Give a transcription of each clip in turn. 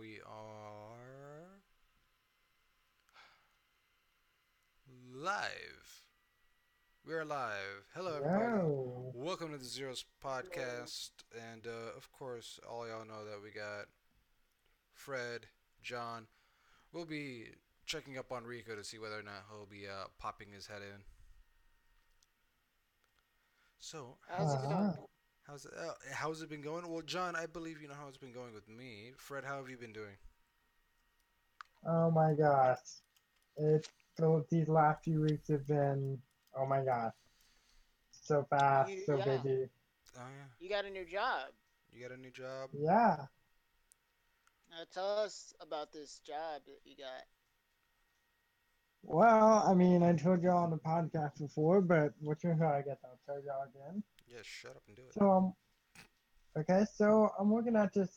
We are live. We are live. Hello, everybody. Yo. Welcome to the Zeroes podcast. And of course, all y'all know that we got Fred, John. We'll be checking up on Rico to see whether or not he'll be popping his head in. So, How's it going? how's it been going? Well, John, I believe you know how it's been going with me. Fred, how have you been doing? Oh my gosh. It these last few weeks have been oh my gosh. So fast, You so got busy. Oh yeah, you got a new job. you got a new job. Yeah. Tell us about this job that you got. Well, I mean I told y'all on the podcast before, but what you I guess I'll tell y'all again. Yeah, shut up and do it. So okay, so I'm working at this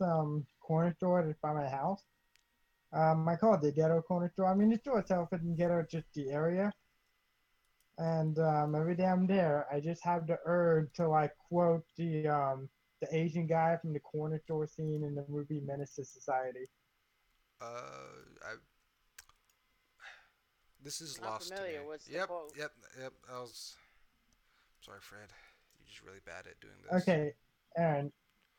corner store that's by my house. I call it the ghetto corner store. I mean the store itself isn't ghetto, it's just the area. And every day I'm there, I just have the urge to like quote the Asian guy from the corner store scene in the movie Menace to Society. I This is Not lost to familiar. me. What's the Yep, quote? yep. I was sorry, Fred. You're just really bad at doing this. Okay, and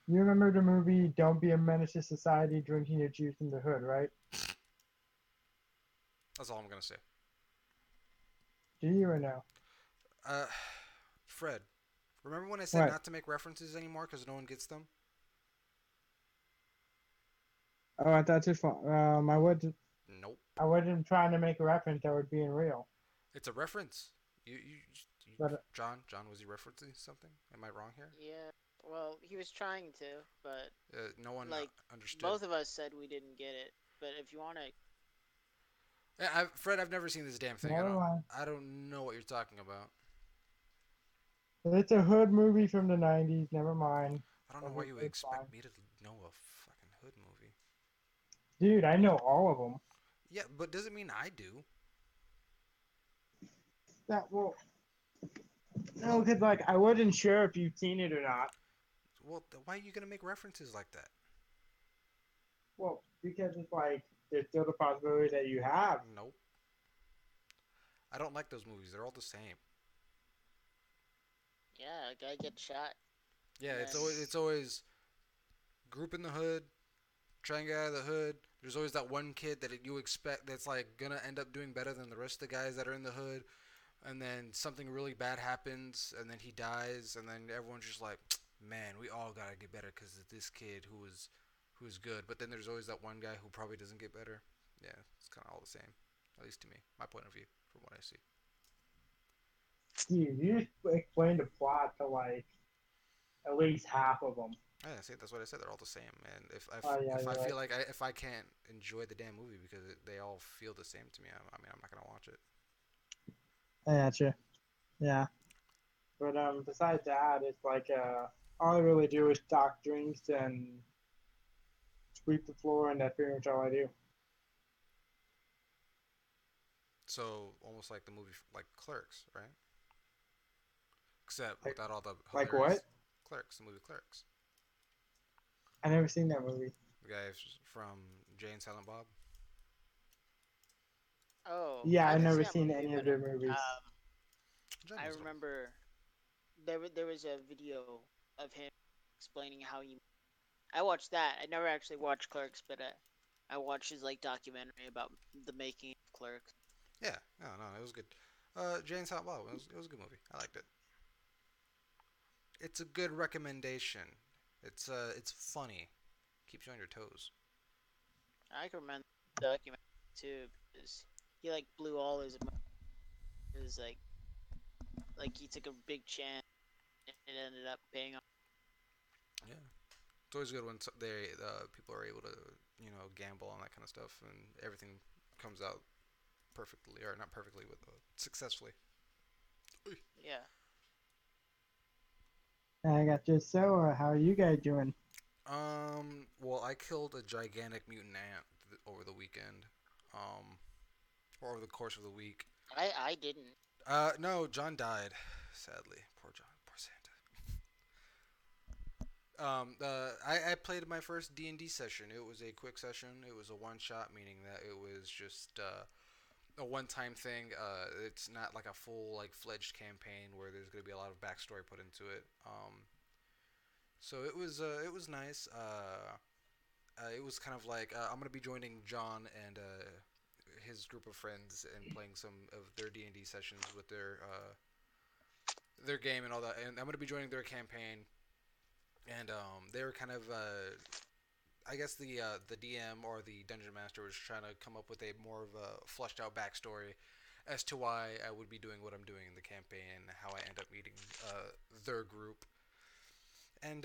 you remember the movie Don't Be a Menace to Society, drinking your juice in the hood, right? That's all I'm gonna say. Do you or no? Uh, Fred, remember when I said What? not to make references anymore because no one gets them? Oh, I thought just Nope. I wasn't trying to make a reference. I was being real. It's a reference. You But John, was he referencing something? Am I wrong here? Yeah. Well, he was trying to, but No one like understood. both of us said we didn't get it. But if you want to, Fred, I've never seen this damn thing. never mind. I don't know what you're talking about. It's a hood movie from the '90s. Never mind. I don't know why you It's expect fine, me to know a fucking hood movie. dude. I know all of them. Yeah, but doesn't mean I do. That well, no, Well, because like I wasn't sure if you've seen it or not. why are you gonna make references like that? Well, because it's like there's still the possibility that you have. Nope. I don't like those movies. They're all the same. yeah, a guy gets shot, Yeah, and it's then always group in the hood, trying to get out of the hood. There's always that one kid that you expect that's like gonna end up doing better than the rest of the guys that are in the hood, and then something really bad happens, and then he dies, and then everyone's just like, man, we all gotta get better because of this kid who is good. But then there's always that one guy who probably doesn't get better. Yeah, it's kind of all the same, at least to me, my point of view from what I see. Dude, you just explained the plot to like at least half of them. Yeah, see, that's what I said. They're all the same, and Oh yeah, if I you're feel right. like if I can't enjoy the damn movie because they all feel the same to me, I mean, I'm not gonna watch it. I gotcha. Yeah, but besides that, it's like all I really do is stock drinks and sweep the floor, and that's pretty much all I do. So almost like the movie, like Clerks, right? Except Like, without all the like hilarious what? Clerks, the movie Clerks. I never seen that movie. The guy from Jay and Silent Bob. oh, Yeah, I I haven't never seen that seen movie, any of but their movies. John I knows them. remember there was a video of him explaining how he. I watched that. I never actually watched Clerks, but I watched his like documentary about the making of Clerks. Yeah, no, it was good. Jay and Silent Bob. It was a good movie. I liked it. It's a good recommendation. It's funny. Keeps you on your toes. I can remember the documentary too because he like blew all his money. It was like he took a big chance and it ended up paying off. Yeah. It's always good when people are able to gamble on that kind of stuff and everything comes out perfectly or not perfectly but successfully. Yeah. I gotcha. So, how are you guys doing? Well, I killed a gigantic mutant ant over the weekend. Um, or over the course of the week. I didn't. No, John died. Sadly, poor John, poor Santa. I played my first D&D session. It was a quick session. It was a one shot, meaning that it was just a one time thing. It's not like a full like fledged campaign where there's gonna be a lot of backstory put into it. So it was nice. It was kind of like I'm gonna be joining John and his group of friends and playing some of their D&D sessions with their game and all that. And I'm gonna be joining their campaign. And they were kind of I guess the DM or the dungeon master was trying to come up with a more of a fleshed out backstory as to why I would be doing what I'm doing in the campaign and how I end up meeting their group. And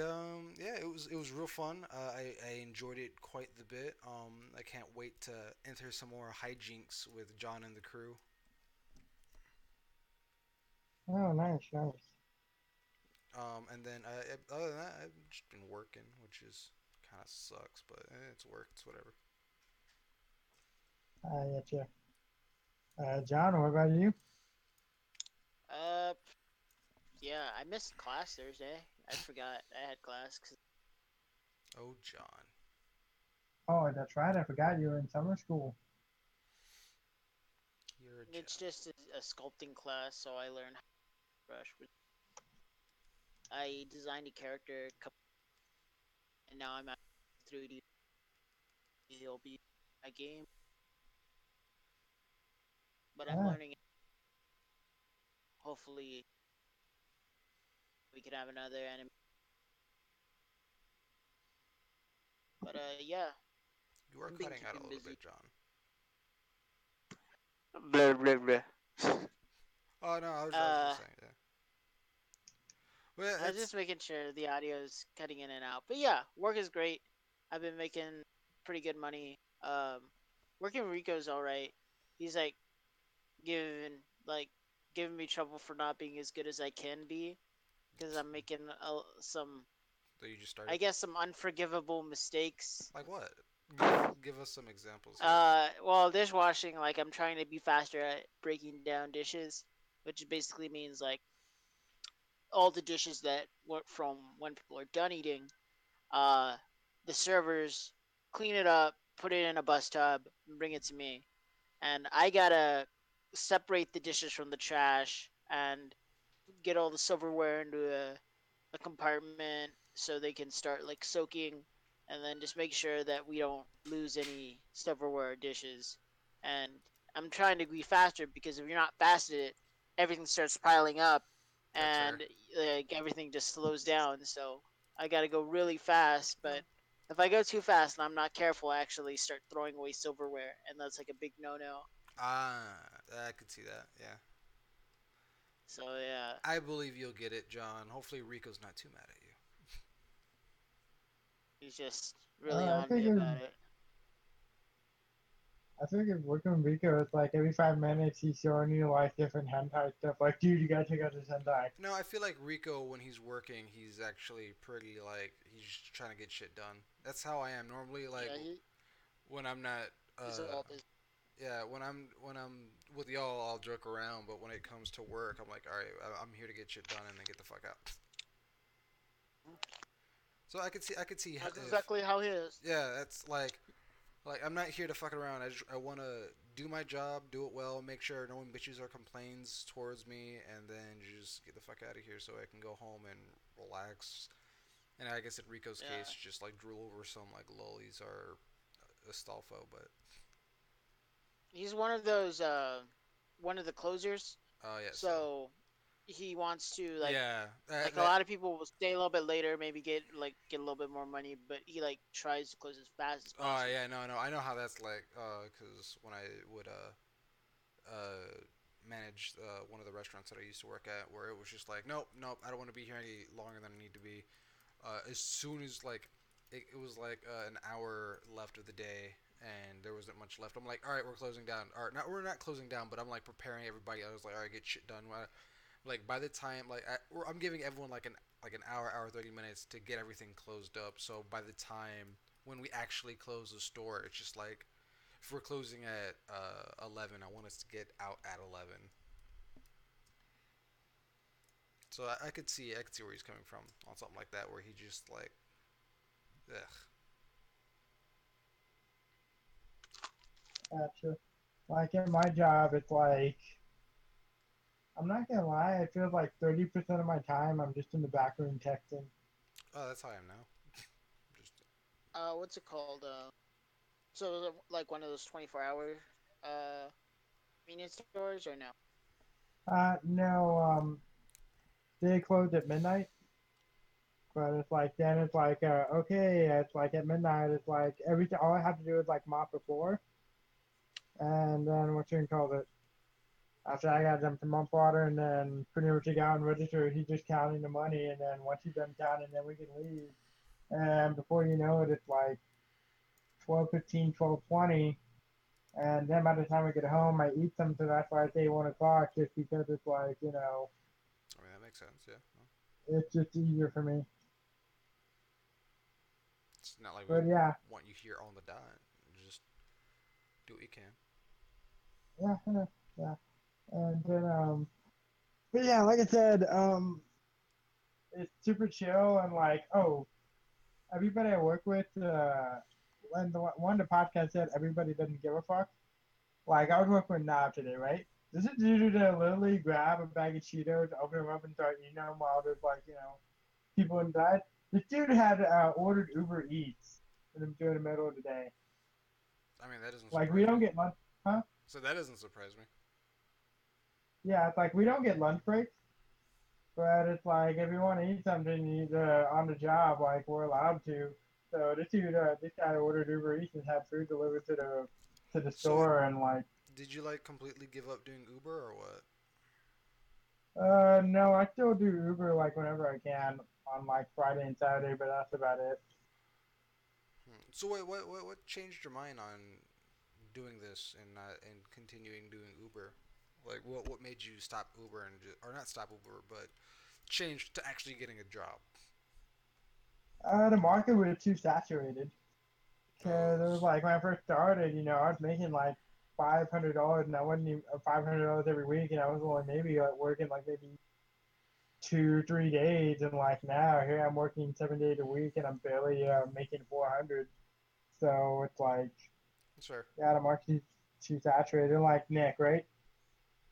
yeah, it was real fun. I enjoyed it quite the bit. I can't wait to enter some more hijinks with John and the crew. Oh, nice, nice. And then other than that, I've just been working, which is kind of sucks, but it's work. It's whatever. I get you. John, what about you? Uh, yeah, I missed class Thursday. I forgot I had class because Oh, John, Oh, that's right. I forgot you were in summer school. you're a it's John. just a sculpting class, so I learned how to brush. I designed a character, and now I'm at 3D. He'll be a game, but I'm Ah, learning. Hopefully, we could have another anime. But yeah, You are I'm being cutting out a keeping little busy. bit, John. Blah blah blah. Oh no, I was just Uh, saying, yeah. Well, I was it's just making sure the audio is cutting in and out. But yeah, work is great. I've been making pretty good money. Working with Rico's all right. He's giving like giving me trouble for not being as good as I can be because I'm making some, that you just I started. guess, some unforgivable mistakes. Like what? Give us some examples here. Well, dishwashing, like I'm trying to be faster at breaking down dishes, which basically means like all the dishes that went from when people are done eating. Uh, the servers clean it up, put it in a bus tub, and bring it to me, and I gotta separate the dishes from the trash and get all the silverware into a compartment so they can start like soaking, and then just make sure that we don't lose any silverware dishes. And I'm trying to be faster because if you're not fast at it, everything starts piling up That's fair. and like everything just slows down. So I got to go really fast, No. but if I go too fast and I'm not careful, I actually start throwing away silverware, and that's like a big no-no. I could see that. Yeah. So yeah, I believe you'll get it, John. Hopefully Rico's not too mad at you. he's just really I on me about figured it. I figured working with Rico is like every 5 minutes he's showing you like different hentai stuff. Like, dude, you gotta check out this hentai. No, I feel like Rico when he's working, he's actually pretty like he's just trying to get shit done. That's how I am normally. Like Yeah, when I'm not, he's uh, all busy. yeah, when I'm with y'all, I'll joke around. But when it comes to work, I'm like, all right, I'm here to get shit done and then get the fuck out. So I could see That's if exactly how he is. yeah, that's like I'm not here to fuck around. I want to do my job, do it well, make sure no one bitches or complains towards me, and then just get the fuck out of here so I can go home and relax. And I guess in Rico's case, Yeah, just like drool over some like lollies or Astolfo, but he's one of those one of the closers. oh yes, yeah, So he wants to yeah, like a that lot of people will stay a little bit later, maybe get a little bit more money, but he like tries to close as fast as oh possible. yeah, no, I know how that's like, cause when I would uh manage one of the restaurants that I used to work at, where it was just like, nope, I don't want to be here any longer than I need to be. As soon as like it was like an hour left of the day and there wasn't much left, I'm like, all right, we're closing down. All right, not we're not closing down, but I'm like preparing everybody. I was like, all right, get shit done. Like by the time I'm giving everyone like an hour 30 minutes to get everything closed up. So by the time when we actually close the store, it's just like if we're closing at 11, I want us to get out at 11. So I could see where he's coming from on something like that, where he just like Ugh. Gotcha. Like in my job, it's like I'm not gonna lie, it feels like 30% of my time I'm just in the back room texting. Oh, that's how I am now. Just What's it called? So is it like one of those 24-hour uh convenience stores or no? No, they close at midnight, but it's like then it's like okay, it's like at midnight, it's like everything. All I have to do is like mop the floor, and then what you can call it. After I got them to mop water, and then pretty much a guy on register, he's just counting the money, and then once he's done counting, then we can leave. And before you know it, it's like 12:15, 12:20. And then by the time I get home, I eat some, so that's why I say 1 o'clock, just because it's like, I mean that makes sense. Yeah. Well, it's just easier for me. it's not like we But yeah, want you here on the dot. Just do what you can. yeah, yeah. And then, but yeah, like I said, it's super chill and like, oh, everybody I work with, when one of the podcast said everybody doesn't give a fuck. Like I was working with Nav today, right? This is dude to literally grab a bag of Cheetos, open them up, and start eating them while there's like, people inside. This dude had ordered Uber Eats during the middle of the day. I mean that doesn't Like we surprise me. don't get lunch, huh? So that doesn't surprise me. Yeah, it's like we don't get lunch breaks, but it's like if you want to eat something on the job, like we're allowed to. So this guy ordered Uber Eats and had food delivered to the So store, and like, did you like completely give up doing Uber or what? no, I still do Uber like whenever I can on like Friday and Saturday, but that's about it. So wait, what changed your mind on doing this and not and continuing doing Uber? Like what made you stop Uber and just, or not stop Uber, but change to actually getting a job? The market was too saturated. Oh, Cause it was like when I first started, I was making like $500, and I wasn't even $500 every week, and I was only maybe like working like maybe 2 3 days, and like now here I'm working 7 days a week, and I'm barely making 400. So it's like, sure. yeah, the market's too saturated. Like Nick, right?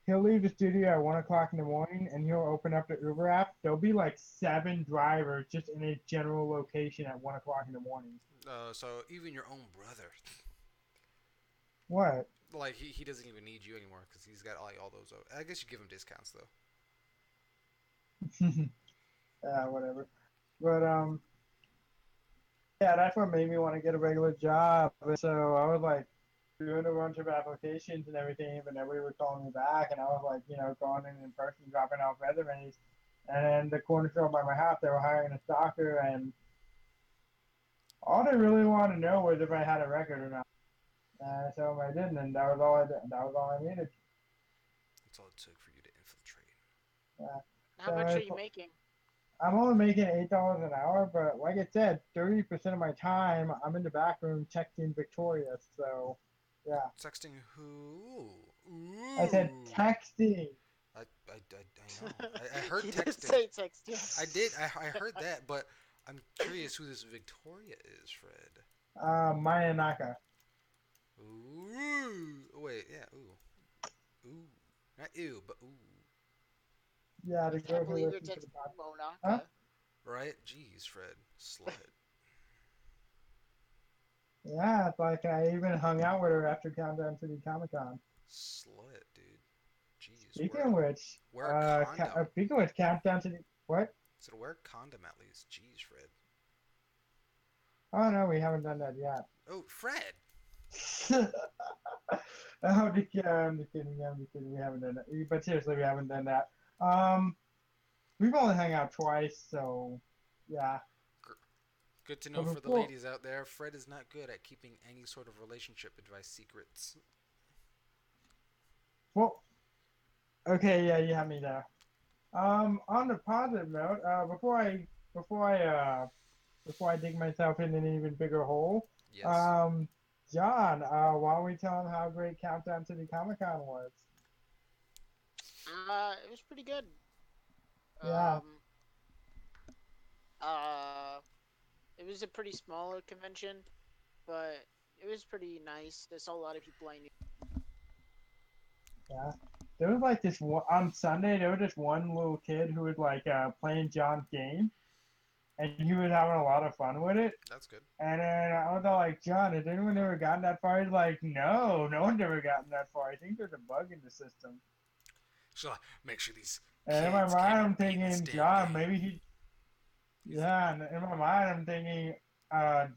He'll leave the studio at 1 o'clock in the morning, and he'll open up the Uber app. There'll be like 7 drivers just in a general location at 1 o'clock in the morning. So even your own brother, What? like he doesn't even need you anymore because he's got like all those. I guess you give him discounts though. Whatever. But yeah, that's what made me want to get a regular job. And so I was like doing a bunch of applications and everything, but nobody was calling me back. And I was like, going in person, dropping off resumes. And then the corner store by my house, they were hiring a stalker, and all they really wanted to know was if I had a record or not. So I didn't, and that was all I did. That was all I needed. That's all it took for you to infiltrate. Uh, How so much are it's, you making? I'm only making $8 an hour, but like I said, 30% of my time I'm in the back room texting Victoria. So, yeah, Sexting who? I said Ooh. texting. I know. I heard You did texting. say texting. I did. I heard that, but I'm curious who this Victoria is, Fred. Maya Naka. Ooh. Wait, yeah, ooh. Ooh. Not ew, but ooh. Yeah, the I can't girl who believe you're listens to the texting podcast. Huh? Monaka. Right? Jeez, Fred. Slut. Yeah, it's like I even hung out with her after Countdown to the Comic Con. Slut, dude. Jeez. Speaking of which, Wear a condom. Countdown to the what? So wear a condom at least. Jeez, Fred. Oh no, we haven't done that yet. Oh, Fred. I'm just kidding. I'm just kidding. We haven't done that. But seriously, we haven't done that. Um, we've only hung out twice, so yeah. Good to But know for the before, ladies out there. Fred is not good at keeping any sort of relationship advice secrets. well, okay, yeah, you have me there. On the positive note, before I before I dig myself in an even bigger hole, Yes. um, John, why don't we tell him how great Countdown to the Comic Con was? It was pretty good. Yeah, Um, uh, It was a pretty small convention, but it was pretty nice. I saw a lot of people I knew. Yeah. There was like this one on Sunday. There was this one little kid who was like playing John's game, and he was having a lot of fun with it. That's good. And then I was all like, John, has anyone ever gotten that far? He's like, no, no one's ever gotten that far. I think there's a bug in the system. So make sure these And in my kids mind, can't I'm even beat this thinking, damn John, game. maybe he, He's like, yeah. And in my mind, I'm thinking,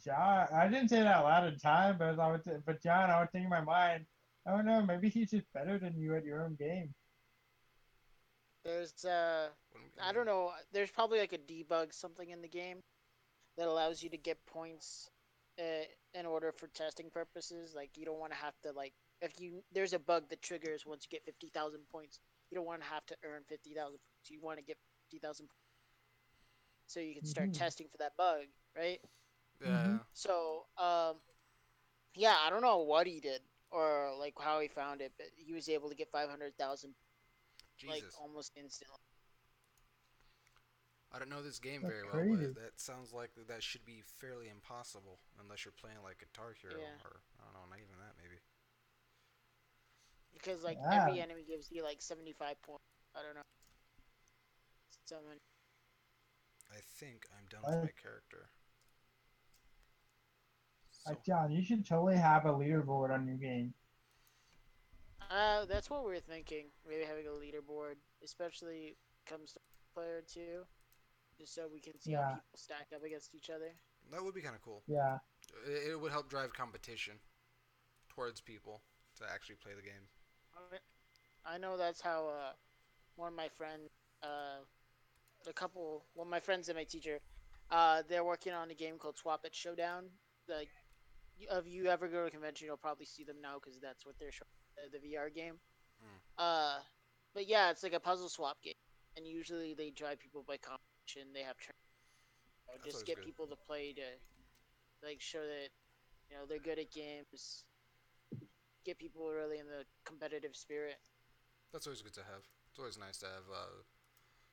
John. I didn't say that loud in time, but but John, I was thinking in my mind, I don't know, maybe he's just better than you at your own game. There's I I don't mean, know. There's probably like a debug something in the game that allows you to get points uh, in order for testing purposes. Like you don't want to have to like if you there's a bug that triggers once you get 50,000 points. You don't want to have to earn 50,000 points. You want to get 50,000 so you can start Hmm. testing for that bug, right? Hmm. yeah, So, yeah, I don't know what he did or like how he found it, but he was able to get 500,000 like Jesus. almost instantly. I don't know this game That's very well, but crazy. that sounds like that should be fairly impossible unless you're playing like Guitar Hero Yeah, or I don't know, not even that maybe. because like Yeah, every enemy gives you like 75 points. I don't know. So many. I think I'm done with my like, character. So like John, you should totally have a leaderboard on your game. That's what we're thinking. Maybe having a leaderboard, especially comes to player two, just so we can see how Yeah, people stack up against each other. that would be kind of cool. yeah. It would help drive competition towards people to actually play the game. I know that's how one of my friends, one of my friends and my teacher, they're working on a game called Swap It Showdown. Like, if you ever go to a convention, you'll probably see them now because that's what they're showing, the VR game. Mm, Uh, but yeah, it's like a puzzle swap game, and usually they drive people by competition. They have that's just always get good. people to play to like show that they're good at games, get people really in the competitive spirit. That's always good to have. It's always nice to have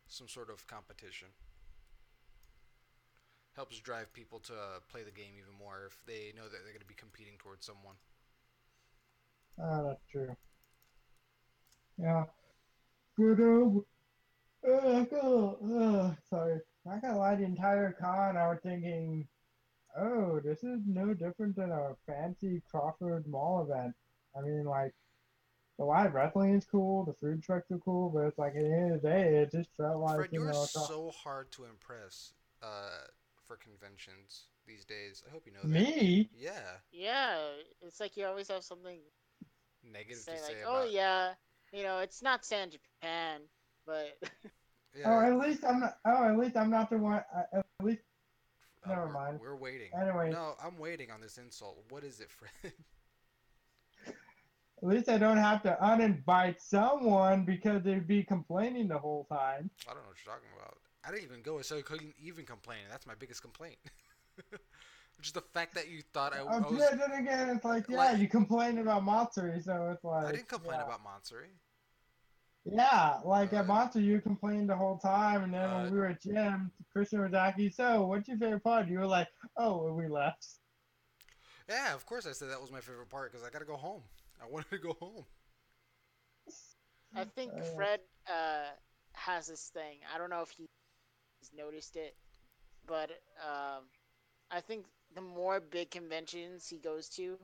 some sort of competition. Helps drive people to play the game even more if they know that they're going to be competing towards someone. Oh, that's true. Yeah. But sorry. Not gonna lie, the entire con, I was thinking, oh, this is no different than a fancy Crawford Mall event. I mean, like, the live wrestling is cool, the food trucks are cool, but it's like at the end of the day, it just felt like, Fred, you are so hard to impress for conventions these days. I hope you know that. me. Yeah, Yeah, it's like you always have something to negative to say, like, say oh about. yeah, it's not San Japan, but Oh, Yeah, at least I'm not. Oh, at least I'm not the one. At least, never we're mind. we're waiting. Anyway, No, I'm waiting on this insult. What is it, Fred? at least I don't have to uninvite someone because they'd be complaining the whole time. I don't know what you're talking about. I didn't even go, so I couldn't even complain. That's my biggest complaint. Just the fact that you thought I was Yeah, then again, it's like, yeah, like you complained about Matsuri, so it's I like, didn't complain yeah. about Matsuri. Yeah, like at Uh, Monster, you complained the whole time, and then when uh, we were at gym, Christian was asking, "So, what's your favorite part?" You were like, "Oh, when we left." yeah, of course I said that was my favorite part because I gotta go home. I wanted to go home. I think Uh, Fred has this thing. I don't know if he's noticed it, but I think the more big conventions he goes to,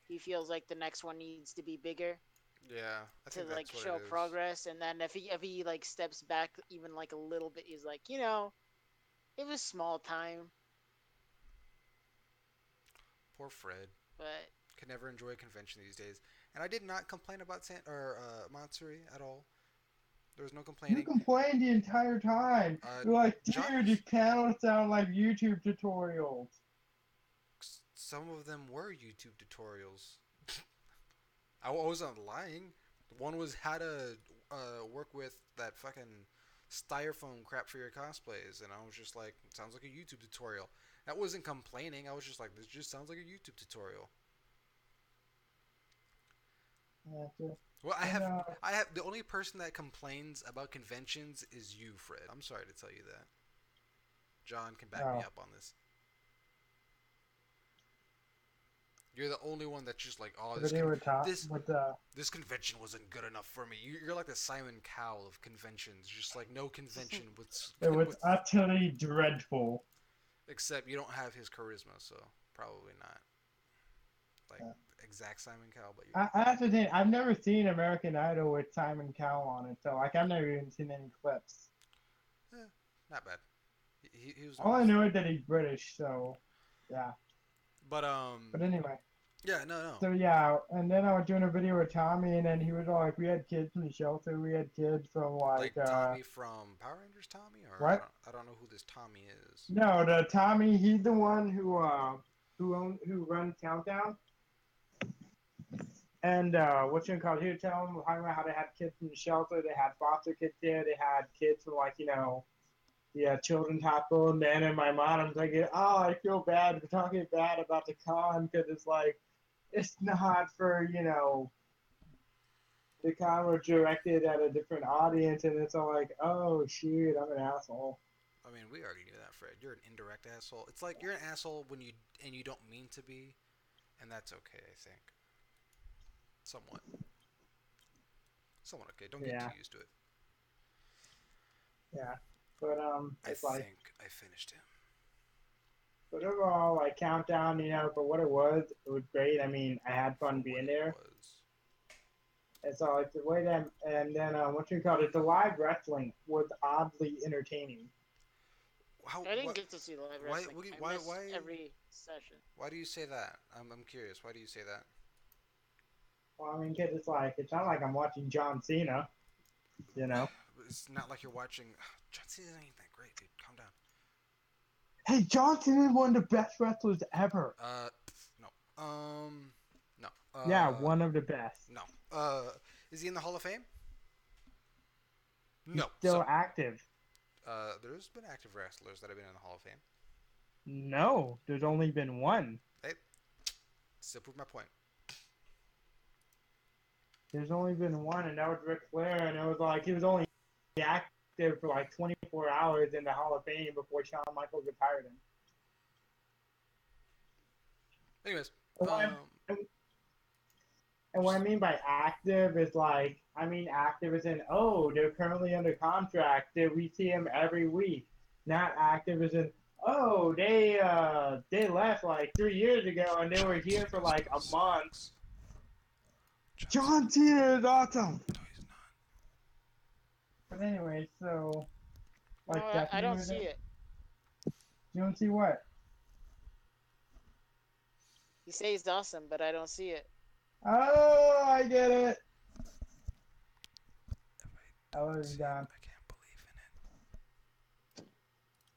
he feels like the next one needs to be bigger Yeah, I to think like that's what it show is. progress. And then if he like steps back even like a little bit, he's like, it was small time, Poor Fred. but Can never enjoy a convention these days. And I did not complain about Matsuri at all. There was no you complaining. complained the entire time. Uh, You're like, John "Dude, these was. panels sound like YouTube tutorials." Some of them were YouTube tutorials. I wasn't lying. One was how to work with that fucking styrofoam crap for your cosplays, and I was just like, it sounds like a YouTube tutorial. That wasn't complaining. I was just like, this just sounds like a YouTube tutorial. Yeah, so, Well, I but have, I have the only person that complains about conventions is you, Fred. I'm sorry to tell you that. John can back me oh, up on this. You're the only one that's just like, oh, The video with top this with the this convention wasn't good enough for me. You're like the Simon Cowell of conventions. Just like no convention with it was with utterly dreadful. except you don't have his charisma, so probably not like Yeah. exact Simon Cowell, but I have to think, I've never seen American Idol with Simon Cowell on it, so like I've never even seen any clips. not bad. He was All I nice. know is that he's British, so yeah. But But anyway, yeah, no. so yeah, and then I was doing a video with Tommy, and then he was all like, we had kids in the shelter, we had kids from Like like Tommy from Power Rangers, Tommy, or what? I don't know who this Tommy is. No, the Tommy, he's the one who runs Countdown. And what you call? He would tell them how they had kids in the shelter. They had foster kids there. They had kids from like the children's hospital. And then in my mind, I'm thinking, oh, I feel bad for talking bad about the con because it's like it's not for the con was directed at a different audience, and it's all like, oh shoot, I'm an asshole. I mean, we already knew that, Fred. You're an indirect asshole. It's like you're an asshole when you don't mean to be, and that's okay. I think somewhat, somewhat okay. Don't get Yeah, too used to it. yeah. But I it's like, think I finished him but overall, like Countdown, for what it was great. I mean, I had for fun what being it there. was. And so it's the way that, and then what you call it, the live wrestling was oddly entertaining. How I didn't what get to see live wrestling. I missed every session. why do you say that? I'm curious. Why do you say that? Well, I mean, kids, it's not like I'm watching John Cena, you know. It's not like you're watching. John Cena ain't that great, dude. Calm down. Hey, John Cena is one of the best wrestlers ever. No. No. Yeah, one of the best. No. Is he in the Hall of Fame? He's No. still So, active. there's been active wrestlers that have been in the Hall of Fame. No, there's only been one. Hey, still prove my point. There's only been one, and that was Ric Flair, and it was like he was only active for like 24 hours in the Hall of Fame before Shawn Michaels retired him. Anyways, And what um, I, And what I just mean by active is like, I mean active as in, oh, they're currently under contract. We see them every week. Not active as in, oh, they left like 3 years ago and they John were here for Cena like still a month. sucks. John Cena. John Cena is awesome. No, he's not. But anyway, so No, like I Stephanie don't was see in. it. You don't see what? You say he's awesome, but I don't see it. Oh, I get it. If I I don't was see it, done. I can't believe in it.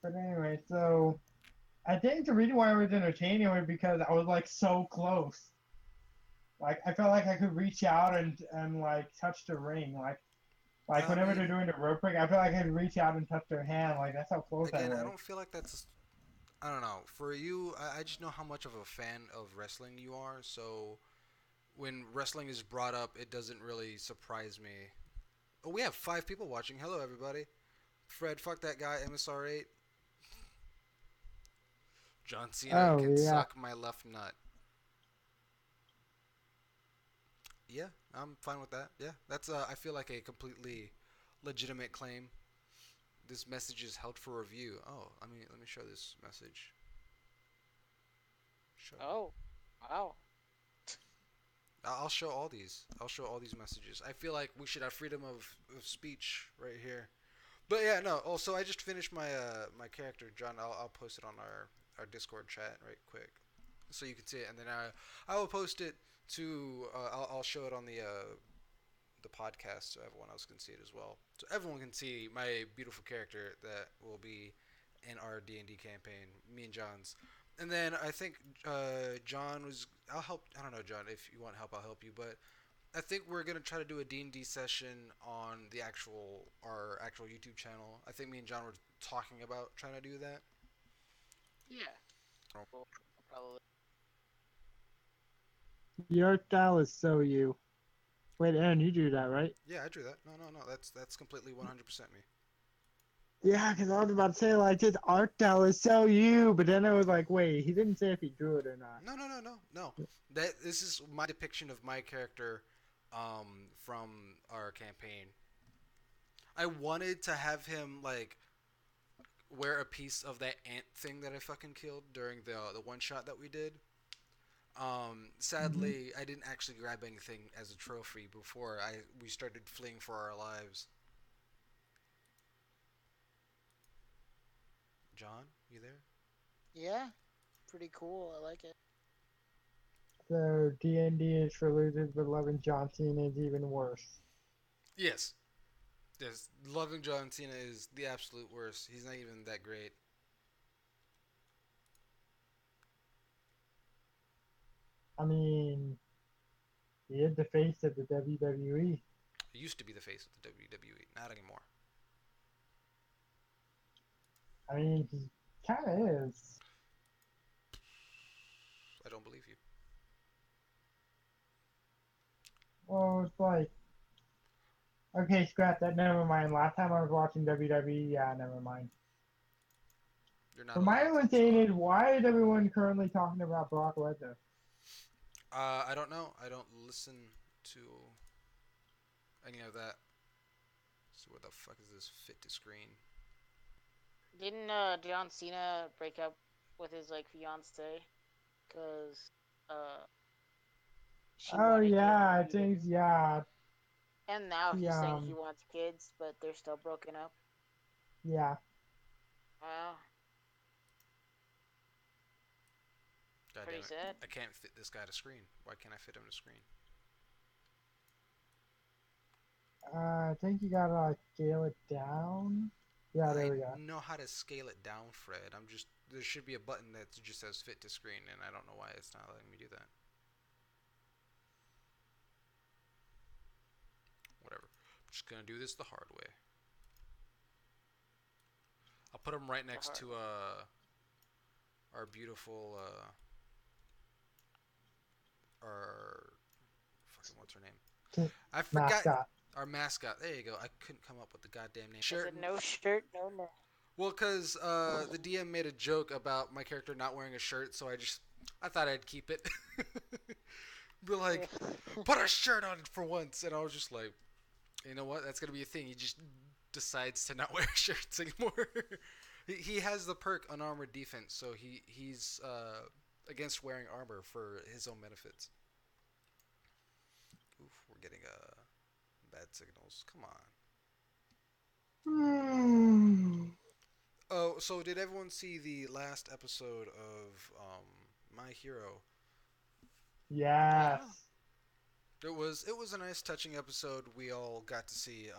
But anyway, so I think the reason why it was entertaining was because I was like so close. Like I felt like I could reach out and like touch the ring. Like I whenever they're mean, doing the rope break, I feel like I could reach out and touch their hand. Like that's how close I again, I was. don't feel like that's. I don't know. For you, I just know how much of a fan of wrestling you are. So when wrestling is brought up, it doesn't really surprise me. Oh, we have 5 people watching. Hello, everybody. Fred, fuck that guy. MSR8. John Cena Oh can yeah. suck my left nut. Yeah, I'm fine with that. Yeah, that's I feel like a completely legitimate claim. This message is held for review. Oh, let me show this message. Show. Oh, wow. I'll show all these. I'll show all these messages. I feel like we should have freedom of speech right here. But yeah, no. Also, I just finished my character, John. I'll post it on our Discord chat right quick, so you can see it, and then I will post it to I'll show it on the podcast so everyone else can see it as well. So everyone can see my beautiful character that will be in our D&D campaign, me and John's. And then I think John was. I'll help. I don't know, John. If you want help, I'll help you. But I think we're gonna try to do a D&D session on our actual YouTube channel. I think me and John were talking about trying to do that. Yeah. Well, probably. Your style is so you. Wait, Aaron, you do that, right? Yeah, I drew that. No, no, no. That's completely 100% me. Yeah, because I was about to say, like, his art style is so you, but then I was like, wait, he didn't say if he drew it or not. No, no, no, no, no. That this is my depiction of my character from our campaign. I wanted to have him like wear a piece of that ant thing that I fucking killed during the one shot that we did. Hmm. Sadly, I didn't actually grab anything as a trophy before I we started fleeing for our lives. John, you there? Yeah, pretty cool. I like it. So D&D is for losers, but loving John Cena is even worse. Yes. Yes. Loving John Cena is the absolute worst. He's not even that great. I mean, he is the face of the WWE. He used to be the face of the WWE, not anymore. I mean, he kind of is. I don't believe you. Well, it's like, okay, scrap that. Never mind. Last time I was watching WWE, yeah, never mind. You're not But my allowed to, only thing John. is, why is everyone currently talking about Brock Lesnar? I don't know. I don't listen to any of that. So where the fuck is this fit to screen? Didn't John Cena break up with his like fiance because uh she Oh wanted kids yeah, and I he think didn't, yeah, and now he he's saying he wants kids, but they're still broken up. yeah. Wow, God damn pretty it. sad. I can't fit this guy to screen. Why can't I fit him to screen? I think you gotta like scale it down. Yeah, there I we go. know how to scale it down, Fred. I'm just there should be a button that just says fit to screen, and I don't know why it's not letting me do that. Whatever. I'm just gonna do this the hard way. I'll put him right The next hard to way. our beautiful our fucking what's her name? I forgot Mascot. our mascot. There you go. I couldn't come up with the goddamn name. I Shirt. said no shirt, no neck. Well, cause the DM made a joke about my character not wearing a shirt, so I thought I'd keep it. Be Yeah. like, put a shirt on for once, and I was just like, you know what? That's gonna be a thing. He just decides to not wear shirts anymore. He has the perk unarmored defense, so he's against wearing armor for his own benefits. Oof, we're getting bad signals. Come on. Hmm. Oh, so did everyone see the last episode of My Hero? Yeah. Yes. It was a nice touching episode. We all got to see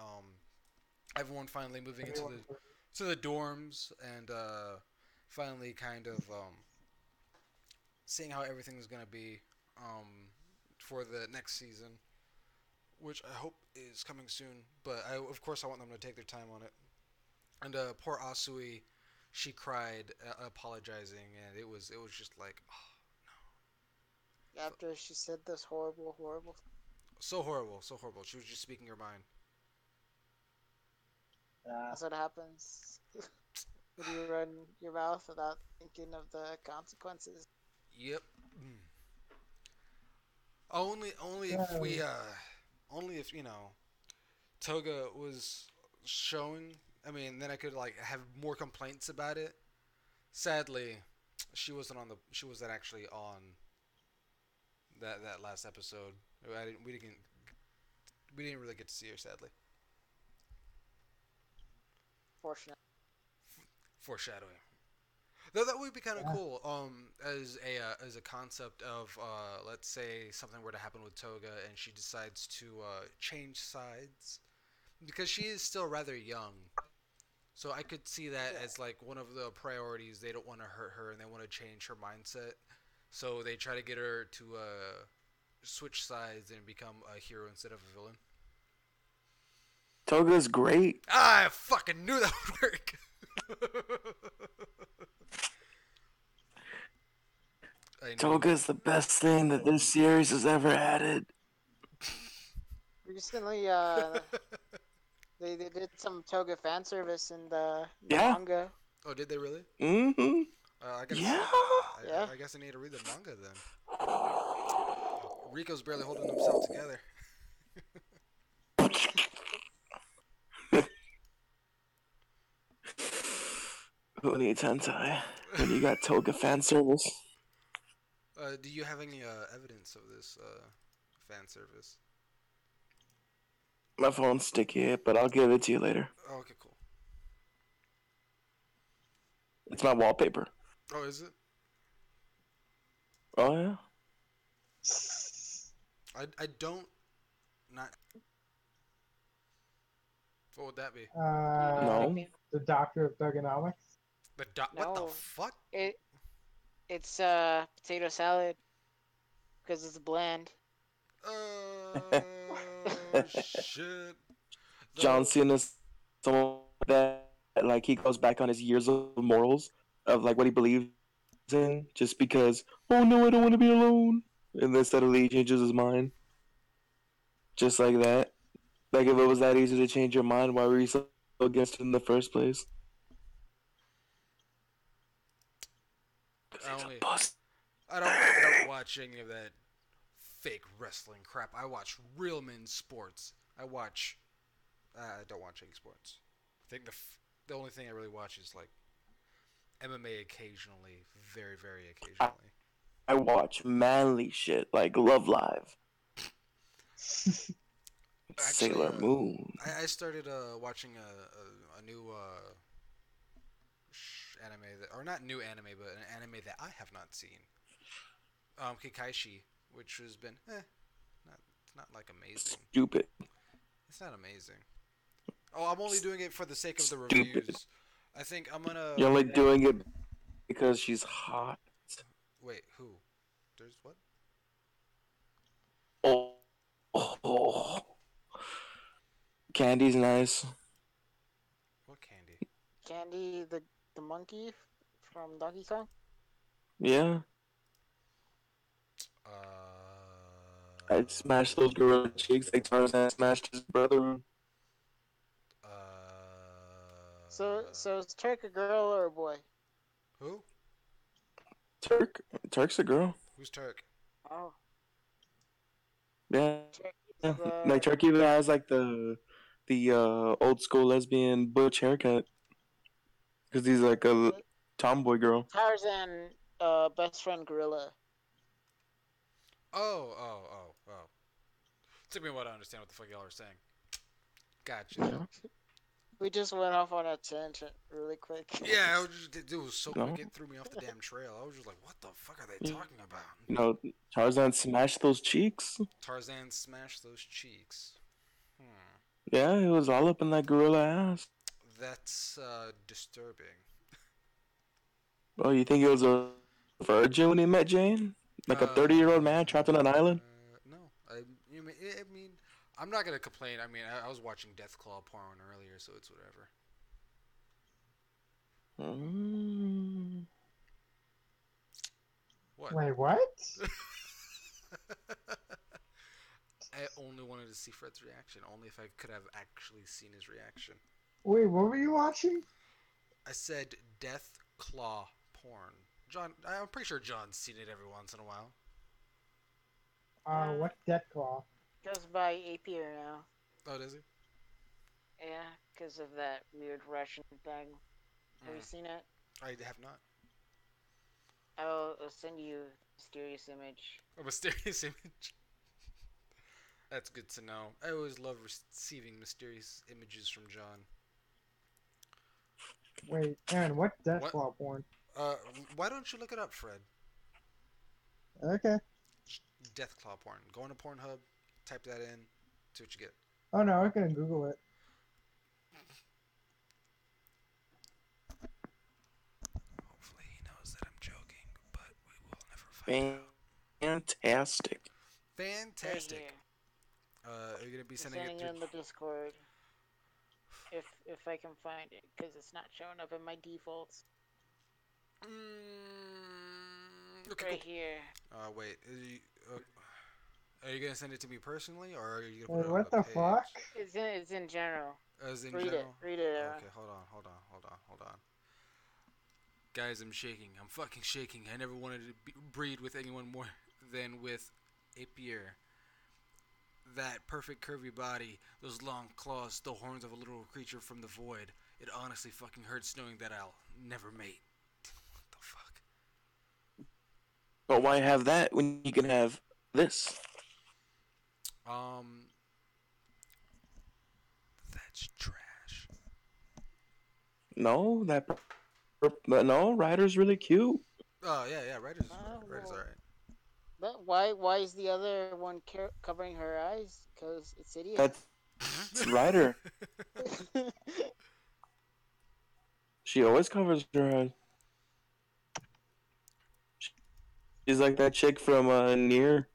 everyone finally moving into Everyone. the dorms and finally kind of seeing how everything is gonna be for the next season, which I hope is coming soon. But of course I want them to take their time on it. And poor Asui, she cried apologizing, and it was just like oh, After she said this horrible, horrible, so horrible, so horrible. She was just speaking her mind. Yeah. that's what happens when you run your mouth without thinking of the consequences. Yep. Only if we So, only if Toga was showing. I mean, then I could like have more complaints about it. Sadly, she wasn't actually on that last episode. We didn't really get to see her, sadly. Fortunately, Foreshadowing. Though that would be kind of yeah. cool. As a concept of let's say something were to happen with Toga and she decides to change sides because she is still rather young. So I could see that yeah. as like one of the priorities. They don't want to hurt her and they want to change her mindset. So they try to get her to switch sides and become a hero instead of a villain. Toga's great. I fucking knew that would work. I knew it. Toga's the best thing that this series has ever added. Recently, They did some toga fan service in the Yeah. manga. Oh, did they really? Mm-hmm. I guess Yeah. Yeah. I guess I need to read the manga then. Rico's barely holding himself together. Who needs hentai when you got toga fan service? Do you have any evidence of this fan service? My phone's sticky, but I'll give it to you later. Oh, okay, cool. It's my wallpaper. Oh, is it? Oh yeah. I don't not. What would that be? Do you know Uh, No. anything? the Doctor of Thugonomics. The dot. What the No. fuck? It it's potato salad because it's bland. Shit. John The Cena, someone that like he goes back on his years of morals of like what he believes in, just because. Oh no, I don't want to be alone. And then suddenly he changes his mind, just like that. Like if it was that easy to change your mind, why were you so against it in the first place? Because I he's a only pussy. I don't watch any of that fake wrestling crap. I watch real men's sports. I don't watch any sports. I think the only thing I really watch is like MMA occasionally, very I, occasionally. I watch manly shit like Love Live, Actually, Sailor Moon. I started watching a new anime that, or not new anime, but an anime that I have not seen. Kikaishi, which has been not it's not like amazing. Stupid. It's not amazing. Oh, I'm only doing it for the sake of the Stupid. reviews. I think I'm gonna You're only doing it because she's hot. wait. Who? There's what? Oh, oh. Candy's nice. What candy? Candy the monkey from Donkey Kong. Yeah. I smashed those gorilla cheeks like Tarzan smashed his brother. So is Turk a girl or a boy? Who? Turk? Turk's a girl. Who's Turk? Oh, Yeah. Turk is Yeah. Like Turk even has like the old school lesbian butch haircut because he's like a the tomboy girl. Tarzan best friend gorilla. Oh. Took me a while to understand what the fuck y'all are saying. Gotcha. Yeah. We just went off on a tangent really quick. Yeah, it was so No. quick it threw me off the damn trail. I was just like, what the fuck are they You talking about? know, Tarzan smashed those cheeks. Tarzan smashed those cheeks. Hmm. Yeah, it was all up in that gorilla ass. That's disturbing. Oh, you think it was a virgin when he met Jane? Like a 30-year-old man trapped on an island? No. I mean, I'm not gonna complain. I mean, I was watching Deathclaw porn earlier, so it's whatever. Mm. What? Wait, what? I only wanted to see Fred's reaction. Only if I could have actually seen his reaction. Wait, what were you watching? I said Deathclaw porn. John, I'm pretty sure John's seen it every once in a while. What's Deathclaw? Goes by Apier now. Oh, does he? Yeah, because of that weird Russian thing. Have you Mm, seen it? I have not. I'll send you a mysterious image. A mysterious image. That's good to know. I always love receiving mysterious images from John. Wait, Aaron, what's What? Deathclaw porn? Uh, why don't you look it up, Fred? Okay. Deathclaw porn. Go into Pornhub, type that in, see what you get. Oh no, I can Google it. Hopefully he knows that I'm joking, but we will never find out. Fantastic. Right Fantastic. here. Are you gonna be I'm sending it sending through? it in the Discord. If I can find it, because it's not showing up in my defaults. Okay, Right cool. here. Wait. Are you gonna send it to me personally, or are you gonna put Wait, it on what the the page? fuck? It's in general. As in Read it. general? Read it, Aaron. Okay, hold on. Guys, I'm shaking. I'm fucking shaking. I never wanted to breed with anyone more than with a Pierre. That perfect curvy body, those long claws, the horns of a little creature from the void. It honestly fucking hurts knowing that I'll never mate. What the fuck? But why have that when you can have this? Um, that's trash. But no, Ryder's really cute. Oh yeah, Ryder's Well, alright. but why is the other one covering her eyes? Because it's That's hideous. Ryder. She always covers her eyes. She's like that chick from Near,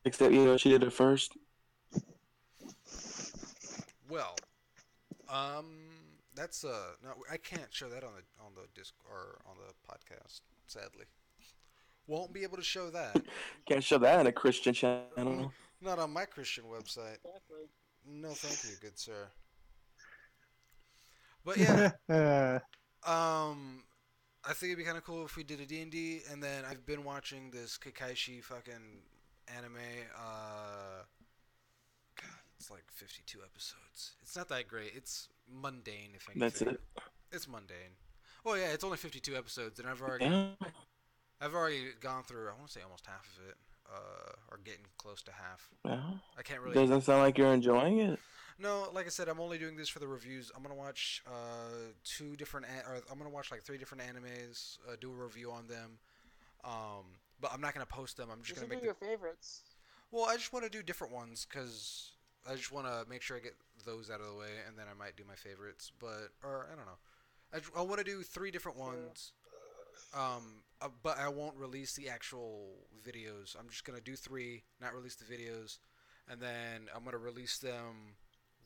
except she did it first. Well, that's no, I can't show that on the disc or on the podcast. Sadly, won't be able to show that. Can't show that on a Christian channel. Not on my Christian website. Exactly. No, thank you, good sir. But yeah, um, I think it'd be kind of cool if we did a D&D, and then I've been watching this Kakaishi fucking anime. God, it's like 52 episodes. It's not that great. It's mundane, if That's anything. it. It's mundane. Oh yeah, it's only 52 episodes, and Yeah. I've already gone through. I want to say almost half of it, or getting close to half. Yeah. I can't really. Doesn't sound like you're enjoying it. No, like I said, I'm only doing this for the reviews. I'm gonna watch two different, or I'm gonna watch like three different animes, do a review on them. But I'm not gonna post them. I'm You just should gonna do make the. your favorites. Well, I just want to do different ones because I just want to make sure I get those out of the way, and then I might do my favorites. But or I don't know. I want to do three different True. ones. But I won't release the actual videos. I'm just gonna do three, not release the videos, and then I'm gonna release them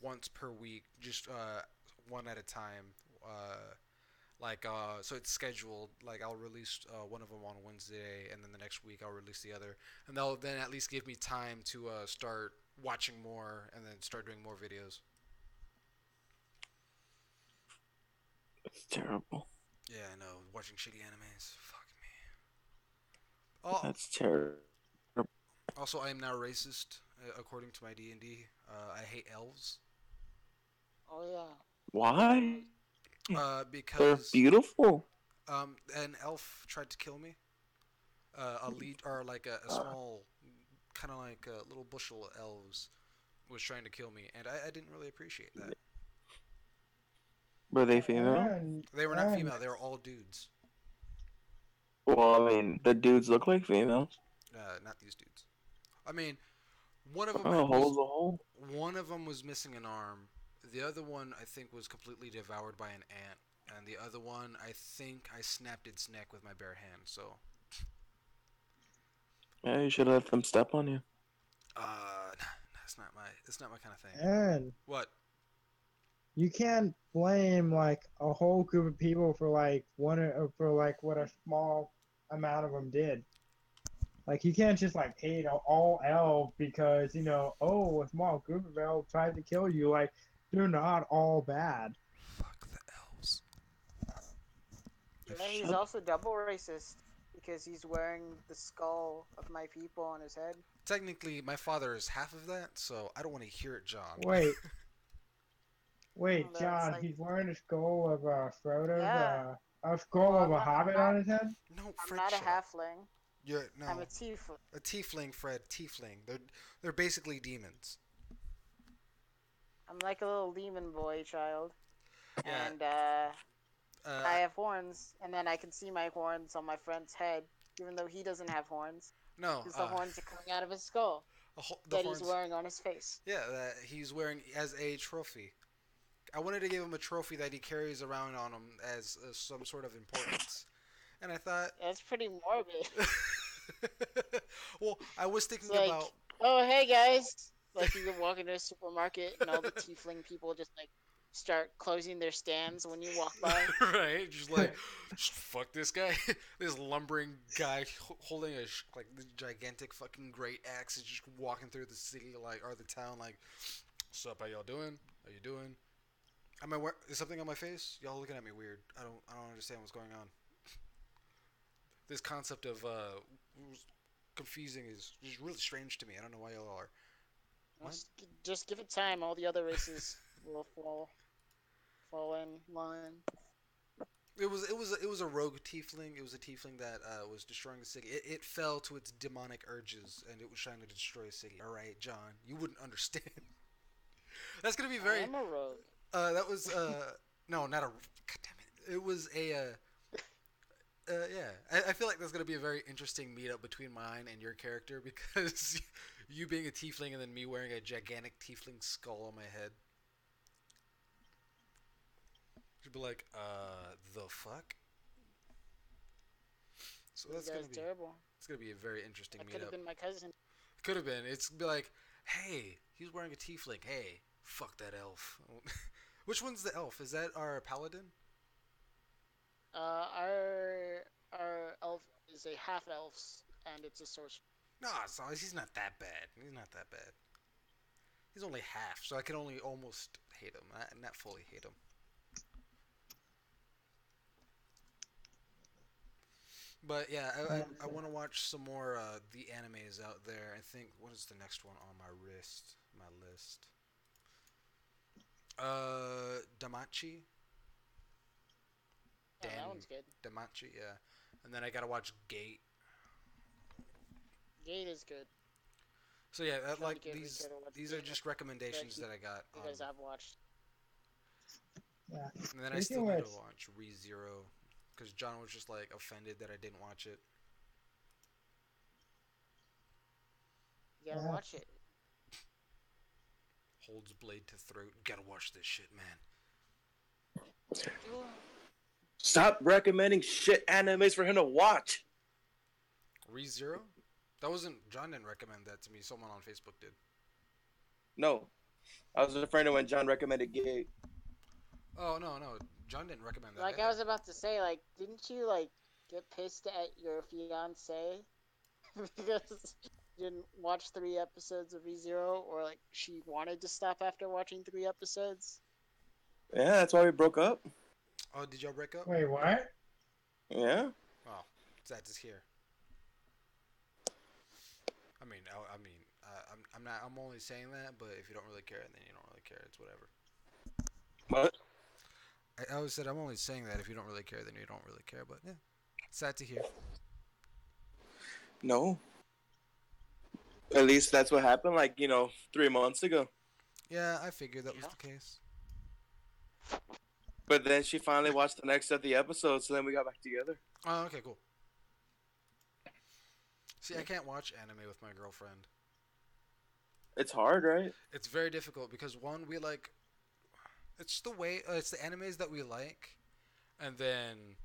once per week, just one at a time. So it's scheduled. Like I'll release one of them on Wednesday, and then the next week I'll release the other, and they'll then at least give me time to start watching more, and then start doing more videos. It's terrible. Yeah, I know. Watching shitty animes. Fuck me. Oh, That's terrible. also I am now racist according to my D&D. I hate elves. Oh yeah. Why? They're Because beautiful. an elf tried to kill me. A lead or like a small, kind of like a little bushel of elves was trying to kill me, and I didn't really appreciate that. Were they female? and They were not and female; they were all dudes. Well, I mean, the dudes look like females. Not these dudes. I mean, one of them Oh, was hole's a hole. one of them was missing an arm. The other one I think was completely devoured by an ant, and the other one I think I snapped its neck with my bare hand. So, Yeah, you should let them step on you. that's not my kind of thing. and What? you can't blame like a whole group of people for like for like what a small amount of them did. Like you can't just like hate all elves because oh, a small group of elves tried to kill you. Like they're not all bad. Fuck the elves. Yeah, he's Shut. also double racist because he's wearing the skull of my people on his head. Technically, my father is half of that, so I don't want to hear it, John. Wait, Oh, wait, that's John. like, He's wearing a skull of Frodo's yeah. a Well, skull of a hobbit on his head. No, I'm Fred, not a shut up. halfling. You're I'm a no tiefling. a tiefling, Fred. Tiefling. They're basically demons. I'm like a little demon boy child, Yeah. and I Uh. have horns, and then I can see my horns on my friend's head, even though he doesn't have horns, No. because the horns are coming out of his skull The that he's horns. wearing on his face. Yeah, that he's wearing as a trophy. I wanted to give him a trophy that he carries around on him as some sort of importance, and I thought. That's pretty morbid. Well, I was It's thinking like, about. oh hey guys, like you can walk into a supermarket and all the tiefling people just like start closing their stands when you walk by. Right, just like, just fuck this guy. This lumbering guy holding like the gigantic fucking great axe is just walking through the city like or the town like, What's up? How y'all doing? How you doing? Am I wear- Is something on my face? Y'all looking at me weird. I don't understand what's going on. This concept of confusing is just really strange to me. I don't know why y'all are. What? Just give it time. All the other races will fall in line. It was a rogue tiefling. It was a tiefling that was destroying the city. It fell to its demonic urges and it was trying to destroy a city. All right, John, you wouldn't understand. That's gonna be I very. am a rogue. That was no, not a. God damn it! It was a yeah. I feel like there's gonna be a very interesting meetup between mine and your character because you being a tiefling and then me wearing a gigantic tiefling skull on my head. She'd be like, the fuck? So This guy's terrible. it's gonna be a very interesting That could have meetup. been my cousin. Could have been. It's be like, hey, he's wearing a tiefling. Hey, fuck that elf. Which one's the elf? Is that our paladin? Our elf is a half elf, and it's a sorcerer. No, so he's not that bad. He's not that bad. He's only half, so I can only almost hate him. Not fully hate him. But yeah, I want to watch some more the animes out there. I think what is the next one on my list? Damachi, Oh, that Dan one's good. Damachi, yeah. And then I gotta watch Gate. Gate is good. So yeah, Trying to get these Rico to watch these are Gate just that recommendations that I got. you guys have watched. Yeah. And then I Speaking still of need which, to watch ReZero because John was just like offended that I didn't watch it. You gotta yeah, watch it. Holds blade to throat. Gotta watch this shit, man. Do Stop recommending shit animes for him to watch. ReZero? That wasn't John didn't recommend that to me. Someone on Facebook did. No, I was referring to when John recommended Gate. Oh no, John didn't recommend that like I either. was about to say, like, didn't you like get pissed at your fiance because you didn't watch 3 episodes of ReZero, or like she wanted to stop after watching 3 episodes? Yeah, that's why we broke up. Oh, did y'all break up? wait, what? Yeah. Oh, sad to hear. I'm not. I'm only saying that, but if you don't really care, then you don't really care. It's whatever. What? I always said I'm only saying that if you don't really care, then you don't really care. But yeah, sad to hear. No. At least that's what happened, like, 3 months ago. Yeah, I figured that was Yeah. the case. But then she finally watched the next of the episodes, so then we got back together. Oh, okay, cool. See, I can't watch anime with my girlfriend. It's hard, right? It's very difficult because one, we like it's the way it's the animes that we like, and then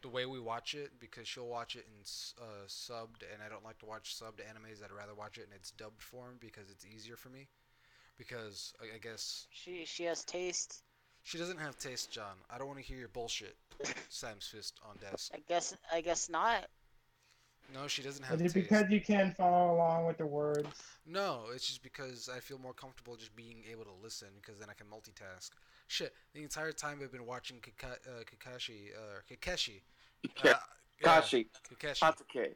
the way we watch it because she'll watch it in subbed, and I don't like to watch subbed animes. I'd rather watch it in its dubbed form because it's easier for me. Because I guess She has taste. she doesn't have taste, John. I don't want to hear your bullshit. Sam's fist on desk. I guess not. No, she doesn't Is have it taste. because you can't follow along with the words? No, it's just because I feel more comfortable just being able to listen because then I can multitask. Shit, the entire time I've been watching Kakashi, uh, yeah, Kashi. Kakashi, Hatake.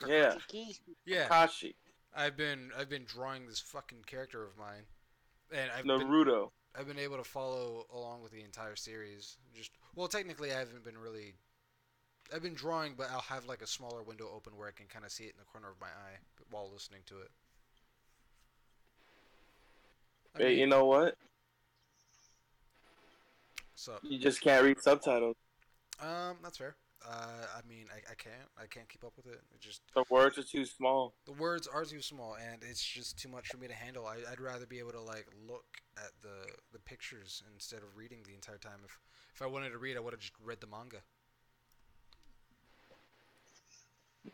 Yeah. Kiki. yeah. Kashi. I've been drawing this fucking character of mine, and Naruto. I've been able to follow along with the entire series. Just well, technically, I haven't been really. I've been drawing, but I'll have like a smaller window open where I can kind of see it in the corner of my eye while listening to it. I Hey, mean, you know what? so You just can't read subtitles. that's fair. I mean, I can't keep up with it. It just The words are too small. the words are too small, and it's just too much for me to handle. I'd rather be able to like look at the pictures instead of reading the entire time. If I wanted to read, I would have just read the manga.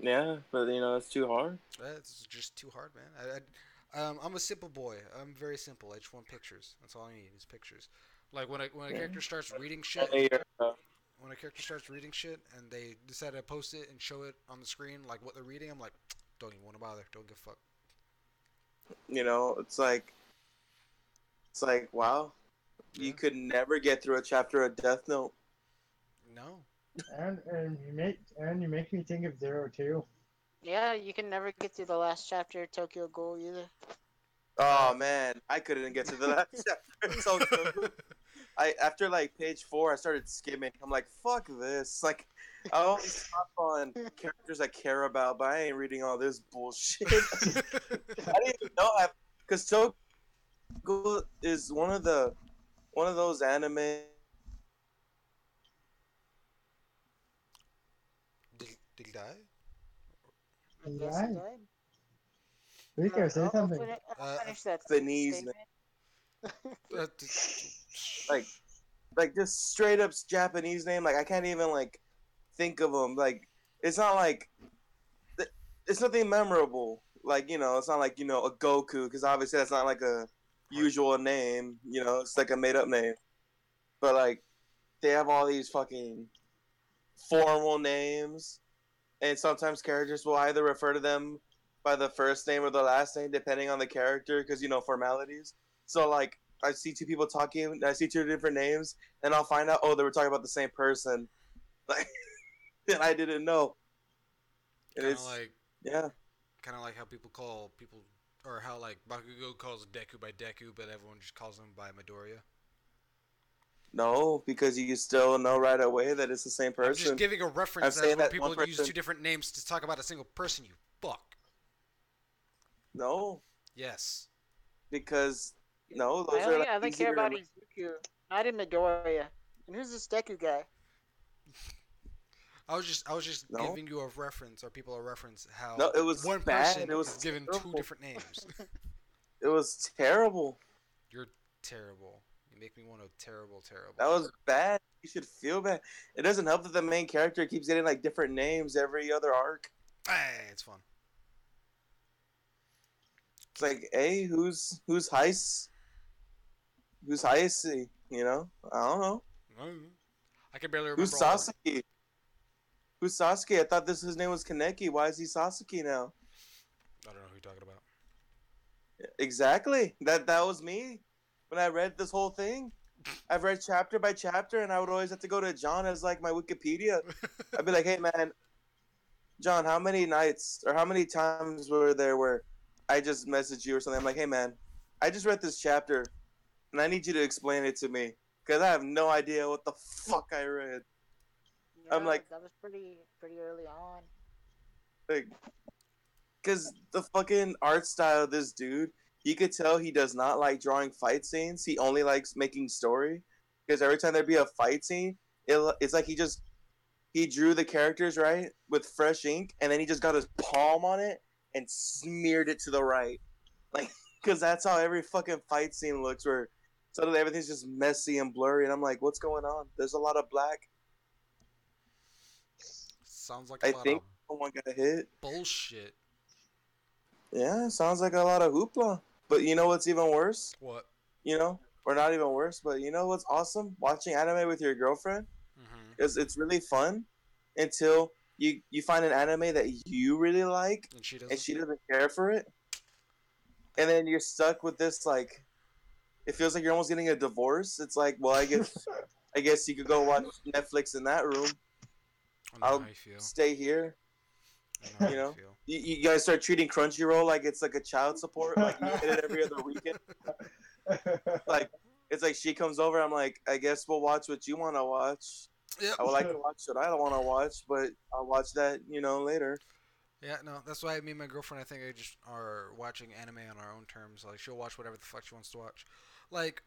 Yeah, but it's too hard. It's just too hard, man. I'm a simple boy. I'm very simple. I just want pictures. That's all I need is pictures. Like when a character starts reading shit, Hey, when a character starts reading shit, and they decide to post it and show it on the screen, like what they're reading, I'm like, don't even want to bother. Don't give a fuck. it's like It's like, wow, Yeah. you could never get through a chapter of Death Note. No. And you make me think of Zero too. Yeah, you can never get through the last chapter of Tokyo Ghoul either. Oh man, I couldn't get to the last chapter of Tokyo Ghoul. I after like page 4, I started skimming. I'm like, fuck this. Like, I only stop on characters I care about, but I ain't reading all this bullshit. I didn't even know I, because Tokyo Ghoul is one of those anime Did he die? I guess he Right. died. Rico, say something. I'll finish that Japanese statement. Uh, like just straight up Japanese name. Like I can't even like think of them. Like it's not like it's nothing memorable. Like it's not like a Goku because obviously that's not like a right. usual name. It's like a made up name. But like they have all these fucking formal names, and sometimes characters will either refer to them by the first name or the last name depending on the character because formalities. So like I see two people talking, I see two different names, and I'll find out they were talking about the same person. Like and I didn't know. And Kind of it's like, yeah. how people call people, or how like Bakugo calls Deku by Deku, but everyone just calls him by Midoriya. No, because you still know right away that it's the same I'm just person. giving a I'm reference as saying when that one people use person. two different names to talk about a single person. You fuck. No, Yes. because no, I those are only like I only easy care to about remember. Izuku, not in Midoriya. And who's this Deku guy? I was just No, giving you a reference, or people a reference how no, it was one bad. person It is was given two terrible. different names. It was terrible. You're terrible. You make me want to terrible, That terrible. was bad. You should feel bad. It doesn't help that the main character keeps getting like different names every other arc. Hey, it's fun. It's like, hey, who's Heist? Who's Heisty? I don't know. I can barely Who's remember all the. Sasuke? Who's Sasuke? I thought his name was Kaneki. Why is he Sasuke now? I don't know who you're talking about. Exactly. That was me when I read this whole thing. I've read chapter by chapter, and I would always have to go to John as like my Wikipedia. I'd be like, "Hey, man, John, how many nights or how many times were there where I just messaged you or something? I'm like, hey, man, I just read this chapter, and I need you to explain it to me because I have no idea what the fuck I read." I'm Yeah, that was pretty early on. like, because the fucking art style of this dude, you could tell he does not like drawing fight scenes. He only likes making story. Because every time there'd be a fight scene, it's like he drew the characters right with fresh ink, and then he just got his palm on it and smeared it to the right, like because that's how every fucking fight scene looks. Where suddenly everything's just messy and blurry, and I'm like, what's going on? There's a lot of black. Sounds like a I lot of think someone got hit. bullshit. Yeah, sounds like a lot of hoopla. But you know what's even worse? What? Or not even worse, but you know what's awesome? Watching anime with your girlfriend Mm-hmm. is it's really fun until you find an anime that you really like And she and doesn't. she doesn't care for it, and then you're stuck with this like it feels like you're almost getting a divorce. It's like, well, I guess you could go watch Netflix in that room. I know how I'll you feel. stay here. I know how You you know, feel. you guys start treating Crunchyroll like it's like a child support. Like you get it every other weekend. Like it's like she comes over. I'm like, I guess we'll watch what you want to watch. Yep. I would like to watch what I don't want to watch, but I'll watch that later. Yeah, no, that's why me and my girlfriend, I think, I just are watching anime on our own terms. Like, she'll watch whatever the fuck she wants to watch. Like,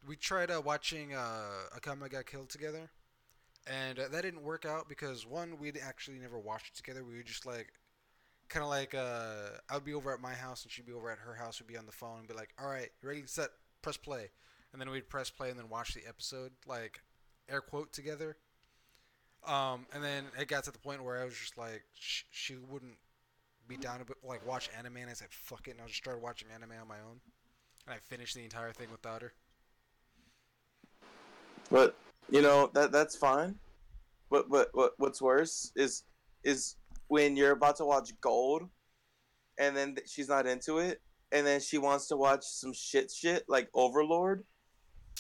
we tried watching Akame Got Killed together, and that didn't work out because, one, we'd actually never watched it together. We were just like, kind of like, I'd be over at my house and she'd be over at her house. We'd be on the phone and be like, all right, ready, set, press play. And then we'd press play and then watch the episode, like, air quote, together. And then it got to the point where I was just like, she wouldn't be down to like watch anime, and I said fuck it, and I just started watching anime on my own, and I finished the entire thing without her. But that's fine. What's worse is when you're about to watch Gold, and then she's not into it, and then she wants to watch some shit like Overlord,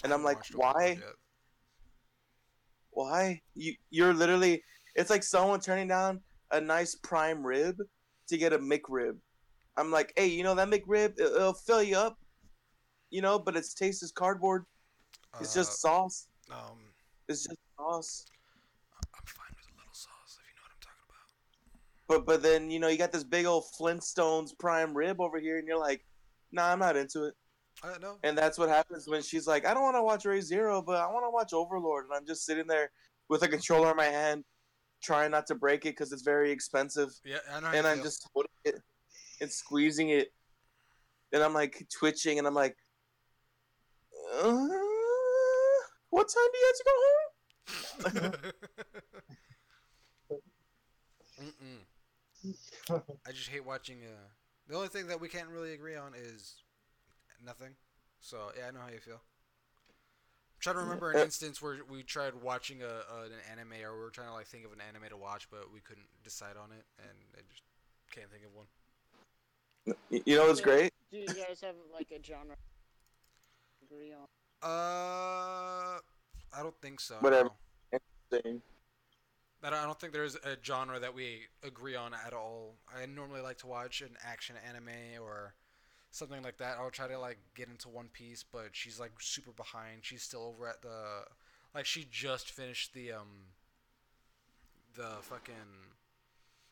I and I'm haven't like, watched Overlord why? yet. Why? You're literally, it's like someone turning down a nice prime rib to get a McRib. I'm like, hey, that McRib, it'll fill you up, but its taste is cardboard. It's Uh, just sauce. um, It's just sauce. I'm fine with a little sauce if you know what I'm talking about. But then you got this big old Flintstones prime rib over here, and you're like, nah, I'm not into it. No. And that's what happens when she's like, I don't want to watch Ray Zero, but I want to watch Overlord, and I'm just sitting there with a controller in my hand, trying not to break it because it's very expensive, Yeah, I know how you and I'm feel. just holding it and squeezing it, and I'm like twitching, and I'm like, uh, what time do you have to go home? Mm-mm. I just hate watching. The only thing that we can't really agree on is nothing. So yeah, I know how you feel. I'm trying to remember an instance where we tried watching an anime, or we were trying to like think of an anime to watch, but we couldn't decide on it, and I just can't think of one. You know what's So, great? do you guys have like a genre to agree on? I don't think so. Whatever. No, Interesting. I don't think there's a genre that we agree on at all. I normally like to watch an action anime or something like that. I'll try to like get into One Piece, but she's like super behind. She's still over at like she just finished the fucking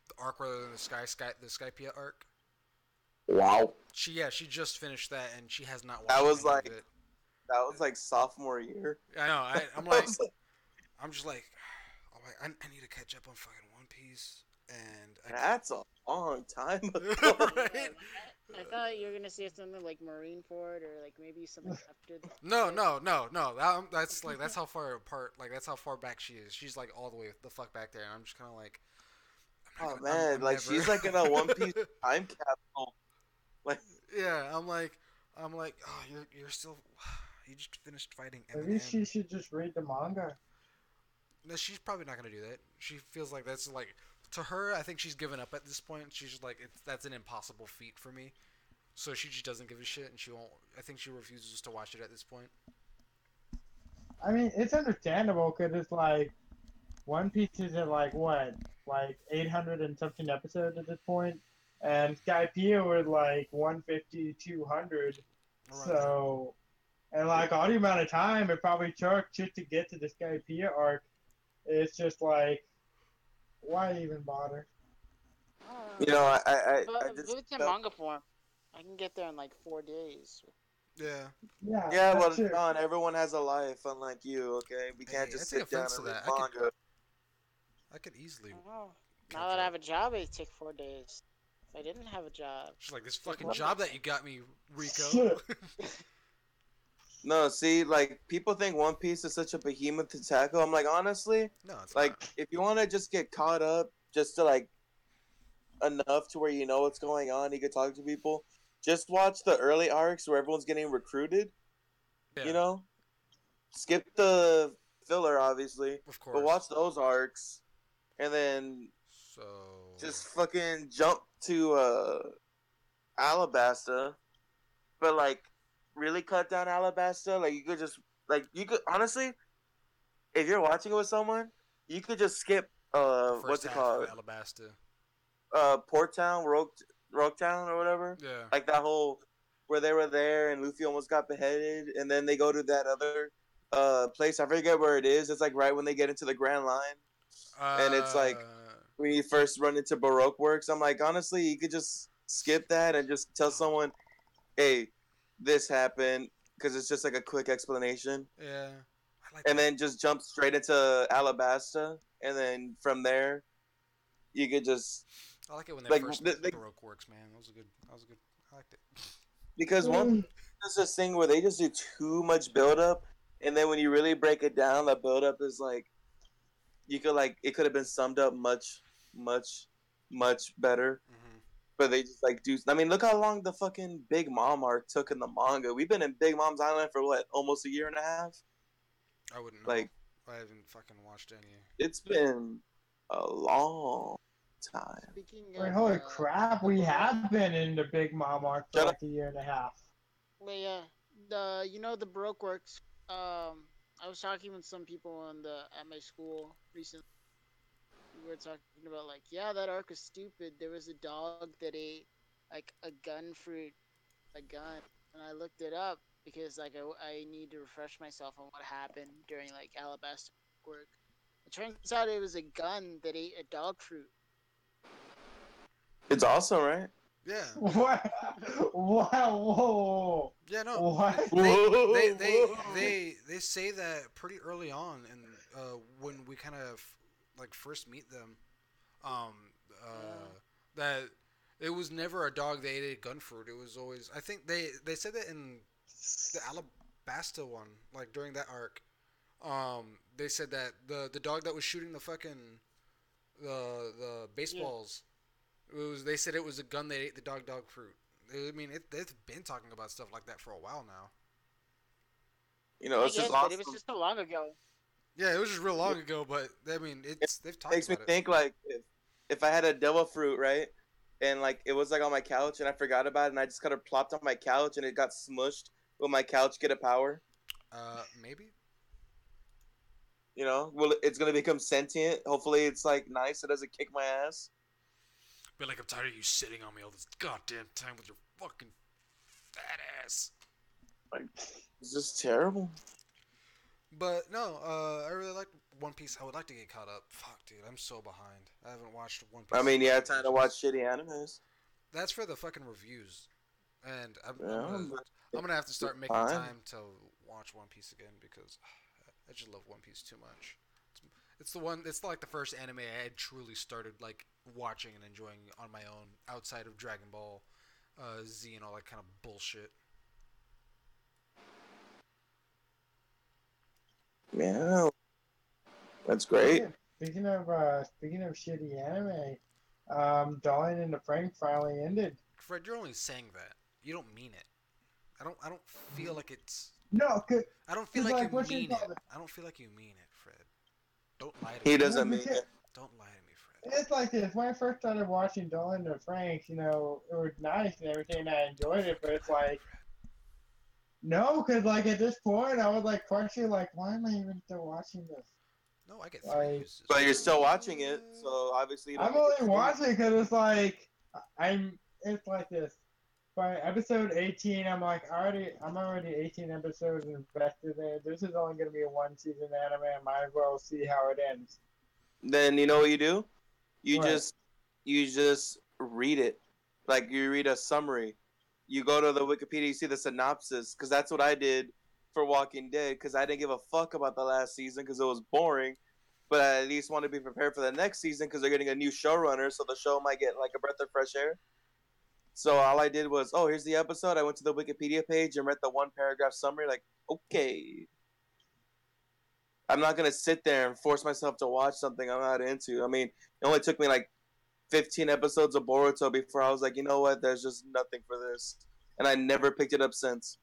the arc rather than the Skypiea arc. Wow. She just finished that and she has not That watched was any of like it. that was like sophomore year. I know. I was like, I'm just like, oh, I need to catch up on fucking One Piece, and I that's a long time can't. ago. Right? I thought you were gonna say something like Marineford or like maybe something after the No, arc. no, no, no. That's like that's how far apart. Like that's how far back she is. She's like all the way the fuck back there, and I'm just kind of like, I'm Oh not gonna. man, I'm like never. she's like in a One Piece time capsule. Like, Yeah, I'm like, oh, you're still. You just finished fighting Maybe Eminem. she should just read the manga. No, she's probably not gonna do that. She feels like that's like to her. I think she's given up at this point. She's just like, that's an impossible feat for me. So she just doesn't give a shit, and she won't. I think she refuses to watch it at this point. I mean, it's understandable because it's like One Piece is at like what, like 800 and something episodes at this point, and Skypiea was like 150, 200. Around there. So, and like all the amount of time it probably took just to get to the Skypiea arc, it's just like, why even bother? I you don't know, know. I But just if it's in manga form, I can get there in like 4 days. Yeah. Yeah, yeah, that's well, true. John, everyone has a life, unlike you. Okay, we can't Hey, I just take sit down offense to and read that. manga. I could easily I don't know. Now catch that I up. have a job, it take 4 days. If I didn't have a job, Just like this it'd take fucking one job day. that you got me, Rico. Shit. No, see, like people think One Piece is such a behemoth to tackle. I'm like, honestly, No, it's like not. if you want to just get caught up, just to like enough to where you know what's going on, you can talk to people. Just watch the early arcs where everyone's getting recruited. You Yeah, know, skip the filler, obviously, of but course. watch those arcs, and then So just fucking jump to Alabasta. But like, really cut down Alabasta. Like you could just you could honestly, if you're watching it with someone, you could just skip the first what's it half of called, Alabasta. Port Town, Rogue Town or whatever. Yeah. Like that whole where they were there and Luffy almost got beheaded, and then they go to that other place. I forget where it is. It's like right when they get into the Grand Line, and it's like Uh. when you first run into Baroque Works. I'm like, honestly, you could just skip that and just tell someone, hey, this happened, because it's just like a quick explanation, Yeah. I like and that. then just jump straight into Alabasta, and then from there you could just I like it when they like first Baroque works, man. That was a good. That was a good. I liked it. because one is this thing where they just do too much build up, and then when you really break it down, the build up is like you could like it could have been summed up much, much better. Hmm. But they just like do. I mean, look how long the fucking Big Mom arc took in the manga. We've been in Big Mom's Island for what, almost a year and a half. I wouldn't know. Like I haven't fucking watched any. it's been a long time. Speaking Wait, of holy crap! the We Baroque, have been in the Big Mom arc for Shut up. like a year and a half. but yeah, the Baroque works. I was talking with some people on the at my school recently. We were talking about like, yeah, that arc was stupid. There was a dog that ate like a gun fruit, a gun, and I looked it up because like I need to refresh myself on what happened during like Alabasta work. It turns out it was a gun that ate a dog fruit. It's awesome, right? Yeah, What? Wow! Whoa! yeah. No, What? Whoa, whoa. they say that pretty early on, and when we kind of like first meet them, um, Yeah, that it was never a dog that ate gun fruit. It was always, I think they said that in the Alabasta one, like during that arc. They said that the dog that was shooting the fucking the yeah. baseballs, they said it was a gun that ate the dog fruit. I mean, they've been talking about stuff like that for a while now. You know, I it's just guess, but it was awesome. just so long ago. Yeah, it was just real It long ago, but I mean, they've talked makes me about it. think like if I had a devil fruit, right? And like it was like on my couch and I forgot about it and I just kind of plopped on my couch and it got smushed. Will my couch get a power? Maybe. You know, well, it's gonna become sentient. Hopefully, it's like nice. It doesn't kick my ass. Be like, I'm tired of you sitting on me all this goddamn time with your fucking fat ass. Like, it's just terrible. But no, I really like One Piece. I would like to get caught up. Fuck, dude, I'm so behind. I haven't watched One I Piece mean, in yeah, like time to watch ages. shitty animes. That's for the fucking reviews, and Yeah, but I'm gonna have to it's start making fine. time to watch One Piece again because I just love One Piece too much. It's the one. It's like the first anime I had truly started like watching and enjoying on my own outside of Dragon Ball, Z, and all that kind of bullshit. Yeah, that's great. Speaking of shitty anime, Darling in the Frank finally ended. Fred, you're only saying that. You don't mean it. I don't feel like it's. No, I don't feel cause like you like what you mean it. call it? I don't feel like you mean it, Fred. Don't lie to He me. No, doesn't mean because it. Don't lie to me, Fred. it's like this. When I first started watching Darling in the Franks, it was nice and everything. And I Don't enjoyed it, but fucking it's lie to me, like Fred. no, cause like at this point, I was like questioning, like, why am I even still watching this? No, I get three Like, uses, But you're still watching it, Fred. so obviously you don't I'm think only it's shitty. watching because it's like I'm. It's like this. By episode 18, I'm already 18 episodes invested in it. This is only going to be a one season anime. I might as well see how it ends. Then you know what you do? You What? just you just read it, like you read a summary. You go to the Wikipedia, you see the synopsis, because that's what I did for Walking Dead, because I didn't give a fuck about the last season because it was boring. But I at least want to be prepared for the next season because they're getting a new showrunner, so the show might get like a breath of fresh air. So all I did was, oh, here's the episode. I went to the Wikipedia page and read the one paragraph summary. Like, okay, I'm not gonna sit there and force myself to watch something I'm not into. I mean, it only took me like 15 episodes of Boruto before I was like, you know what? There's just nothing for this, and I never picked it up since.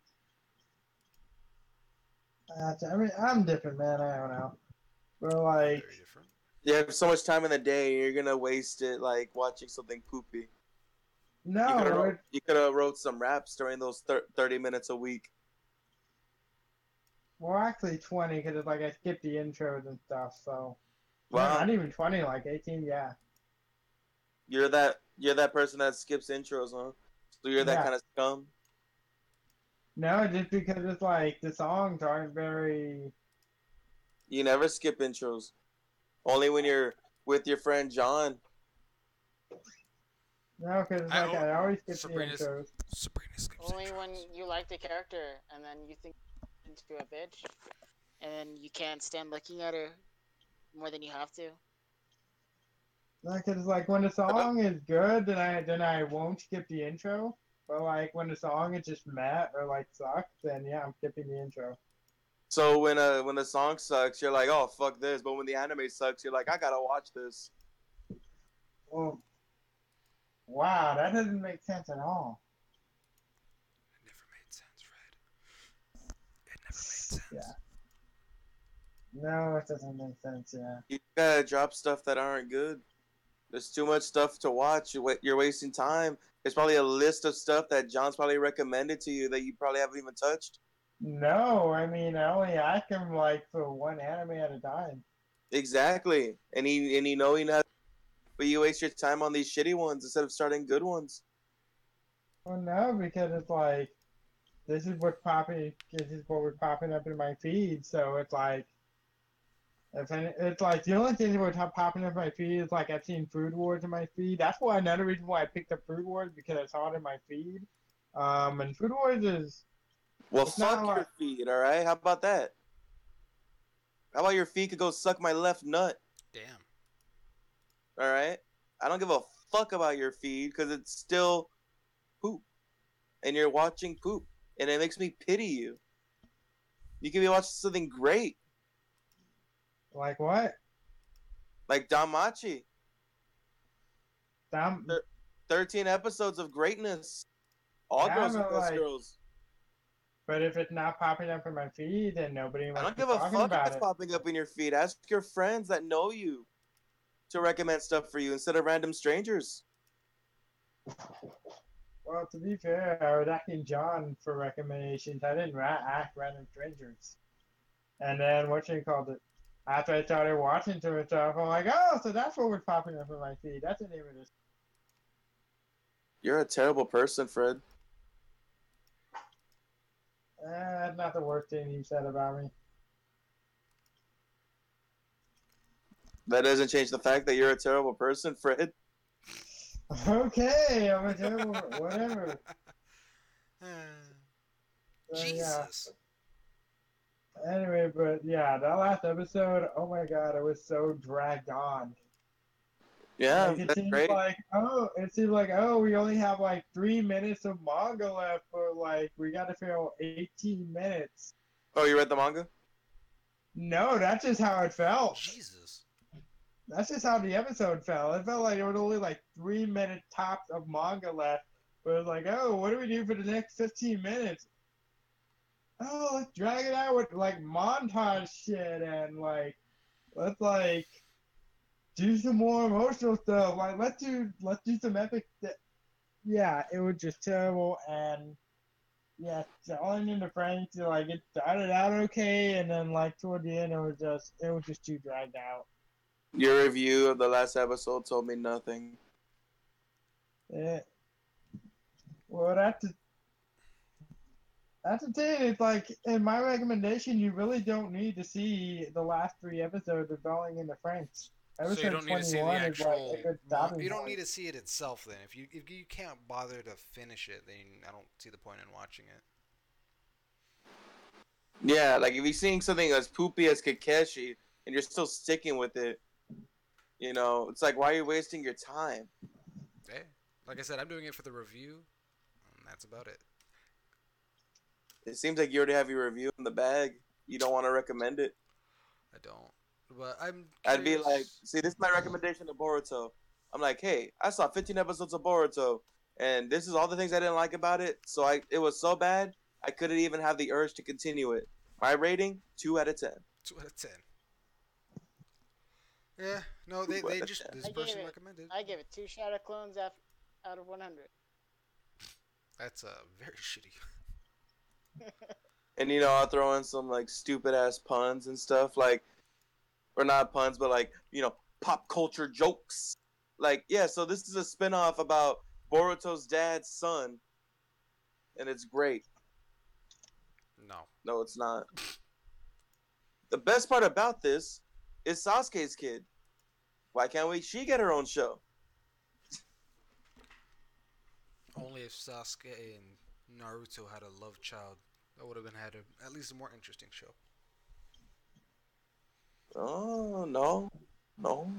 I mean, I'm different, man. I don't know. But like, Very different. You have so much time in the day, you're gonna waste it like watching something poopy. no, it, You could have wrote some raps during those 30 minutes a week. well, actually 20 because it's like I skipped the intros and stuff. So, no, Wow, not even 20, like 18. Yeah, you're that person that skips intros, huh? So you're that yeah. kind of scum. No, just because it's like the songs aren't very. You never skip intros. Only when you're with your friend John. No, because it's I like oh, I always skip the Sabrina's intros. Sabrina skips Only when intros. you like the character and then you think into a bitch, and then you can't stand looking at her more than you have to. Like it's like when the song is good, then I won't skip the intro. But like when the song is just meh or like sucks, then yeah, I'm skipping the intro. So when the song sucks, you're like, oh fuck this. But when the anime sucks, you're like, I gotta watch this. Well, wow, that doesn't make sense at all. It never made sense, Fred. It never made sense. Yeah, no, it doesn't make sense. Yeah, You gotta drop stuff that aren't good. There's too much stuff to watch. You're wasting time. There's probably a list of stuff that John's probably recommended to you that you probably haven't even touched. No, I mean I only ask him like for one anime at a time. Exactly. And he know he not, but you waste your time on these shitty ones instead of starting good ones. Well, no, because it's like this is what's popping. This is what was popping up in my feed. So it's like it's like the only thing that was popping up in my feed is like I've seen Food Wars in my feed. That's why another reason why I picked up Food Wars because I saw it in my feed. And Food Wars is Well, it's not fuck your like feet, all right? How about that? How about your feet could go suck my left nut, Damn. all right? I don't give a fuck about your feed because it's still poop, and you're watching poop, and it makes me pity you. You could be watching something great, like what? like Damachi. Some 13 episodes of greatness. All yeah, girls are but best like girls. but if it's not popping up in my feed, then nobody I must don't be give a talking fuck if about it's it. popping up in your feed. Ask your friends that know you to recommend stuff for you instead of random strangers. Well, to be fair, I was asking John for recommendations. I didn't ask random strangers. And then what you called it? After I started watching some stuff, I'm like, oh, so that's what was popping up in my feed. That's the name of this. You're a terrible person, Fred. That's not the worst thing you said about me. That doesn't change the fact that you're a terrible person, Fred. Okay, I'm a terrible, whatever. Yeah. Jesus. Anyway, but yeah, that last episode, oh my god, it was so dragged on. Yeah, Like that's great. it seems like we only have like 3 minutes of manga left, but like we got to fill 18 minutes. Oh, you read the manga? No, that's just how it felt. Jesus. That's just how the episode felt. It felt like there was only like 3 minute tops of manga left. But it was like, oh, what do we do for the next 15 minutes? Oh, let's drag it out with like montage shit and like let's like do some more emotional stuff. Like let's do some epic. Yeah, it was just terrible and yeah, selling into Frank to like it started out okay and then like toward the end it was just too dragged out. Your review of the last episode told me nothing. Yeah. Well, that's the thing. It's like in my recommendation, you really don't need to see the last 3 episodes of Falling into Franks. So you Episode don't need to see the 21 is like a actual. good stopping You don't point. need to see it itself. Then, if you can't bother to finish it, then I don't see the point in watching it. Yeah, like if you're seeing something as poopy as Kakeshi and you're still sticking with it, it's like, why are you wasting your time? Hey, like I said, I'm doing it for the review, and that's about it. It seems like you already have your review in the bag. You don't want to recommend it. I don't. But I'm I'd be like, curious. see, this is my recommendation of Boruto. I'm like, hey, I saw 15 episodes of Boruto, and this is all the things I didn't like about it. So it was so bad, I couldn't even have the urge to continue it. My rating, 2 out of 10. 2 out of 10. Yeah, no, Two they out of just 10. this person recommended. I gave it 2 shadow clones out of 100. That's very shitty. And I'll throw in some like stupid ass puns and stuff, like, or not puns, but like pop culture jokes. Like, yeah, so this is a spinoff about Boruto's dad's son, and it's great. No. No, it's not. The best part about this is Sasuke's kid. Why can't she get her own show? Only if Sasuke and Naruto had a love child, that would have been had at least a more interesting show. Oh, no. No.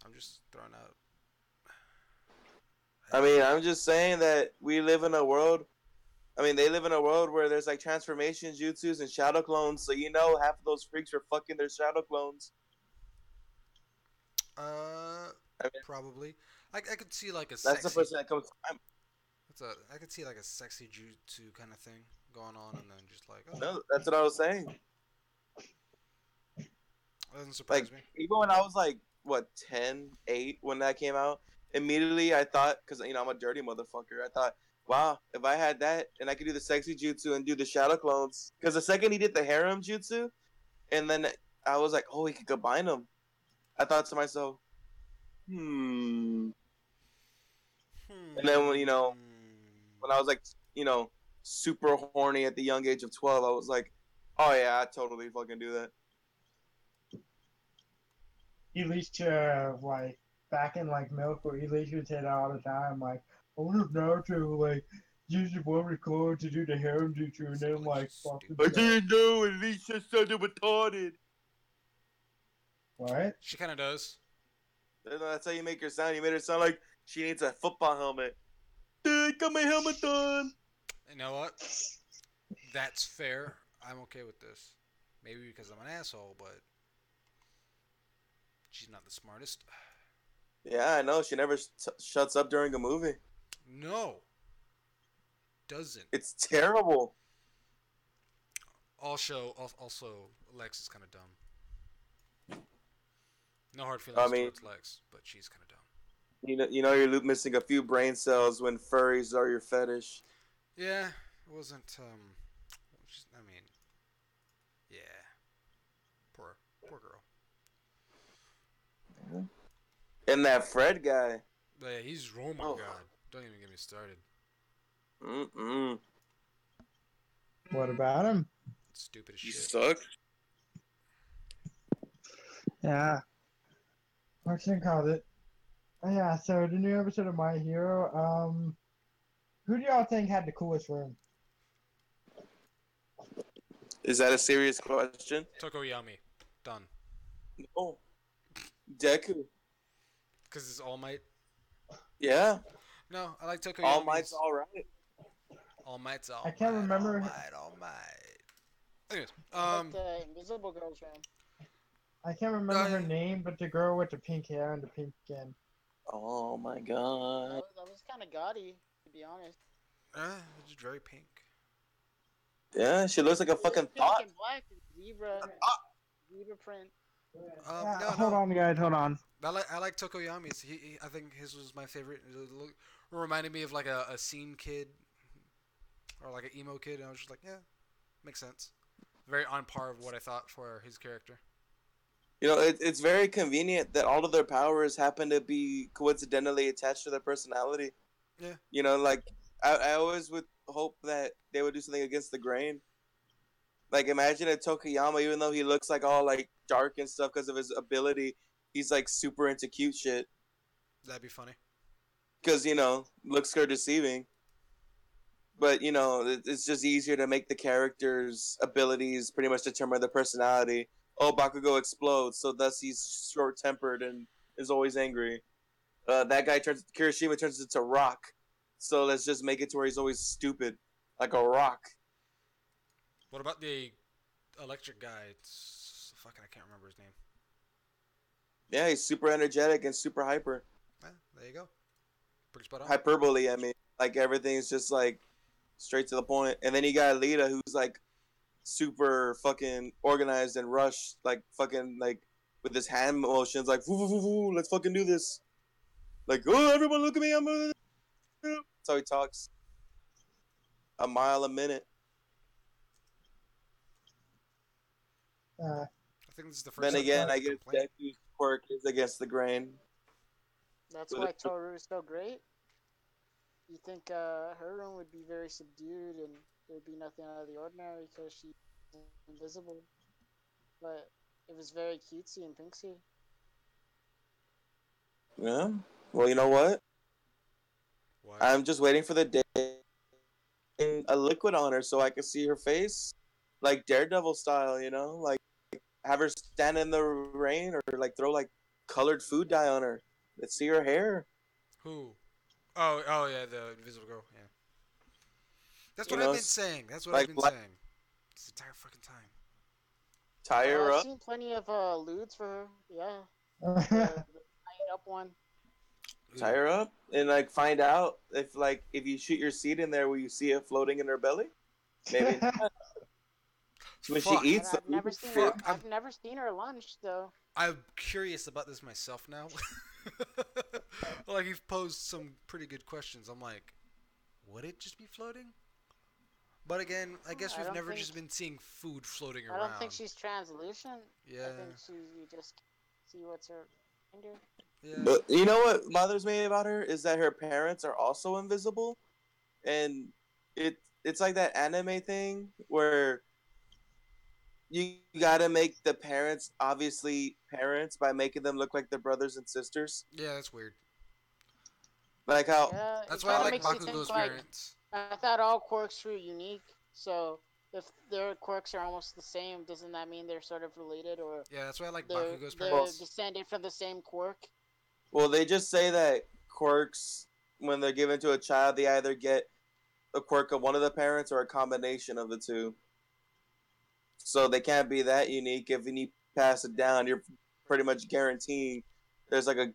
I'm just throwing out. I mean, I'm just saying that we live in a world. I mean, they live in a world where there's like transformation jutsus and shadow clones, so half of those freaks are fucking their shadow clones. I mean, Probably. I could see like a that's the sexy. person that comes. I could see like a sexy jutsu kind of thing going on, and then just like, oh, No, that's what I was saying. that doesn't surprise Like, me. even when I was like what 10, 8 when that came out. Immediately, I thought, because I'm a dirty motherfucker. I thought, wow, if I had that and I could do the sexy jutsu and do the shadow clones, because the second he did the harem jutsu, and then I was like, oh, he could combine them. I thought to myself, hmm. And then when I was like, you know, super horny at the young age of 12, I was like, oh yeah, I totally fucking do that. He used to like back in like middle school. He used to say that all the time. Like, I wonder if Naruto like use the one cord to do the harem jutsu and then like fuck Stupid. I himself. didn't know, and Lisa sounded retarded. What? She kind of does. That's how you make her sound. You made her sound like she needs a football helmet. Dude, got my helmet on. You know what? That's fair. I'm okay with this. Maybe because I'm an asshole, but she's not the smartest. Yeah, I know. She never shuts up during a movie. No, doesn't. It's terrible. Also, Lex is kind of dumb. No hard I feelings mean, towards Lex, but she's kind of dumb. you're missing a few brain cells when furries are your fetish. Yeah, it wasn't. I mean, yeah, poor girl. And that Fred guy. But yeah, oh my Oh. god! Don't even get me started. Mm-mm. What about him? Stupid as You shit. suck. Yeah. What's it called it? Yeah. So the new episode of My Hero. Who do y'all think had the coolest room? Is that a serious question? Tokoyami, done. No. Deku. Because it's All Might. Yeah. No, I like Tokoyami. All Might's all right. All Might's All I can't Might, remember. All Might. Anyways, I like the Invisible Girl's room. I can't remember her name, but the girl with the pink hair and the pink skin. Oh my god. That was kind of gaudy, to be honest. it's very pink. Yeah, she looks like a fucking Pink thought. and black, zebra print. No, Hold on, guys. Hold on. I like Tokoyami's. I think his was my favorite. It reminded me of like a scene kid or like an emo kid, and I was just like, yeah, makes sense. Very on par of what I thought for his character. It's very convenient that all of their powers happen to be coincidentally attached to their personality. Yeah. Like I always would hope that they would do something against the grain. Like imagine a Tokuyama, even though he looks like all like dark and stuff because of his ability, he's like super into cute shit. That'd be funny. Because looks are deceiving. But it's just easier to make the character's abilities pretty much determine their personality. Oh, Bakugo explodes, so thus he's short-tempered and is always angry. That guy Kirishima turns into rock, so let's just make it to where he's always stupid, like a rock. What about the electric guy? I can't remember his name. Yeah, he's super energetic and super hyper. There you go. Pretty spot on. Hyperbole, I mean, like everything's just like straight to the point. And then you got Lita, who's like super fucking organized and rushed, like fucking like with his hand motions, like woo, woo, woo, woo, let's fucking do this. Like, oh, everyone look at me, that's how he talks. A mile a minute. Uh, I think this is the first. Then again, I guess complaint. Deku's quirk is against the grain. That's why Toru is so great. You think her room would be very subdued and there'd be nothing out of the ordinary because she's invisible. But it was very cutesy and pinksy. Yeah. Well, you know what? What? I'm just waiting for the day a liquid on her so I can see her face, like Daredevil style. Like have her stand in the rain or like throw like colored food dye on her. Let's see her hair. Who? Oh yeah, the Invisible Girl. Yeah. That's what I've been saying. That's what I've been saying. This entire fucking time. Tie her I've up. seen plenty of lewds for her. Yeah. The tied up one. Tie her up and like find out if you shoot your seed in there, will you see it floating in her belly? Maybe not. When she eats, I've never seen her lunch though. I'm curious about this myself now. Like you've posed some pretty good questions. I'm like, would it just be floating? But again, I guess I we've don't never think just been seeing food floating I don't think around. she's translucent. I think Yeah, she you just see what's her under. yeah, But you know what bothers me about her is that her parents are also invisible, and it's like that anime thing where you gotta make the parents obviously parents by making them look like their brothers and sisters. yeah. That's weird. Like how Yeah, That's it why I kind of like how makes you think Bakugo's like parents. I thought all quirks were unique. So if their quirks are almost the same, doesn't that mean they're sort of related or Yeah, that's why I like they're Bakugo's well, they're parents. descended from the same quirk? they just say that quirks when they're given to a child they either get a quirk of one of the parents or a combination of the two. So they can't be that unique. If you pass it down, you're pretty much guaranteeing there's like a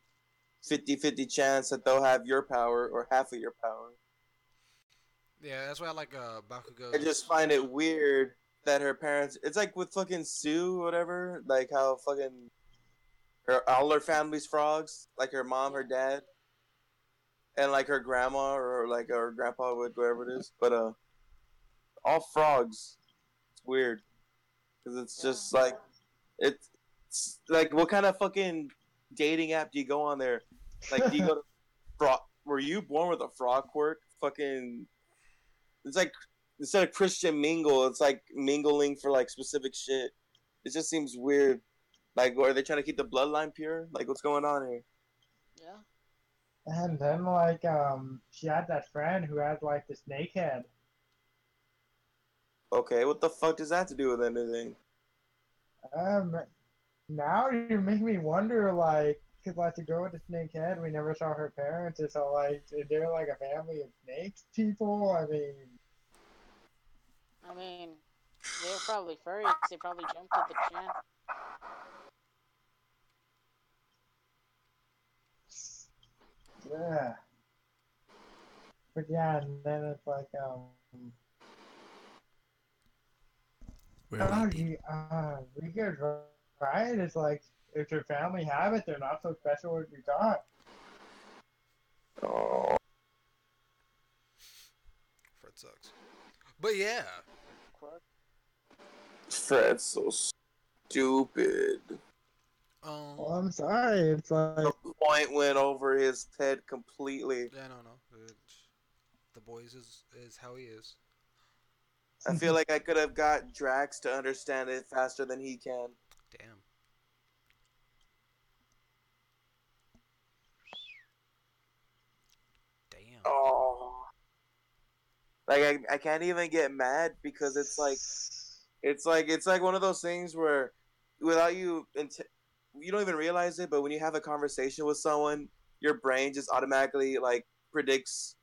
50-50 chance that they'll have your power or half of your power. Yeah, that's why I like I just Bakugo's. find it weird that her parents. It's like with fucking Sue, or whatever. Like how fucking all her family's frogs. Like her mom, her Yeah, dad, and like her grandma or like her grandpa, whatever it is. But all frogs. It's weird because it's yeah. just like it's like what kind of fucking dating app do you go on there? Like do you go to frog? Were you born with a frog quirk? Fucking it's like instead of Christian mingle, it's like mingling for like specific shit. It just seems weird. Like, are they trying to keep the bloodline pure? Like, what's going on here? Yeah. And then like she had that friend who had like the snake head. Okay, what the fuck does that have to do with anything? Um, now you make me wonder like, cause like the girl with the snake head, we never saw her parents. So like, is there like a family of snakes people? I mean, I mean, they're probably furries. They probably jumped at the chance. yeah. But yeah, and then it's like We're oh, waiting. we could right. It's like if your family have it, they're not so special as we thought. Oh, Fred sucks. But yeah, Quirk. Fred's so stupid. Well, um, I'm sorry. It's The like point went over his head completely. yeah, no. The boys is how he is. I feel like I could have got Drax to understand it faster than he can. Damn, damn. Oh, like I can't even get mad because it's like one of those things where without you don't even realize it, but when you have a conversation with someone, your brain just automatically like predicts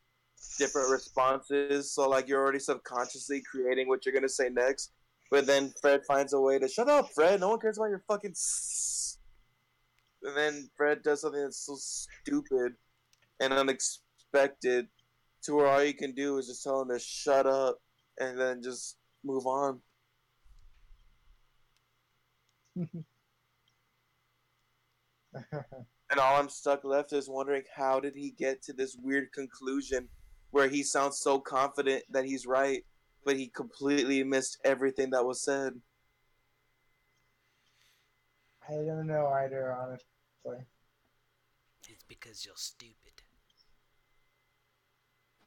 different responses. So like you're already subconsciously creating what you're gonna say next. But then Fred finds a way to shut up, Fred. No one cares about your fucking. And then Fred does something that's so stupid and unexpected, to where all you can do is just tell him to shut up and then just move on. And all I'm stuck left is wondering how did he get to this weird conclusion where he sounds so confident that he's right, but he completely missed everything that was said. I don't know either, honestly. It's because you're stupid.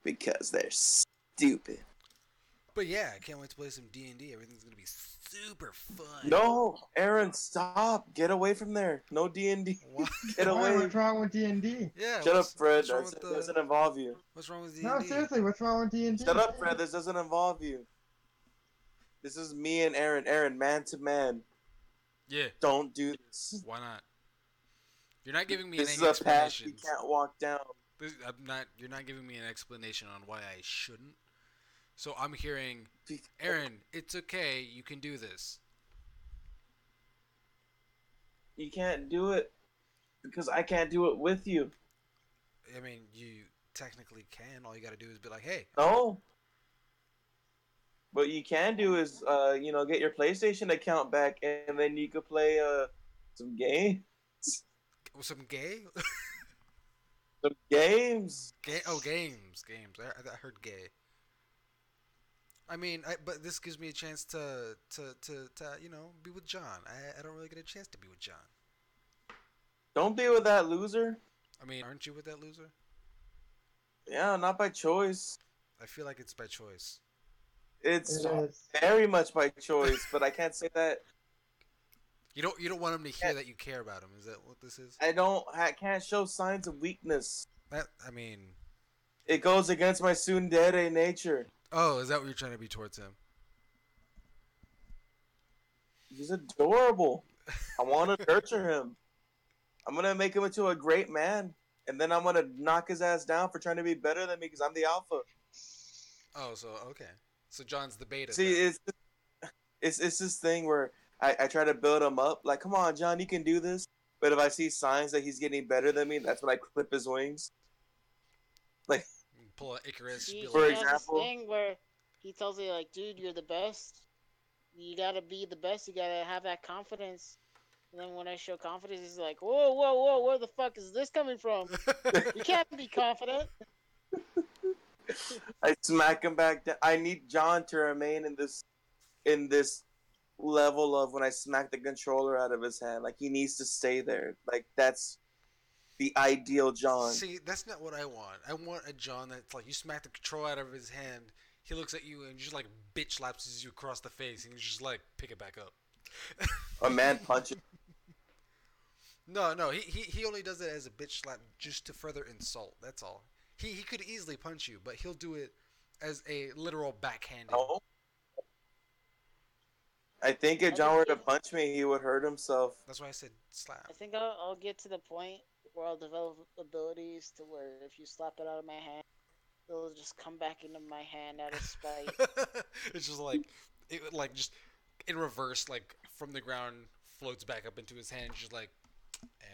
Because they're stupid. But yeah, I can't wait to play some D&D. Everything's gonna be super fun. No, Aaron, stop. Get away from there. No D&D. What? Get Why? away. What's wrong with D&D? Yeah. Shut up, Fred. What's wrong with It the doesn't involve you. what's wrong with No, D&D? seriously, what's wrong with Shut D&D? up, Fred. This doesn't involve you. This is me and Aaron. Aaron, man to man. Yeah. Don't do this. Why not? You're not giving me This is any a path we explanations. can't walk down. I'm not. You're not giving me an explanation on why I shouldn't. So I'm hearing, Aaron, it's okay. You can do this. You can't do it because I can't do it with you. I mean, you technically can. All you got to do is be like, hey. No. What you can do is, get your PlayStation account back, and then you could play Some games. Some gay? Some games. Oh, games. I heard gay. But this gives me a chance to be with John. I don't really get a chance to be with John. Don't be with that loser. Aren't you with that loser? Yeah, not by choice. I feel like it's by choice. It's It is. very much by choice, but I can't say that. You don't want him to hear that you care about him. Is that what this is? I can't show signs of weakness. That I mean, It goes against my tsundere nature. oh, is that what you're trying to be towards him? He's adorable. I want to nurture him. I'm gonna make him into a great man, and then I'm gonna knock his ass down for trying to be better than me because I'm the alpha. Oh, so okay. So John's the beta. See, Then. it's this thing where I try to build him up. Like, come on, John, you can do this. But if I see signs that he's getting better than me, that's when I clip his wings. Like, Pull an Icarus. He, Be For he like, has this example- thing where he tells you like, dude, you're the best. You gotta be the best. You gotta have that confidence. And then when I show confidence, he's like, whoa, whoa, whoa, where the fuck is this coming from? You can't be confident. I smack him back down. I need John to remain in this level of when I smack the controller out of his hand. Like, he needs to stay there. Like, that's the ideal John. See, that's not what I want. I want a John that's like you smack the control out of his hand. He looks at you and just like bitch slaps you across the face, and you just like pick it back up. A man punches. No. He only does it as a bitch slap just to further insult. That's all. He could easily punch you, but he'll do it as a literal backhanded. No. I think if John were to punch me, he would hurt himself. That's why I said slap. I think I'll get to the point where I'll develop abilities to where if you slap it out of my hand, it'll just come back into my hand out of spite. It's just like it like just in reverse, like from the ground floats back up into his hand, just like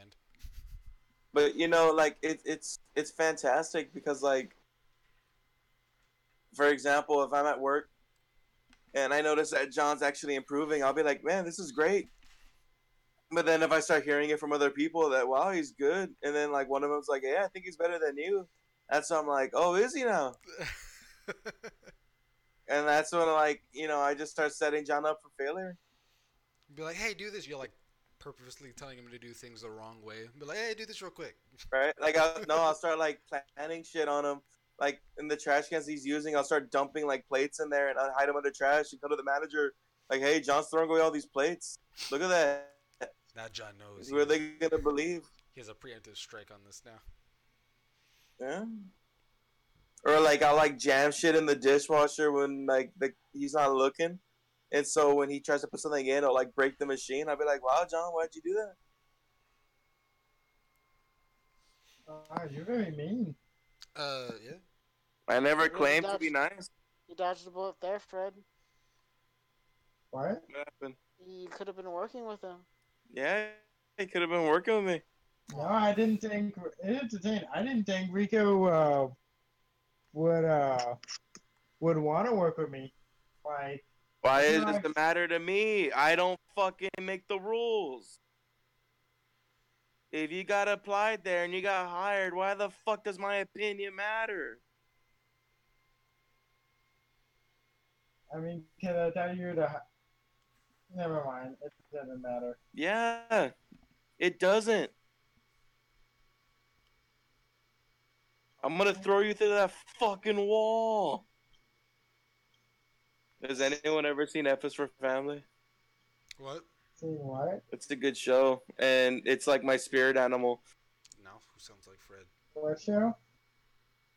and. But like it's fantastic because, like, for example, if I'm at work and I notice that John's actually improving, I'll be like, man, this is great. But then if I start hearing it from other people that, wow, he's good, and then like one of them's like, yeah, I think he's better than you, that's when I'm like, oh, is he now? And that's when, like, I just start setting John up for failure. Be like, hey, do this. You're like purposely telling him to do things the wrong way. Be like, hey, do this real quick. Right? Like, I'll start like planning shit on him. Like, in the trash cans he's using, I'll start dumping like plates in there and I'll hide them under trash and go to the manager like, hey, John's throwing away all these plates. Look at that. Now John knows. Who are they gonna believe? He has a preemptive strike on this now. Yeah. Or like I'll like jam shit in the dishwasher when like he's not looking, and so when he tries to put something in, it'll like break the machine. I'll be like, "Wow, John, why'd you do that?" You're very mean. Yeah. I never Really claimed to be nice. You dodged a bullet there, Fred. What? What happened? You could have been working with him. Yeah, he could have been working with me. No, I didn't think. I didn't think Rico would want to work with me. Like, Why You does know, it matter to me? I don't fucking make the rules. If you got applied there and you got hired, why the fuck does my opinion matter? I mean, can I tell you to? Never mind. It doesn't matter. Yeah, it doesn't. I'm gonna throw you through that fucking wall. Has anyone ever seen F is for Family? What? Seeing what? It's a good show, and it's like my spirit animal. No. Who sounds like Fred? What show?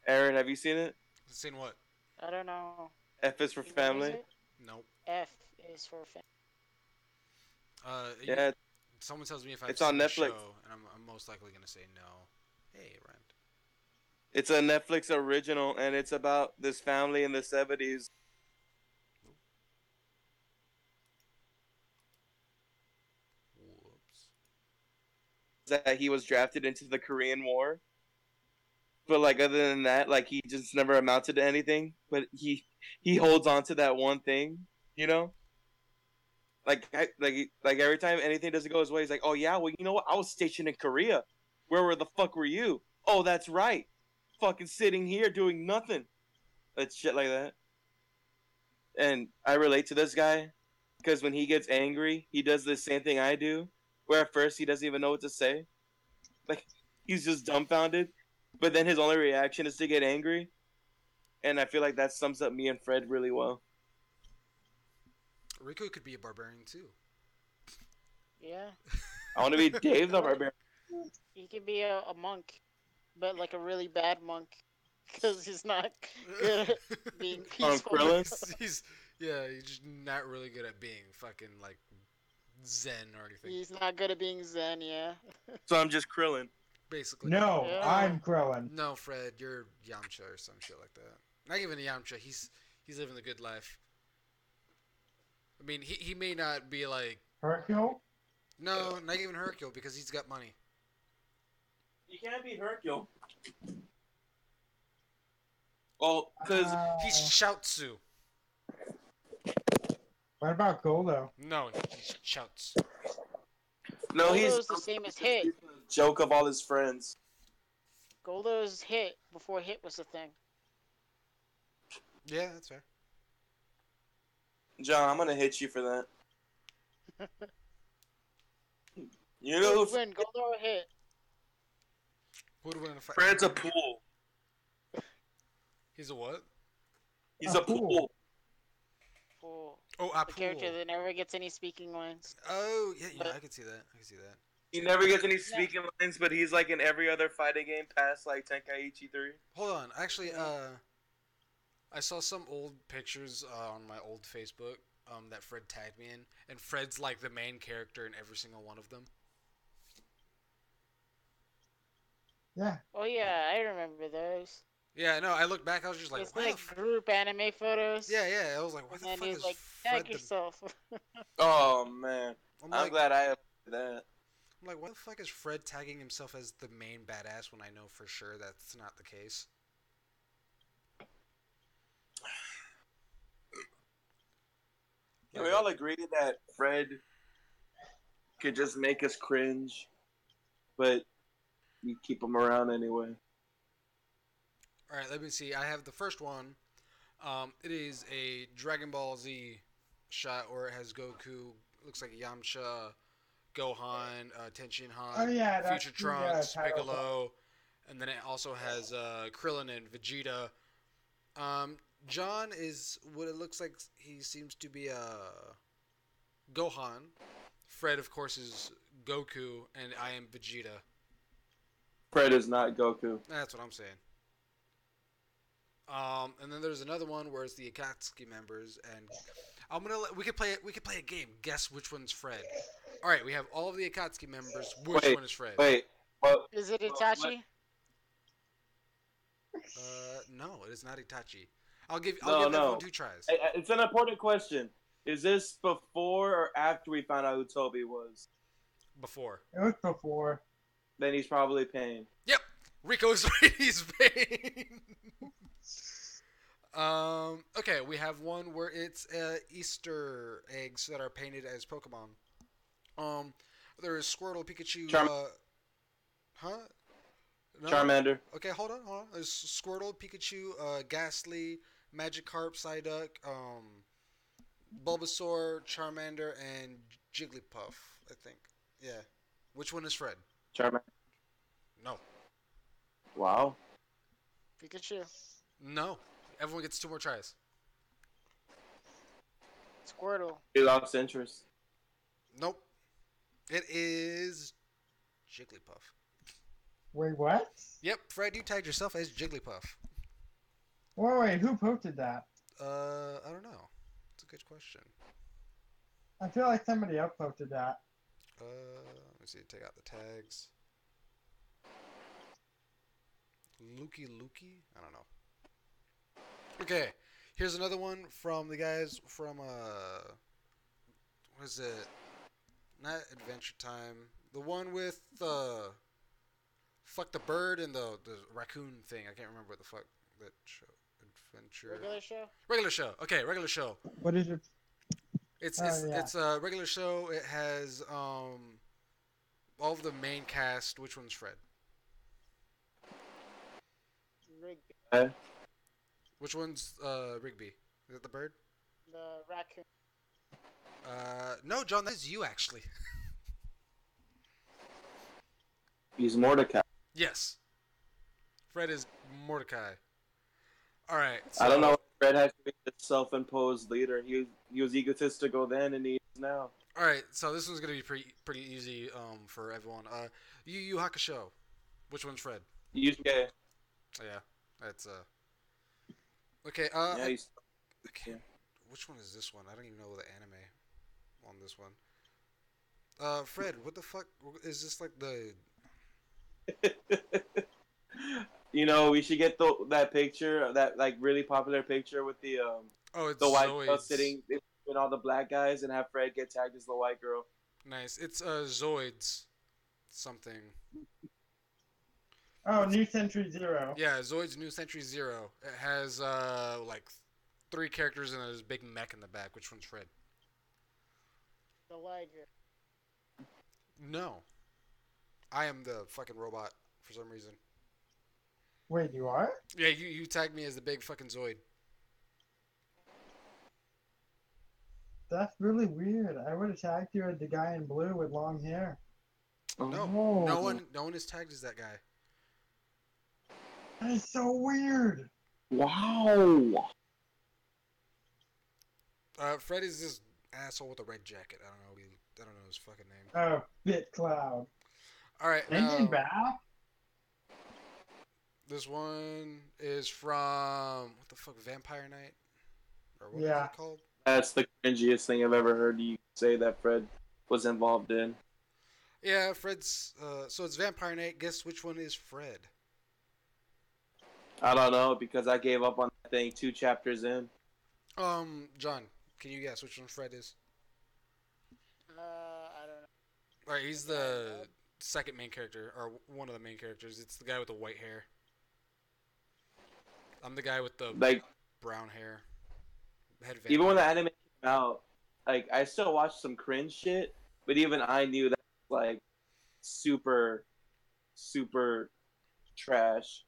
Aaron, have you seen it? Seen what? I don't know. F is for What is Family. it? Nope. F is for family. Yeah, Someone tells me if I've It's seen on the Netflix. show, and I'm most likely gonna say no. Hey, Rand. it's a Netflix original, and it's about this family in the 70s Whoops. that he was drafted into the Korean War. But like other than that, like he just never amounted to anything. But he holds on to that one thing, you know. Like every time anything doesn't go his way, he's like, "Oh yeah, well you know what? I was stationed in Korea. Where the fuck were you? Oh, that's right, fucking sitting here doing nothing." It's shit like that. And I relate to this guy because when he gets angry, he does the same thing I do. Where at first he doesn't even know what to say, like he's just dumbfounded. But then his only reaction is to get angry, and I feel like that sums up me and Fred really well. Rico could be a barbarian too. Yeah. I want to be Dave the Or Barbarian. he could be a monk, but like a really bad monk, because he's not good at being peaceful. Krillin. he's he's just not really good at being fucking like zen or anything. He's not good at being zen. Yeah. So I'm just Krillin. Basically. No, Yeah. I'm Krillin. No, Fred, you're Yamcha or some shit like that. Not even Yamcha. He's living the good life. I mean, he may not be like Hercule? no, not even Hercule because he's got money. You can't beat Hercule. Well, because He's Shoutsu. What about Goldo? No, he's Shouts. no, he's Goldo's the same as Hit. he's the joke of all his friends. Goldo's Hit before Hit was a thing. Yeah, that's fair. John, I'm gonna hit you for that. You know Who who would win, Goldo or Hit? Who would win in a fight? Fred's a pool. He's a what? He's A a pool. pool. Cool. Oh, The character that never gets any speaking lines. Oh, yeah, But- I can see that. I can see that. He never gets any speaking lines, but he's like in every other fighting game past like Tenkaichi 3. Hold on. Actually, I saw some old pictures on my old Facebook that Fred tagged me in, and Fred's like the main character in every single one of them. Yeah. Oh yeah, I remember those. Yeah, no, I looked back, I was just like, It's why the like group anime photos. yeah, I was like, why And the then fuck he's is like, Fred tag the... yourself. Oh man, I'm I'm like, glad I have that. I'm like, why the fuck is Fred tagging himself as the main badass when I know for sure that's not the case? Can we all agree that Fred could just make us cringe, but we keep him around anyway? All right, let me see. I have the first one. It is a Dragon Ball Z shot where it has Goku, looks like Yamcha, Gohan, Tenshin Han, Oh, yeah, that's Future the, Trunks, title Piccolo, and then it also has Krillin and Vegeta. John is what it looks like. He seems to be Gohan. Fred, of course, is Goku, and I am Vegeta. Fred is not Goku. That's what I'm saying. And then there's another one where it's the Akatsuki members, and I'm gonna we could play it. We could play a game. Guess which one's Fred. All right, we have all of the Akatsuki members. Which one is Fred? Wait, what? Is it Itachi? No, it is not Itachi. I'll give No, everyone no. 2 tries. It's an important question. Is this before or after we found out who Toby was? Before. It was before. Then he's probably Pain. Yep, Rico's right. He's Pain. Okay, we have one where it's Easter eggs that are painted as Pokemon. There is Squirtle, Pikachu. Huh? No? Charmander. Okay, hold on. There's Squirtle, Pikachu, Ghastly, Magikarp, Psyduck, Bulbasaur, Charmander, and Jigglypuff. I think. Yeah. Which one is Fred? Charmander. No. Wow. Pikachu. No. Everyone gets 2 more tries. Squirtle. He lost interest. Nope. It is Jigglypuff. Wait, what? Yep, Fred, you tagged yourself as Jigglypuff. Wait, who posted that? I don't know. It's a good question. I feel like somebody else posted that. Let me see. Take out the tags. Lukey? I don't know. Okay, here's another one from the guys from what is it? Not Adventure Time. The one with fuck the bird and the raccoon thing. I can't remember what the fuck that show. Adventure. Regular show? Regular show. Okay, regular show. What is it? It's Oh it's yeah. it's a regular show. It has all of the main cast. Which one's Fred? Rigby, Uh, Which one's Rigby? Is it the bird? the raccoon. No, John, that is you actually. he's Mordecai. Yes, Fred is Mordecai. All right, I don't know so if Fred has to be the self-imposed leader. He was egotistical then, and he is now. all right, so this one's gonna be pretty easy for everyone. Yu Yu Hakusho. Which one's Fred? Yeah, Yeah, that's okay. yeah, he's. I can't. Which one is this one? I don't even know the anime on this one. Fred, what the fuck is this like the? We should get that picture, that like really popular picture with Oh, the it's white girl Zoids. sitting with all the black guys, and have Fred get tagged as the white girl. Nice. It's Zoids something. Oh, It's New Century Zero. yeah, Zoids New Century Zero. It has like three characters and there's a big mech in the back. Which one's Fred? The Liger. No, I am the fucking robot for some reason. Wait, you are? Yeah, you tagged me as the big fucking Zoid. That's really weird. I would have tagged you as the guy in blue with long hair. No, Oh, no one is tagged as that guy. That is so weird. wow! Fred is this asshole with a red jacket. I don't know. I don't know his fucking name. Oh, Bit Cloud. All right, Engine now back? this one is from what the fuck, Vampire Night, or what is Yeah. it called? That's the cringiest thing I've ever heard you say that Fred was involved in. Yeah, Fred's. So it's Vampire Night. Guess which one is Fred? I don't know because I gave up on that thing 2 chapters in. John, can you guess which one Fred is? I don't know. All right, he's The guy in the red? second main character, or one of the main characters. It's the guy with the white hair. I'm the guy with the Like brown hair. Head even when the vampire. anime came out, like I still watched some cringe shit, but even I knew that like super, super trash.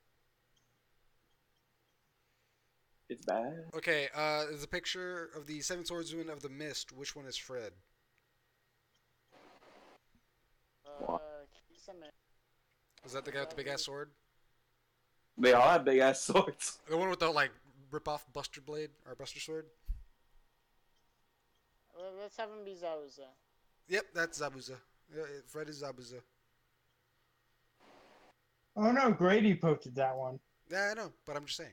It's bad. Okay, there's a picture of the Seven Swordsman of the Mist. Which one is Fred? Wow. Kisame. Is that the guy with the big ass sword? They all have big ass swords. The one with the like rip off Buster blade or Buster sword? Let's have him be Zabuza. Yep, that's Zabuza. Yeah, Fred is Zabuza. Oh no, Grady posted that one. Yeah, I know, but I'm just saying.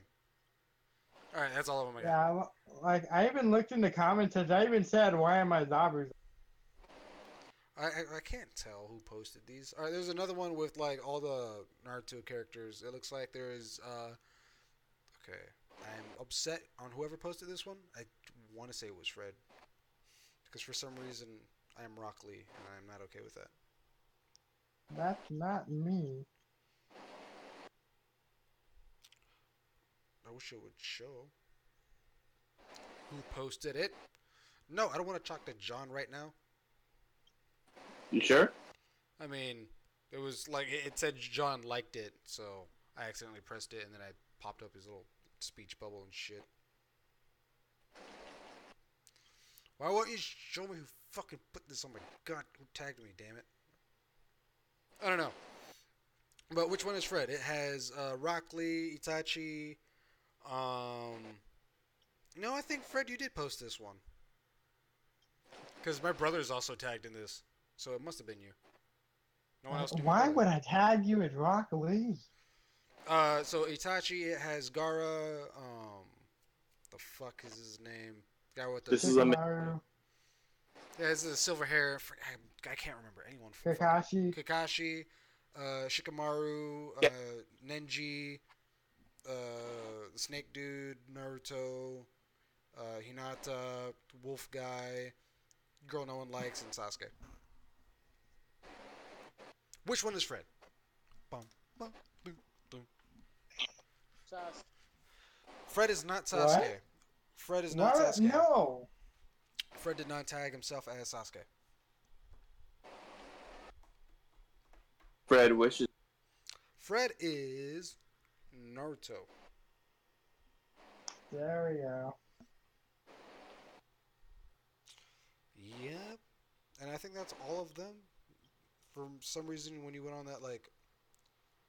All right, that's all of them I got. Yeah, like I even looked in the comments and I even said, "Why am I Zabuza?" I can't tell who posted these. All right, there's another one with like all the Naruto characters. It looks like there is okay. I'm upset on whoever posted this one. I want to say it was Fred because for some reason I am Rock Lee and I'm not okay with that. That's not me. I wish it would show who posted it. No, I don't want to talk to John right now. You sure? I mean, it was like it said John liked it, so I accidentally pressed it and then I popped up his little speech bubble and shit. Why won't you show me who fucking put this on my god? Who tagged me? Damn it! I don't know. But which one is Fred? It has Rock Lee, Itachi. Um, no, I think Fred, you did post this one because my brother is also tagged in this, so it must have been you. No one else knew my Why brother. would I tag you as Rock Lee? So Itachi it has Gara. The fuck is his name? Guy with the This is a Shikamaru, yeah, this is silver hair. I can't remember anyone from Kakashi. Kakashi, Shikamaru, yeah. Nenji, the Snake Dude, Naruto, Hinata, Wolf Guy, Girl No One Likes, and Sasuke. Which one is Fred? Bum, bum, boom, boom. Sasuke. Fred is not Sasuke. What? Fred is not What? Sasuke. No. Fred did not tag himself as Sasuke. Fred wishes. Fred is Naruto. There we go. Yep. And I think that's all of them. For some reason, when you went on that like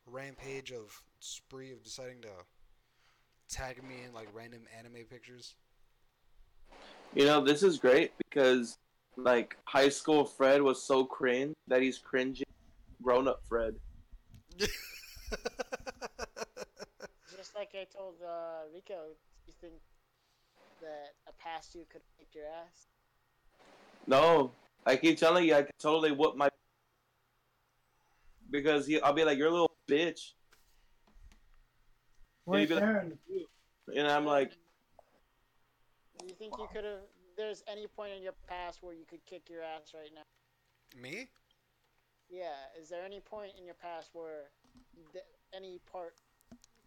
rampage of spree of deciding to tag me in like random anime pictures. This is great because like high school Fred was so cringe that he's cringing grown up Fred. Just like I told Rico, do you think that a past you could kick your ass? No, I keep telling you, I can totally whoop my because I'll be like, you're a little bitch, and he'd Wait, be like, Aaron. and I'm Aaron, like, do you think you could have? There's any point in your past where you could kick your ass right now? Me? Yeah. Is there any point in your past where any part?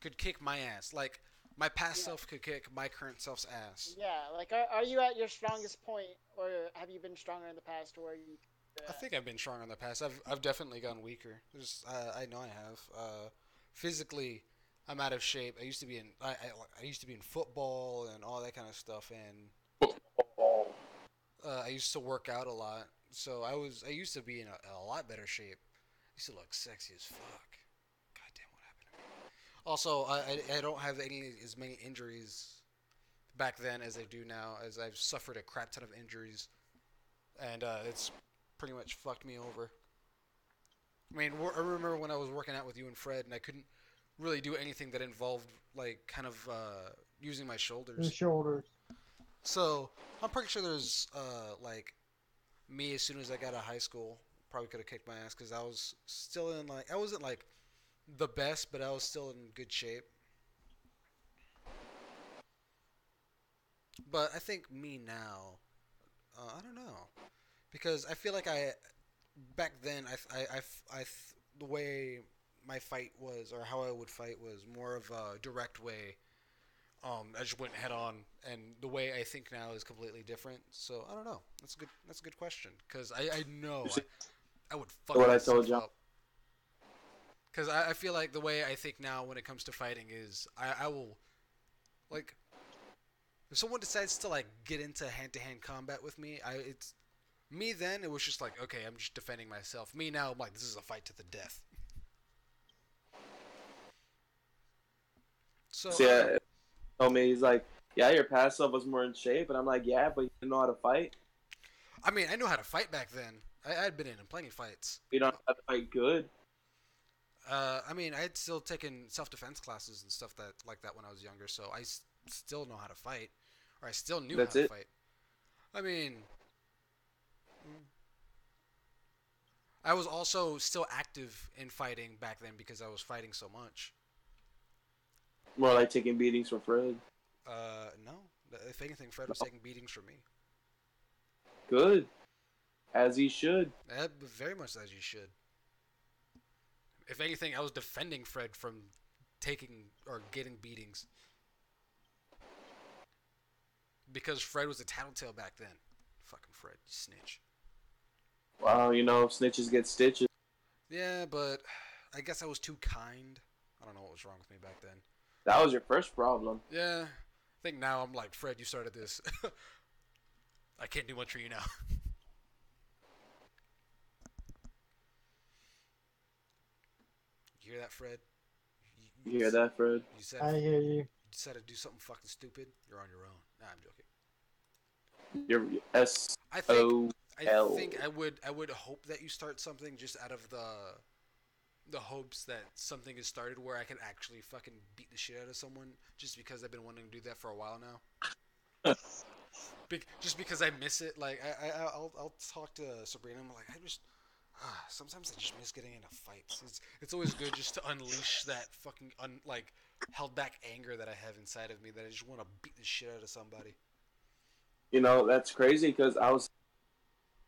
Could kick my ass. Like my past Yeah. self could kick my current self's ass. Yeah. Like, are you at your strongest point, or have you been stronger in the past to where you kick your I think ass? I've been strong in the past. I've definitely gotten weaker. I know I have. Physically, I'm out of shape. I used to be in I used to be in football and all that kind of stuff, and I used to work out a lot. So I used to be in a lot better shape. I used to look sexy as fuck. God damn, what happened to me? Also, I don't have any as many injuries back then as I do now, as I've suffered a crap ton of injuries, and it's pretty much fucked me over. I mean, I remember when I was working out with you and Fred, and I couldn't really do anything that involved like kind of using my His shoulders. shoulders. So I'm pretty sure there's like me as soon as I got out of high school probably could have kicked my ass because I was still in like I wasn't like the best, but I was still in good shape. But I think me now, I don't know because I feel like I back then the way my fight was or how I would fight was more of a direct way. I just went head on, and the way I think now is completely different. So I don't know. That's a good question because I know I would fuck what I told myself you. up. Because I feel like the way I think now when it comes to fighting is I will like if someone decides to like get into hand to hand combat with me, I it's me then it was just like okay I'm just defending myself. Me now I'm like this is a fight to the death. So See, I don't know. told me he's like, yeah, your past self was more in shape, and I'm like, yeah, but you didn't know how to fight. I mean I know how to fight back then. I had been in plenty of fights. You don't know how to fight good. I mean, I had still taken self defense classes and stuff that like that when I was younger, so still know how to fight, or I still knew how That's to it. fight. I mean, I was also still active in fighting back then because I was fighting so much. More like taking beatings from Fred. No, if anything, Fred was taking beatings from me. Good, as he should. Very much as you should. If anything, I was defending Fred from taking or getting beatings because Fred was a tattletale back then. Fucking Fred, you snitch. Wow, snitches get stitches. Yeah, but I guess I was too kind. I don't know what was wrong with me back then. That was your first problem. Yeah, I think now I'm like, Fred, you started this. I can't do much for you now. You hear that, Fred? You hear that, Fred? You said I hear you. you decided to do something fucking stupid. You're on your own. Nah, I'm joking. You're S I think O I L. think I would hope that you start something just out of the hopes that something is started where I can actually fucking beat the shit out of someone just because I've been wanting to do that for a while now. Just because I miss it, like I'll talk to Sabrina. I'm like I just sometimes I just miss getting into fights. It's always good just to unleash that fucking like held back anger that I have inside of me that I just want to beat the shit out of somebody. That's crazy because wow,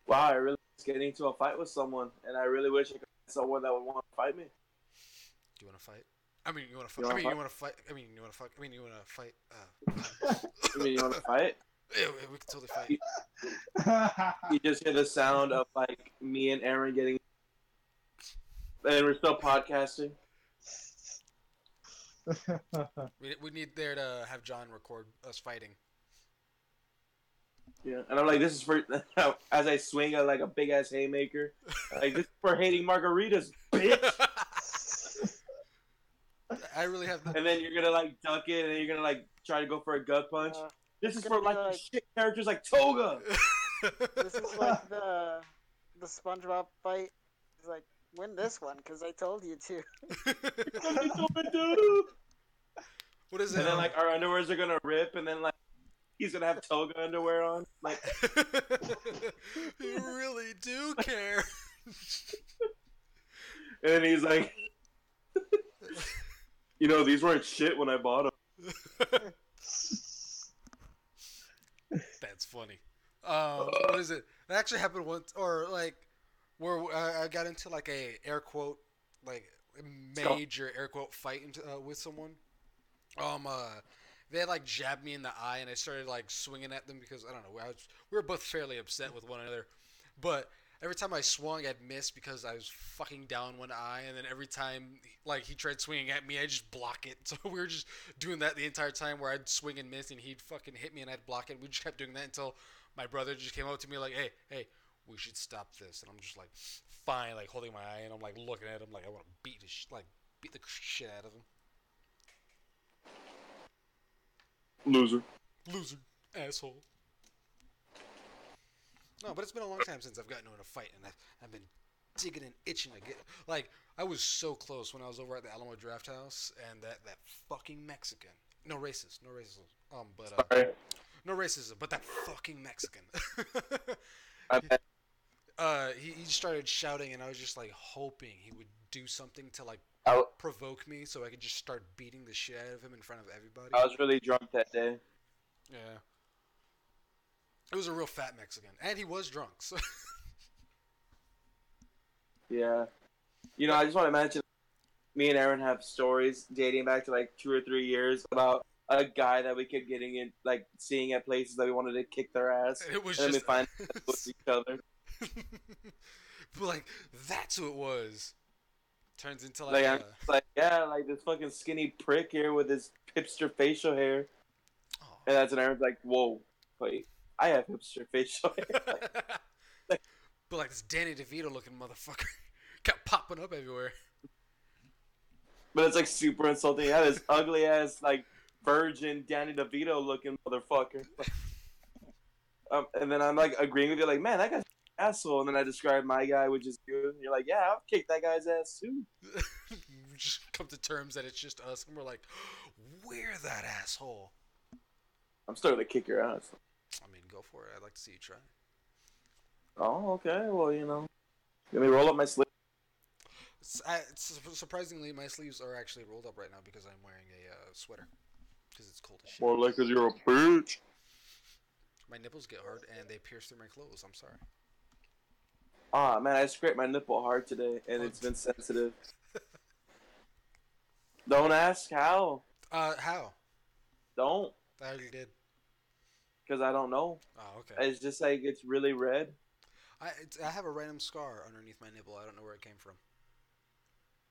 I really was getting into a fight with someone, and I really wish I could find someone that would want to fight me. Do you want to fight? I mean, you want to You fight. I want mean, to you fight? want to fight. I mean, you want to fuck. I mean, you want to fight. You mean you want to fight? Yeah, we can totally fight. You, you just hear the sound of like me and Aaron getting, and we're still podcasting. We need there to have John record us fighting. Yeah, and I'm like, this is for as I swing a like a big ass haymaker, like this is for hating margaritas, bitch. I really have the. And then you're gonna like duck it, and then you're gonna like try to go for a gut punch. This It's is gonna for be like like shit characters like Toga. this is like the SpongeBob fight. He's like, win this one because I told you to. What is it? And then like our underwears are gonna rip, and then like he's gonna have Toga underwear on. Like, You really do care. and then he's like, you know, these weren't shit when I bought them. That's funny. What is it? That actually happened once, or like, where I got into like a air quote, like major air quote fight with someone. They had like jabbed me in the eye, and I started like swinging at them because I don't know. We were both fairly upset with one another, but every time I swung, I'd miss because I was fucking down one eye, and then every time like he tried swinging at me, I just block it. So we were just doing that the entire time, where I'd swing and miss, and he'd fucking hit me, and I'd block it. We just kept doing that until my brother just came up to me like, "Hey, hey, we should stop this." And I'm just like, "Fine," like holding my eye, and I'm like looking at him like I want to beat the shit out of him. Loser. Loser, asshole. No, but it's been a long time since I've gotten into a fight, and I've been digging and itching to get. Like, I was so close when I was over at the Alamo Draft House, and that fucking Mexican. No racist, no racism. Sorry, No racism, but that fucking Mexican. I bet. He started shouting, and I was just like hoping he would do something to like I, provoke me, so I could just start beating the shit out of him in front of everybody. I was really drunk that day. Yeah, it was a real fat Mexican, and he was drunk. So. Yeah. You know, But I just want to mention me and Aaron have stories dating back to like 2 or 3 years about a guy that we kept getting in, like seeing at places that we wanted to kick their ass, it was and then we just. find out it was each other. But like that's who it was. Turns into like Like a I'm just like, yeah, like this fucking skinny prick here with his hipster facial hair, oh. and that's when Aaron's like, whoa, wait, I have hipster facial hair. Like, But like this Danny DeVito looking motherfucker kept popping up everywhere. but it's like super insulting. Yeah, this ugly ass like virgin Danny DeVito looking motherfucker. And then I'm like agreeing with you, like, man, that guy's an asshole. And then I describe my guy, which is you. And you're like, yeah, I'll kick that guy's ass too. We just come to terms that it's just us, and we're like, we're that asshole. I'm starting to kick your ass. I mean, go for it. I'd like to see you try. Oh, okay. Well, you know, let me roll up my sleeve. Surprisingly, my sleeves are actually rolled up right now because I'm wearing a sweater because it's cold as shit. More like 'cause you're a bitch. My nipples get hard and they pierce through my clothes. I'm sorry. Ah, man, I scraped my nipple hard today, and it's been sensitive. Don't ask how. How? Don't, I already did. because I don't know. Oh, okay. It's just like it's really red. I have a random scar underneath my nipple. I don't know where it came from.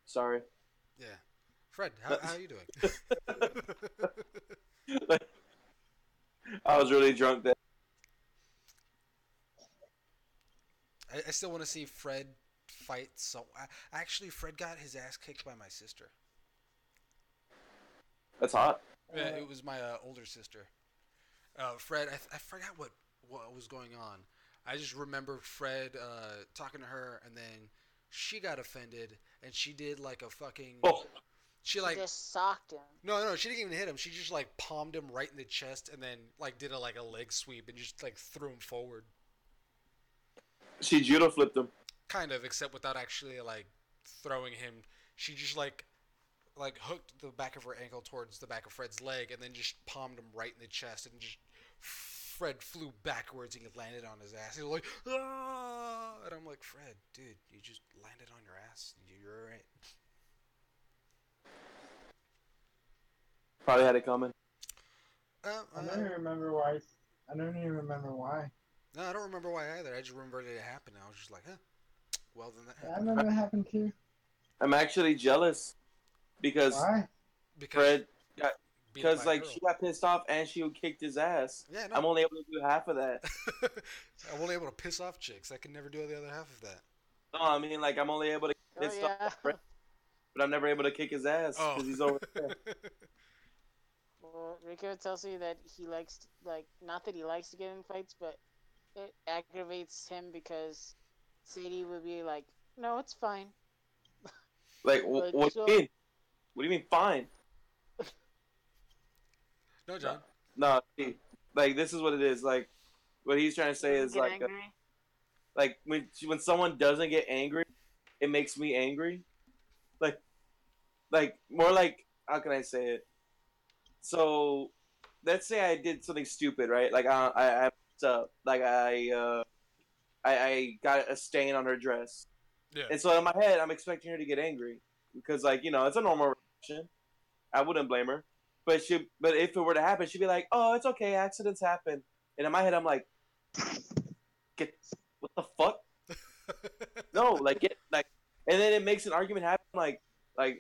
Sorry. Yeah. Fred, how are you doing? Like, I was really drunk then. I still want to see Fred fight. So actually, Fred got his ass kicked by my sister. That's hot. Yeah, it was my older sister. Fred, I forgot what was going on. I just remember Fred talking to her, and then she got offended, and she did like a fucking. Oh, She like just socked him. no, she didn't even hit him. She just like palmed him right in the chest, and then like did a leg sweep and just like threw him forward. she judo flipped him. Kind of, except without actually like throwing him. She just like hooked the back of her ankle towards the back of Fred's leg, and then just palmed him right in the chest, and just Fred flew backwards and he landed on his ass. He was like, ah! And I'm like, Fred, dude, you just landed on your ass. You're alright. Probably had it coming. I don't remember why I don't even remember why. No, I don't remember why either. I just remember that it happened. I was just like, huh. Well, then that Yeah, I happened. remember it happened too. I'm actually jealous because Why? Because you Fred got beat up because by a like girl. she got pissed off and she kicked his ass. Yeah, no. I'm only able to do half of that. I'm only able to piss off chicks. I can never do the other half of that. No, I mean like I'm only able to get Oh pissed off yeah. at Fred, but I'm never able to kick his ass Oh. because he's over there. Well, Rico tells me that he likes like not that he likes to get in fights, but it aggravates him because Sadie would be like, "No, it's fine." Like, Like what do you so, mean? What do you mean fine? No, No, John. no. See, like this is what it is. Like what he's trying to he say doesn't is get angry. like when someone doesn't get angry, it makes me angry. Like more like how can I say it? So let's say I did something stupid, right? Like I messed up. Like I got a stain on her dress, Yeah. and so in my head I'm expecting her to get angry because like it's a normal reaction. I wouldn't blame her, but if it were to happen, she'd be like, "Oh, it's okay, accidents happen." And in my head, I'm like, "Get what the fuck? No, like get like," and then it makes an argument happen. Like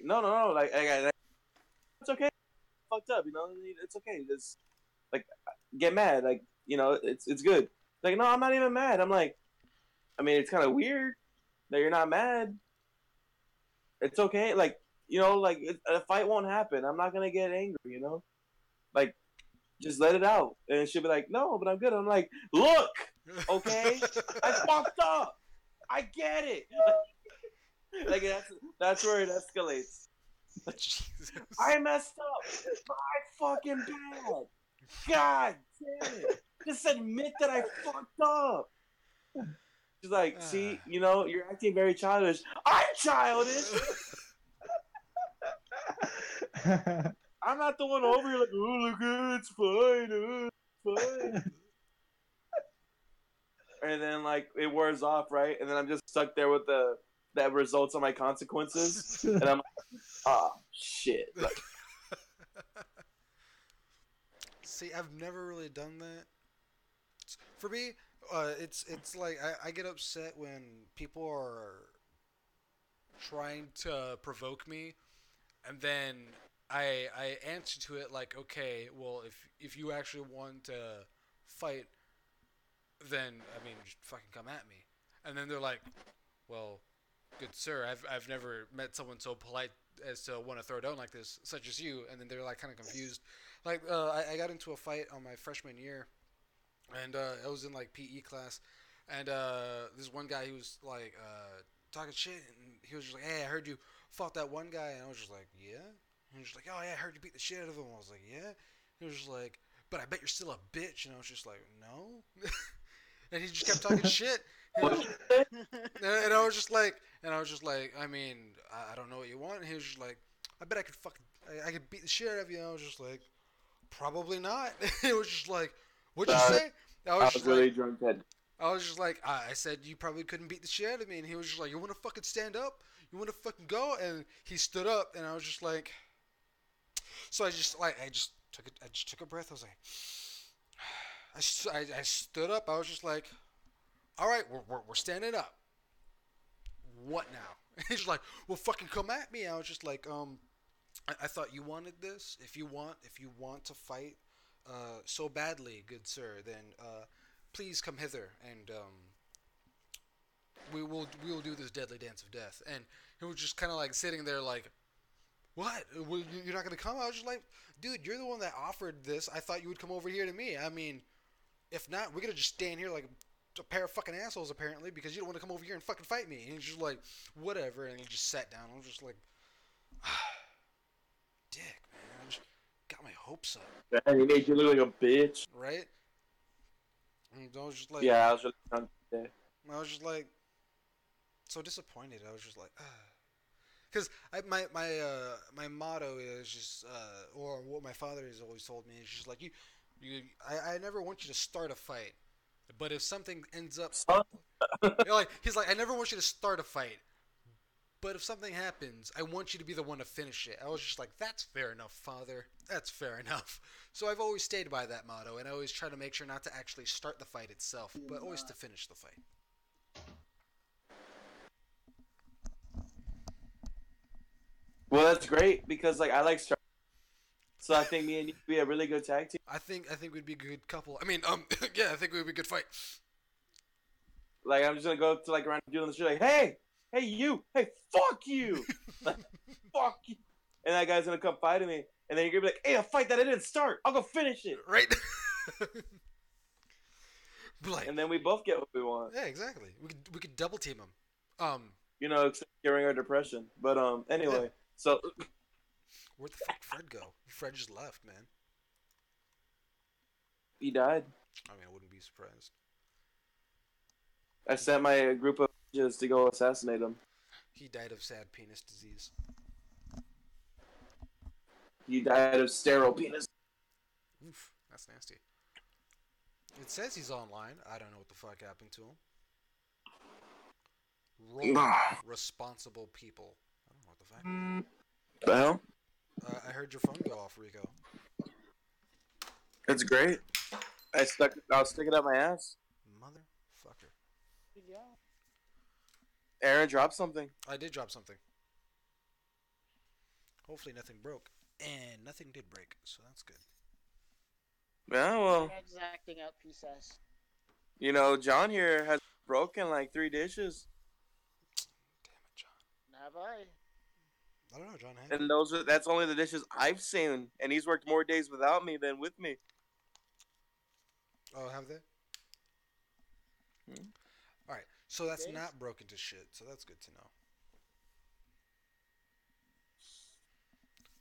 no, no, no, it's okay, fucked up, it's okay. Just like get mad, like it's good. Like no, I'm not even mad. I'm like, I mean, it's kind of weird that you're not mad. It's okay, like like a fight won't happen. I'm not gonna get angry. Like just let it out. And she'll be like, no, but I'm good. I'm like, look, okay, I fucked up. I get it. Like that's where it escalates. Jesus. I messed up. I fucking bad. God damn it. Just admit that I fucked up. She's like, Ah. see, you're acting very childish. I'm childish. I'm not the one over here like, oh, look, it's fine. It's fine. And then like it wears off, right? And then I'm just stuck there with the that results on my consequences, and I'm like, oh shit. Like, See, I've never really done that. For me, it's like I get upset when people are trying to provoke me, and then I answer to it like, okay, well, if you actually want to fight, then I mean, just fucking come at me. And then they're like, well, good sir, I've never met someone so polite as to want to throw down like this, such as you. And then they're like kind of confused. Like I got into a fight on my freshman year, and I was in like PE class, and this one guy he was like talking shit, and he was just like, "Hey, I heard you fought that one guy," and I was just like, "Yeah." And he was just like, "Oh yeah, I heard you beat the shit out of him." I was like, "Yeah." He was just like, "But I bet you're still a bitch," and I was just like, "No." And he just kept talking shit. He what was, did you say? and I was just like, I mean, I don't know what you want. And he was just like, I bet I could I could beat the shit out of you. And I was just like, probably not. It was just like, what'd you Uh, say? I was I just was like, really drunk that. I was just like, I said you probably couldn't beat the shit out of me. And he was just like, you want to fucking stand up? You want to fucking go? And he stood up, and I was just like, so I just took a breath. I was like, I stood up. I was just like, all right, we're standing up. What now? He's like, well, fucking come at me. I was just like, I thought you wanted this. If you want to fight so badly, good sir, then please come hither, and we will do this deadly dance of death. And he was just kind of like sitting there, like, what? Well, you're not gonna come? I was just like, dude, you're the one that offered this. I thought you would come over here to me. I mean, if not, we're gonna just stand here like a pair of fucking assholes apparently because you don't want to come over here and fucking fight me. And he's just like, whatever. And he just sat down. I was just like, dick, man. I just got my hopes up, And he made you look like a bitch. right? And I was just like, Yeah, I was really drunk today. I was just like so disappointed. I was just like, because my motto is just or what my father has always told me is just like I never want you to start a fight, but if something ends up Son, like he's like I never want you to start a fight, But if something happens, I want you to be the one to finish it. I was just like, that's fair enough, father. That's fair enough. So I've always stayed by that motto, and I always try to make sure not to actually start the fight itself, but always to finish the fight. Well, that's great because like I like Star. So I think me and you would be a really good tag team. I think we'd be a good couple. I mean, yeah, I think we'd be a good fight. Like I'm just gonna go to like around doing the shit like, hey you, hey fuck you, like, fuck you, and that guy's gonna come fight me, and then you're gonna be like, hey, a fight that I didn't start, I'll go finish it, Right? Like, and then we both get what we want. yeah, exactly. We could double team him. You know, curing our depression. But Yeah. anyway, so Where'd the fuck Fred go? Fred just left, man. he died. I mean, I wouldn't be surprised. I sent my group of ninjas to go assassinate him. He died of sad penis disease. He died of sterile penis. Oof, that's nasty. It says he's online. I don't know what the fuck happened to him. Roll responsible people. I don't know what the fuck. The hell? I heard your phone go off, Rico. That's great. I'll stick it up my ass. Motherfucker. Yeah. Aaron dropped something. I did drop something. Hopefully nothing broke. And nothing did break, so that's good. Yeah, well, Fred's acting up, he says. you know, John here has broken like 3 dishes. Damn it, John. Have I? I don't know, John. Hey. And that's only the dishes I've seen. And he's worked more days without me than with me. Oh, have they? Hmm. Alright, so that's Days? not broken to shit, so that's good to know.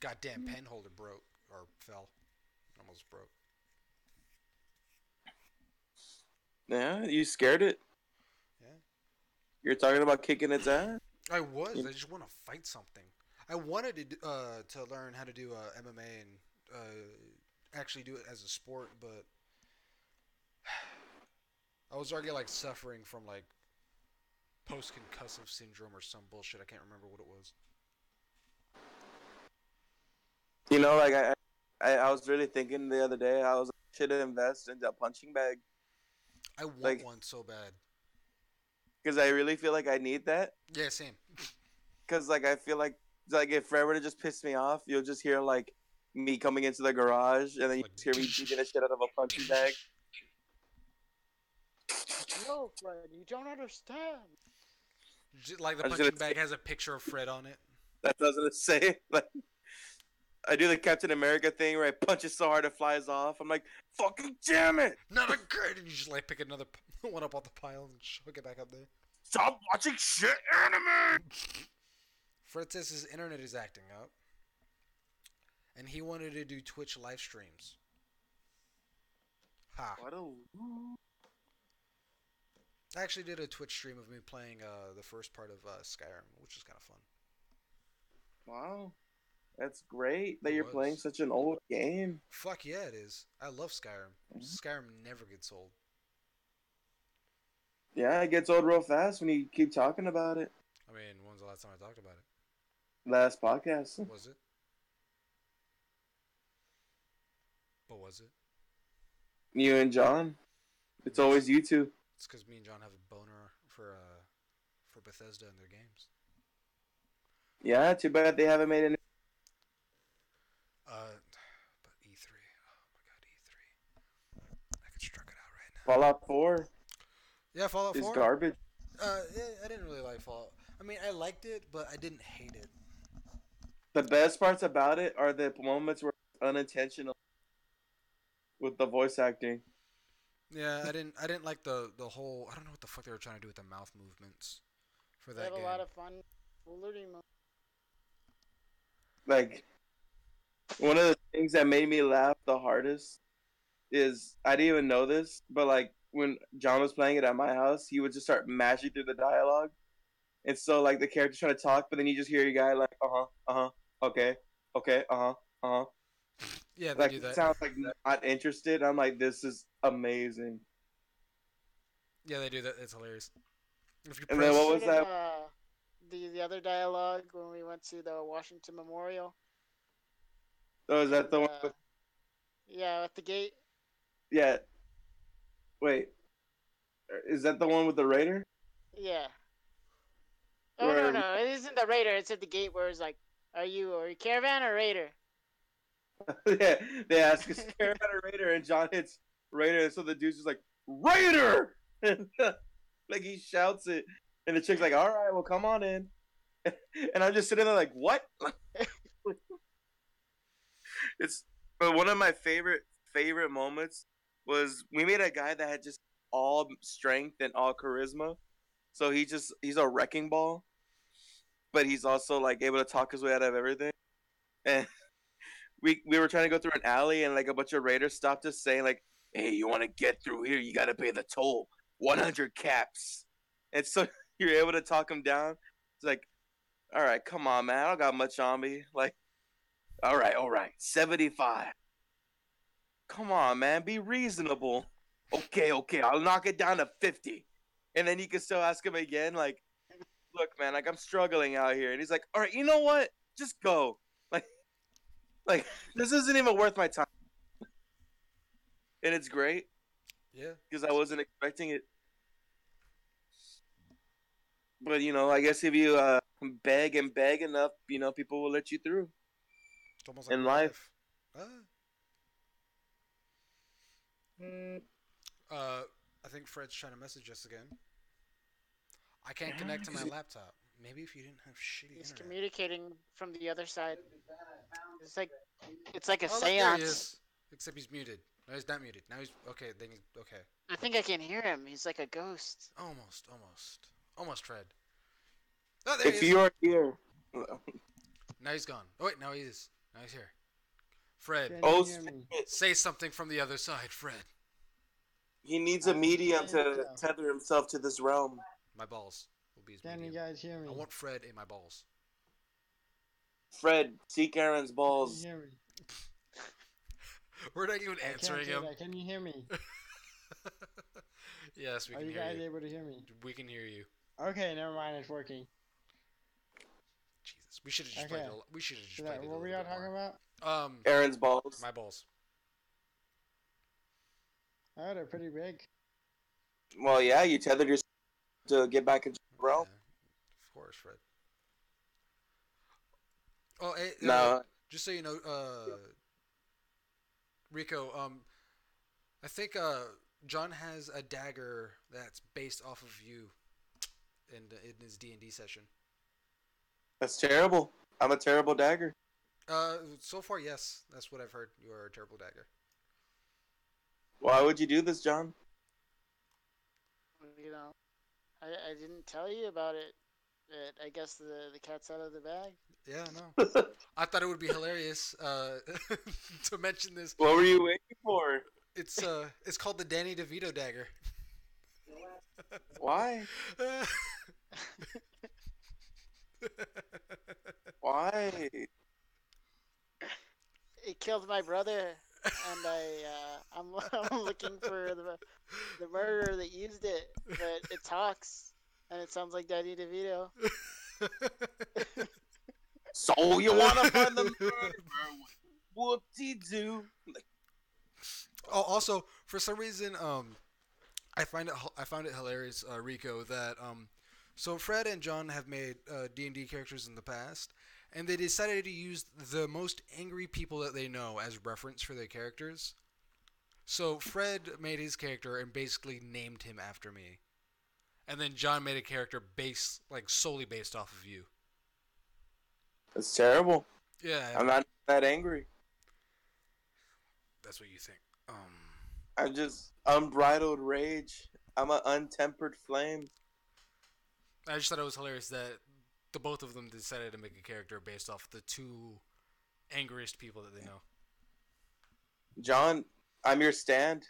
Goddamn pen holder broke, or fell. Almost broke. Yeah, you scared it. Yeah. You're talking about kicking its ass? I was. I just want to fight something. I wanted to learn how to do MMA and actually do it as a sport, but I was already like suffering from like post-concussive syndrome or some bullshit. I can't remember what it was. You know, like I was really thinking the other day, I was like, should invest into a punching bag. I want Like- one so bad. Because I really feel like I need that. Yeah, same. Because like I feel like if Fred were to just piss me off, you'll just hear like me coming into the garage, and then you Like- just hear me beating the shit out of a punching bag. No, Fred, you don't understand. Like the I was punching gonna bag has a picture of Fred on it. That doesn't say like. I do the Captain America thing where I punch it so hard it flies off. I'm like, fucking damn it! Not a good. And you just like pick another one up off the pile and hook it back up there. Stop watching shit anime! Fred says his internet is acting up, and he wanted to do Twitch live streams. Ha! What a... I actually did a Twitch stream of me playing the first part of Skyrim, which is kind of fun. Wow. That's great that It you're was. playing such an old game. Fuck yeah, it is. I love Skyrim. Mhm. Skyrim never gets old. Yeah, it gets old real fast when you keep talking about it. I mean, when's the last time I talked about it? Last podcast. Was it? But was it? You and John. It's always you two. It's because me and John have a boner for Bethesda and their games. Yeah, too bad they haven't made any. But E3. Oh my god, E3. I could struck it out right now. Fallout 4 Yeah, Fallout is 4. garbage. Yeah, I didn't really like Fallout. I mean, I liked it, but I didn't hate it. The best parts about it are the moments where it's unintentional with the voice acting. Yeah, I didn't like the whole. I don't know what the fuck they were trying to do with the mouth movements for They that have game. a lot of fun looting mode. Like, one of the things that made me laugh the hardest is, I didn't even know this, but like when John was playing it at my house, he would just start mashing through the dialogue. And so like the character's trying to talk, but then you just hear your guy like, okay, uh-huh. Yeah, they Like, do it that. sounds like not interested. I'm like, this is amazing. Yeah, they do that. It's hilarious. If you And press, then what was Sort of, that? the other dialogue when we went to the Washington Memorial Oh, is that and the one with? yeah, at the gate. Yeah. Wait. Is that the one with the raider? Yeah. Oh no, Where no, it isn't the Raider. It's at the gate where it's like, are you caravan or Raider? yeah, they ask is Carolina Raider, and John hits Raider, and so the dude's just like Raider, and like he shouts it, and the chick's like, "All right, well, come on in," and I'm just sitting there like, "What?" It's but one of my favorite moments was we made a guy that had just all strength and all charisma, so he's a wrecking ball, but he's also like able to talk his way out of everything, and we were trying to go through an alley and like a bunch of raiders stopped us saying like, "Hey, you want to get through here? You got to pay the toll, 100 caps." And so you're able to talk him down. It's like, all right, come on, man, I don't got much on me. Like, all right, 75. Come on, man, be reasonable. Okay, I'll knock it down to 50. And then you can still ask him again, like, look, man, like I'm struggling out here. And he's like, all right, you know what? Just go. Like, like this isn't even worth my time. And it's great Yeah. because I wasn't expecting it. But I guess if you beg and beg enough, people will let you through It's almost like in real life. life. Uh, I think Fred's trying to message us again. I can't connect to my laptop. Maybe if you didn't have shitty He's internet. communicating from the other side. It's like a Oh, look, there he séance. is. Except he's muted. No, he's not muted. Now he's okay. Then he's okay. I think I can hear him. He's like a ghost. Almost, Fred. Oh, there he If is. you are here, Now he's gone. Oh wait, now he is. Now he's here. Fred, Can oh, you hear me? say something from the other side, Fred. he needs a I'm medium saying to stuff. tether himself to this realm. My balls will be his Can you medium. guys hear me? I want Fred in my balls. Fred, seek Aaron's Can you balls. hear me? We're not even I can't answering say him. that. Can you hear me? Yes, we Are can you hear guys you. able to hear me? We can hear you. Okay, never mind. It's working. Jesus, we should have just Okay. played it. We should have just played it a What little were bit y'all talking more. about? Aaron's balls. My balls. Oh, they're pretty big. Well, yeah, you tethered yourself to get back into the realm. Yeah, of course, Fred. Oh, hey, No, just so you know, Rico, I think John has a dagger that's based off of you in his D&D session. that's terrible. I'm a terrible dagger. So far, yes, that's what I've heard. You are a terrible dagger. Why would you do this, John? You know, I didn't tell you about it. But I guess the cat's out of the bag. Yeah, no. I thought it would be hilarious to mention this. What were you waiting for? It's called the Danny DeVito dagger. Why? Why? It killed my brother, and I'm looking for the murderer that used it, but it talks, and it sounds like Danny DeVito. So you wanna find the murderer? Whoop-de-doo. Oh, also, for some reason, I found it hilarious, Rico, that so Fred and John have made D&D characters in the past, and they decided to use the most angry people that they know as reference for their characters. So Fred made his character and basically named him after me, and then John made a character solely based off of you. That's terrible. Yeah, I'm not that angry. that's what you think. I'm just unbridled rage. I'm an untempered flame. I just thought it was hilarious that the both of them decided to make a character based off the two angriest people that they know. John, I'm your stand.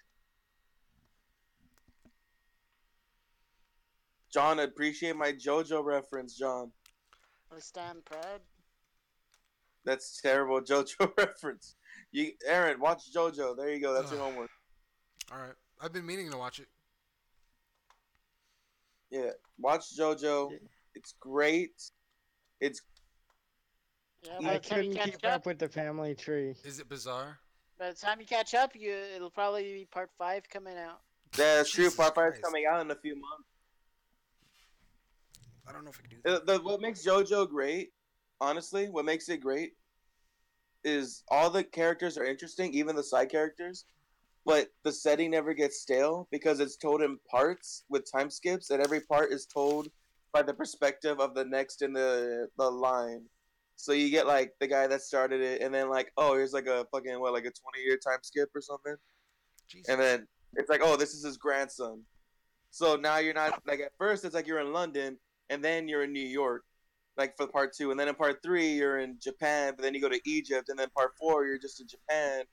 John, appreciate my JoJo reference, John. I stand proud. That's terrible JoJo reference. Aaron, watch JoJo. There you go. That's your homework. All right, I've been meaning to watch it. Yeah, watch JoJo. It's great. It's Yeah, by I the time you couldn't catch keep up, up with the family tree. Is it bizarre? it'll probably be part 5 coming out. that's true. Jesus Part five is Christ. coming out in a few months. I don't know if I can do that. What makes JoJo great, honestly, what makes it great is all the characters are interesting, even the side characters, but the setting never gets stale because it's told in parts with time skips, and every part is told by the perspective of the next in the line. So you get like the guy that started it, and then like, oh, here's like a fucking what, like a 20-year time skip or something, and Jesus. then it's like, oh, this is his grandson. So now you're not like at first it's like you're in London, and then you're in New York, like for part two, and then in part three you're in Japan, but then you go to Egypt, and then part four you're just in Japan.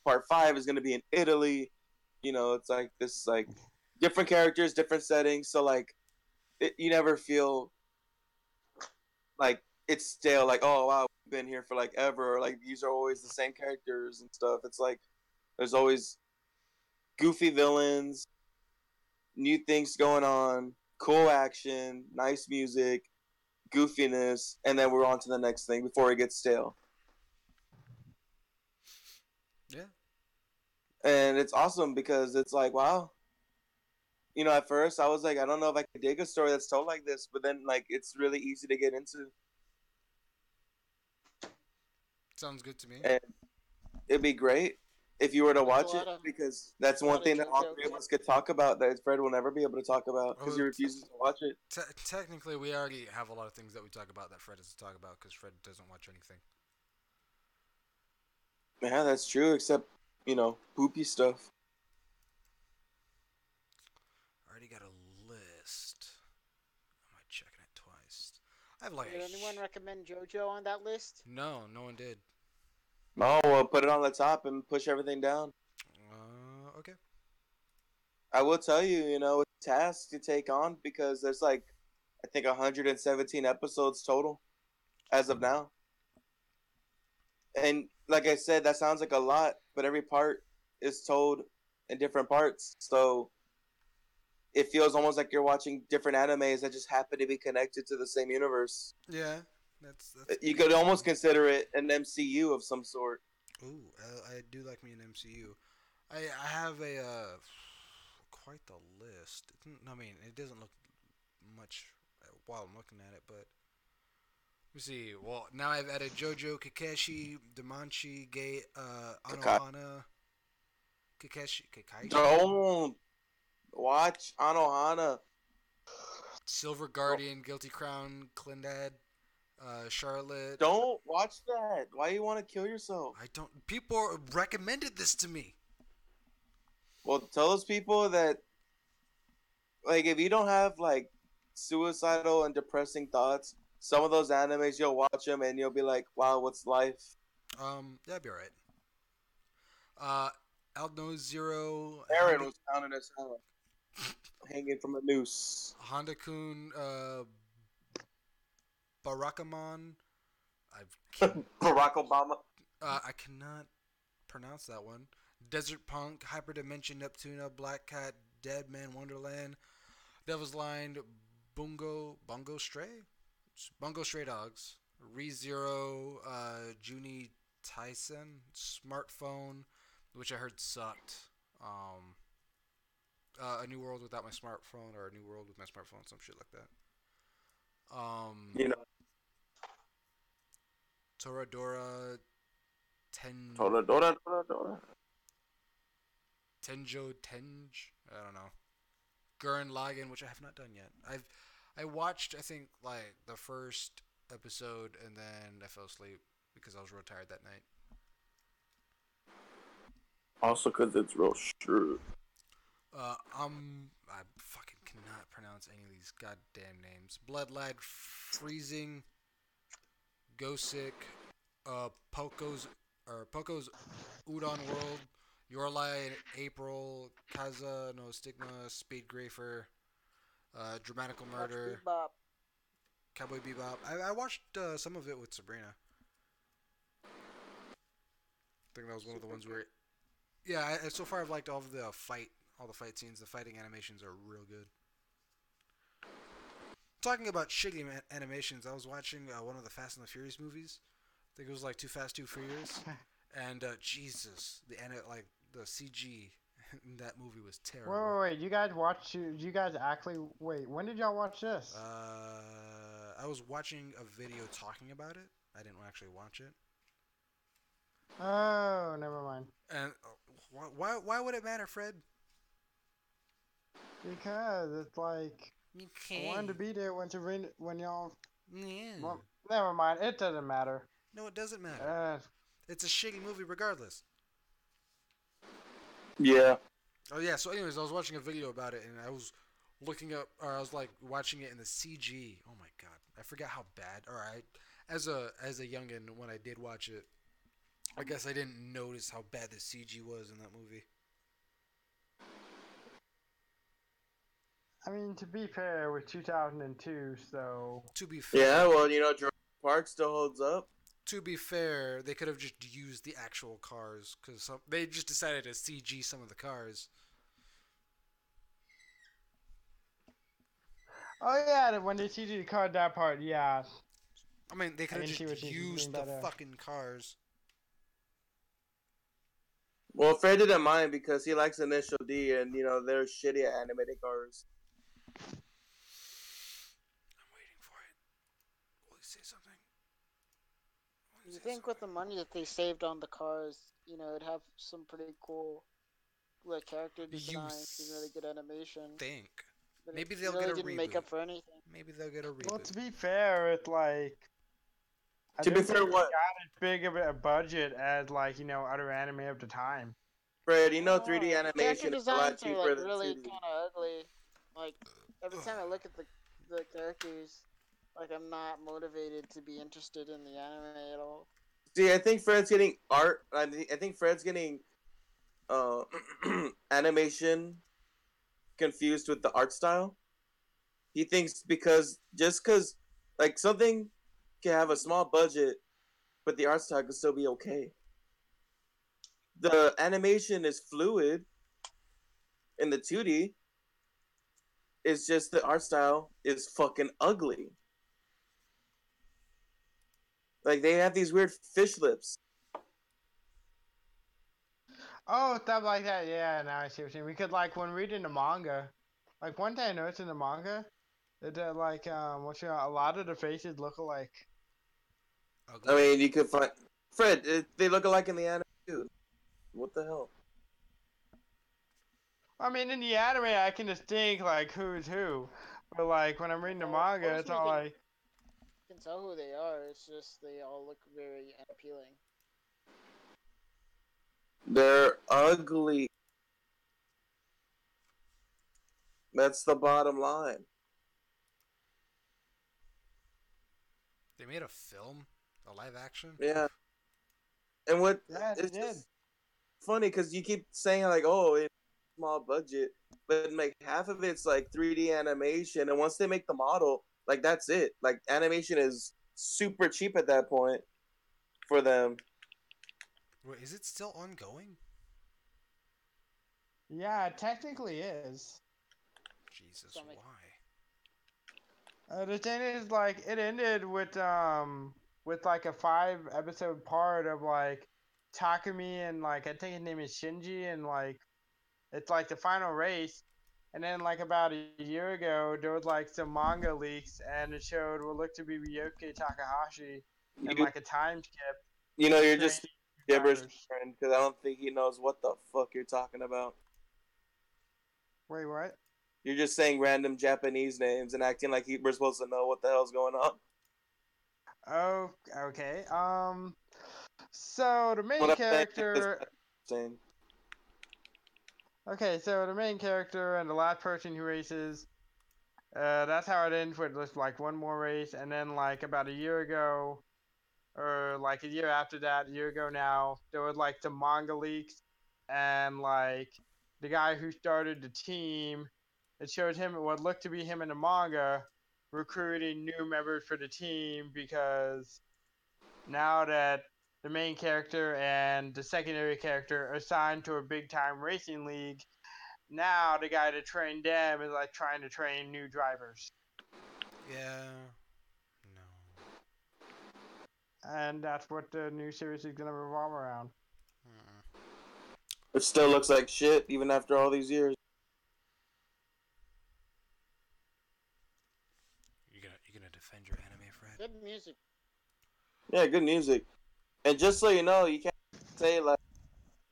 Part five is going to be in Italy. You know, it's like this like different characters, different settings. So like you never feel like it's stale. Like, oh wow, we've been here for like ever. Or, like these are always the same characters and stuff. It's like there's always goofy villains, new things going on, cool action, nice music, goofiness, and then we're on to the next thing before it gets stale. Yeah. And it's awesome because it's like, wow, at first I was like, I don't know if I could dig a story that's told like this, but then like it's really easy to get into, Sounds good to me. and it'd be great if you were to There's watch it because that's there's a one lot of thing that all JoJo. three of us could talk about that Fred will never be able to talk about because he Oh, refuses to watch it. technically, we already have a lot of things that we talk about that Fred doesn't talk about because Fred doesn't watch anything. Yeah, that's true, except poopy stuff. I already got a list. Am I checking it twice? I have like Did anyone recommend JoJo on that list? no, no one did. No, we'll put it on the top and push everything down. Okay. I will tell you, it's a task to take on because there's like, I think 117 episodes total as of now. And like I said, that sounds like a lot, but every part is told in different parts. So it feels almost like you're watching different animes that just happen to be connected to the same universe. Yeah, that's You could interesting. almost consider it an MCU of some sort. Ooh, I do like me an MCU. I have a quite the list. I mean, it doesn't look much while I'm looking at it, but let me see. Well, now I've added JoJo, Kakeshi, Damanchi, Gay, Anohana, Kakaishi, Don't watch Anohana. Silver Guardian, Guilty Crown, Clindad, Charlotte. Don't watch that. Why you want to kill yourself? I don't. People recommended this to me. Well, tell those people that like if you don't have like suicidal and depressing thoughts, some of those animes you'll watch them and you'll be like, "Wow, what's life?" That'd be alright. Uh, Alno Zero, Aaron was pounding his head, hanging from a noose. Honda Kun, Barakamon. I can Barack Obama. I cannot pronounce that one. Desert Punk, Hyperdimension Neptuna, Black Cat, Dead Man Wonderland, Devil's Line, Bungo Stray, Bungo Stray Dogs, ReZero, Junie Tyson, Smartphone, which I heard sucked. Um, a New World Without My Smartphone, or A New World with My Smartphone, some shit like that. You know, Toradora, Ten Toradora. Tenjo Tenj. I don't know. Gurren Lagann, which I have not done yet. I watched I think like the first episode and then I fell asleep because I was real tired that night. Also, because it's real true. I fucking cannot pronounce any of these goddamn names. Bloodlad, Freezing, Gosick, Poco's Udon World, Yorlai in April, Kaza No Stigma, Speed Grafer, Dramatical Watch Murder, Bebop. Cowboy Bebop. I watched some of it with Sabrina. I think that was one of the ones where, yeah. So far, I've liked all the fight scenes. The fighting animations are real good. Talking about shitty animations, I was watching one of the Fast and the Furious movies. I think it was like Too Fast, Too Furious, and Jesus, like the CG in that movie was Wait, terrible. wait, wait. You guys watch? You guys actually wait? When did y'all watch this? I was watching a video talking about it. I didn't actually watch it. Oh, never mind. And why would it matter, Fred? Because it's like I wanted to Okay. be there when y'all. Yeah. Well, never mind. It doesn't matter. No, it doesn't matter. Uh, It's a shitty movie regardless. Yeah. Oh yeah. So, anyways, I was watching a video about it, and I was looking up, or I was like watching it in the CG. Oh my god, I forgot how bad. All right, as a youngin, when I did watch it, I guess I didn't notice how bad the CG was in that movie. I mean, to be fair, it was 2002, so To be Yeah, fair, well, Jurassic Park still holds up. they could have just used the actual cars because they just decided to CG some of the cars. oh yeah, when they CG card that part, yeah, I mean, they I could have can see just what you mean used by the that. fucking cars. Well, Fred didn't mind because he likes Initial D, and they're shitty at animated cars. I'm waiting for it. Will he say something? Will he You say think with something? the money that they saved on the cars, it'd have some pretty cool like character You designs and really good animation, think? but it Maybe they'll get really a didn't make reboot. up for anything. Maybe they'll get a Well, reboot. to be fair, it's like I To be don't fair, think they what got as big of a budget as like other anime of the time. Fred? I don't 3D know. The character animation is a lot designs are like cheaper than really 2D. kind of ugly. Like every time I look at the characters, like I'm not motivated to be interested in the anime at all. See, I think Fred's getting art. I think Fred's getting uh, animation confused with the art style. He thinks because like something can have a small budget, but the art style can still be okay. The animation is fluid in the 2D. It's just the art style is fucking ugly. Like they have these weird fish lips. Oh, stuff like that. Yeah, now I see what you mean. Because like when reading the manga, like one thing I noticed in the manga that like a lot of the faces look alike. I Ugly. mean, you could find they look alike in the anime too. What the hell? I mean, in the anime, I can distinct like who's who, but like when I'm reading the Well, of manga, course it's all like, can tell who they are. It's just they all look very unappealing. They're ugly. That's the bottom line. They made a film, a live action. Yeah. And what yeah, they it's did. just funny because you keep saying like, oh, it's small budget, but like half of it's like 3D animation, and once they make the model, like that's it. Like animation is super cheap at that point for them. Wait, is it still ongoing? Yeah, it technically is. Jesus, Stomach. why? The thing is, like, it ended with like a 5 episode part of like Takumi and like I think his name is Shinji and like it's like the final race. And then like about a year ago, there was like some manga leaks and it showed what looked to be Ryosuke Takahashi and You like a time skip you're training just gibberish, drivers. because I don't think he knows what the fuck you're talking about. Wait, what? You're just saying random Japanese names and acting like we're supposed to know what the hell's going on. Oh, okay. So the What main I'm saying is character. saying Okay, so the main character and the last person who races. That's how it ends with just like one more race, and then like about a year ago, or like a year after that, a year ago now, there was like some manga leaks, and like the guy who started the team, it showed him what looked to be him in the manga recruiting new members for the team because now that the main character and the secondary character are signed to a big time racing league, now the guy that trained them is like trying to train new drivers. Yeah. No. And that's what the new series is gonna revolve around. Mm-mm. It still looks like shit even after all these years. You gonna defend your anime, Fred? Good music. Yeah, good music. And just so you know, you can't say like,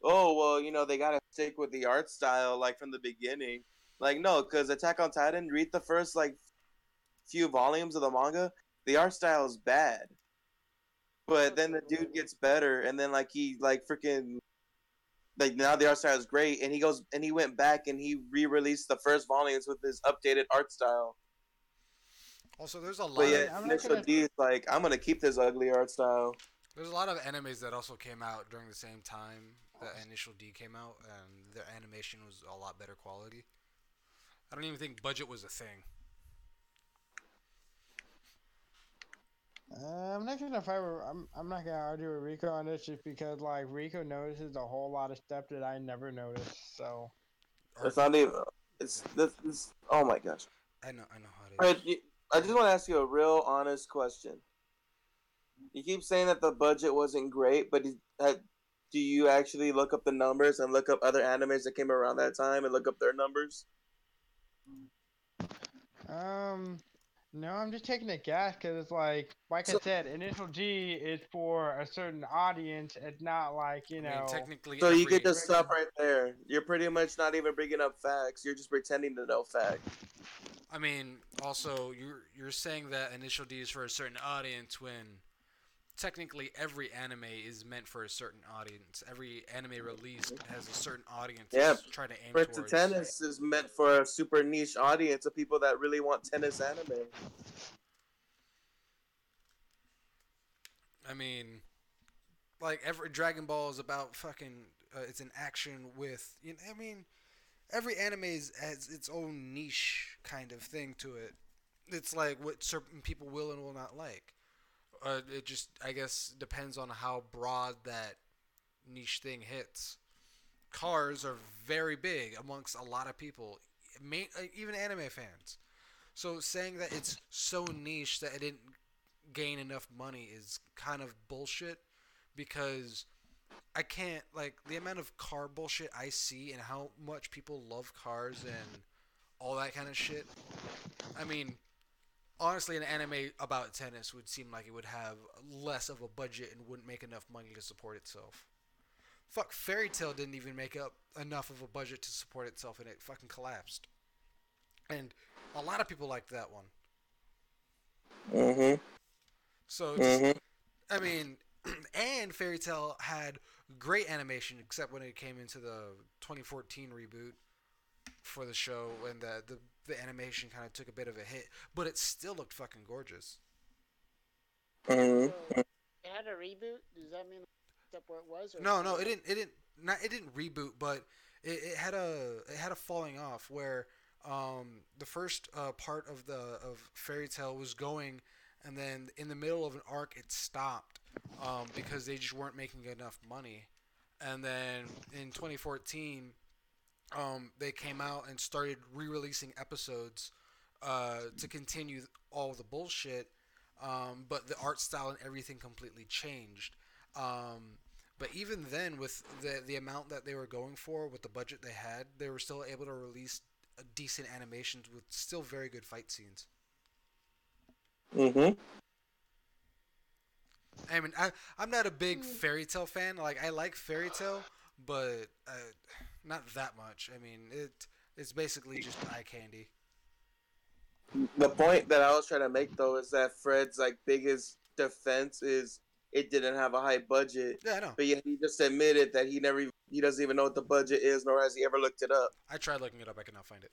oh well, they gotta stick with the art style like from the beginning. Like no, because Attack on Titan, read the first like few volumes of the manga, the art style is bad. But then the dude gets better, and then like he like freaking like now the art style is great, and he goes and he went back and he re-released the first volumes with his updated art style. Also, there's a But I lot yeah, mean, of I'm not initial gonna. D is like I'm gonna keep this ugly art style. there's a lot of animes that also came out during the same time that Initial D came out, and their animation was a lot better quality. I don't even think budget was a thing. I'm not gonna fight. I'm not gonna argue with Rico on this just because like Rico notices a whole lot of stuff that I never noticed. So It's Or not even. It's this. Oh my gosh. I know how it Fred, is. I just want to ask you a real honest question. You keep saying that the budget wasn't great, but do you actually look up the numbers and look up other animes that came around that time and look up their numbers? um, no, I'm just taking a guess because it's like I So, said, Initial G is for a certain audience. It's not like I mean, technically so you could every just stop right there. You're pretty much not even bringing up facts. You're just pretending to know facts. I mean, also you're saying that Initial D is for a certain audience when technically every anime is meant for a certain audience. Every anime released has a certain audience Yeah, it's trying to aim Prince of towards. Tennis is meant for a super niche audience of people that really want tennis anime. I mean, like every Dragon Ball is about fucking. It's an action with. I mean, every anime has its own niche kind of thing to it. It's like what certain people will and will not like. It just, I guess, depends on how broad that niche thing hits. Cars are very big amongst a lot of people, even anime fans. So saying that it's so niche that it didn't gain enough money is kind of bullshit because I can't like the amount of car bullshit I see and how much people love cars and all that kind of shit. I mean, honestly, an anime about tennis would seem like it would have less of a budget and wouldn't make enough money to support itself. Fuck, Fairy Tail didn't even make up enough of a budget to support itself, and it fucking collapsed. And a lot of people liked that one. Mm-hmm. So just, Mm-hmm. I mean, and Fairy Tail had great animation, except when it came into the 2014 reboot for the show, and the animation kind of took a bit of a hit, but it still looked fucking gorgeous. So Mm-hmm. it had a reboot. Does that mean it's up where it was, or it's No, kind no, of it like didn't. It didn't. Not. It didn't reboot, but it had a falling off where the first part of the of Fairy Tale was going, and then in the middle of an arc it stopped because they just weren't making enough money, and then in 2014 they came out and started re-releasing episodes to continue all the bullshit, but the art style and everything completely changed. But even then, with the amount that they were going for, with the budget they had, they were still able to release decent animations with still very good fight scenes. Mm-hmm. I mean, I'm not a big Fairy Tale fan. Like I like Fairy Tale, but not that much. I mean, it's basically just eye candy. The point that I was trying to make though is that Fred's like biggest defense is it didn't have a high budget, Yeah, I know. but yet he just admitted that he doesn't even know what the budget is, nor has he ever looked it up. I tried looking it up. I could not find it.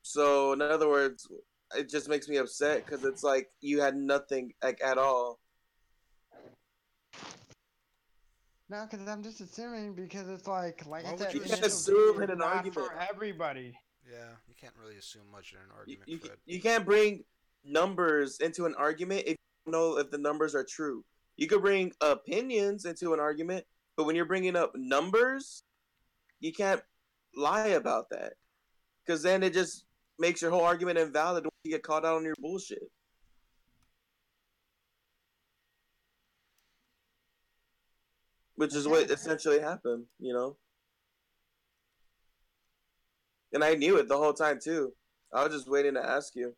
So in other words, it just makes me upset because it's like you had nothing like at all. no, because I'm just assuming because it's like I Why would said, you You can't Initial assume? D assume is in an not argument. for everybody. Yeah, you can't really assume much in an You, argument, you, Fred. you can't bring numbers into an argument if you don't know if the numbers are true. You could bring opinions into an argument, but when you're bringing up numbers, you can't lie about that because then it just makes your whole argument invalid when you get caught out on your bullshit. Which is Okay. what essentially happened, And I knew it the whole time too. I was just waiting to ask you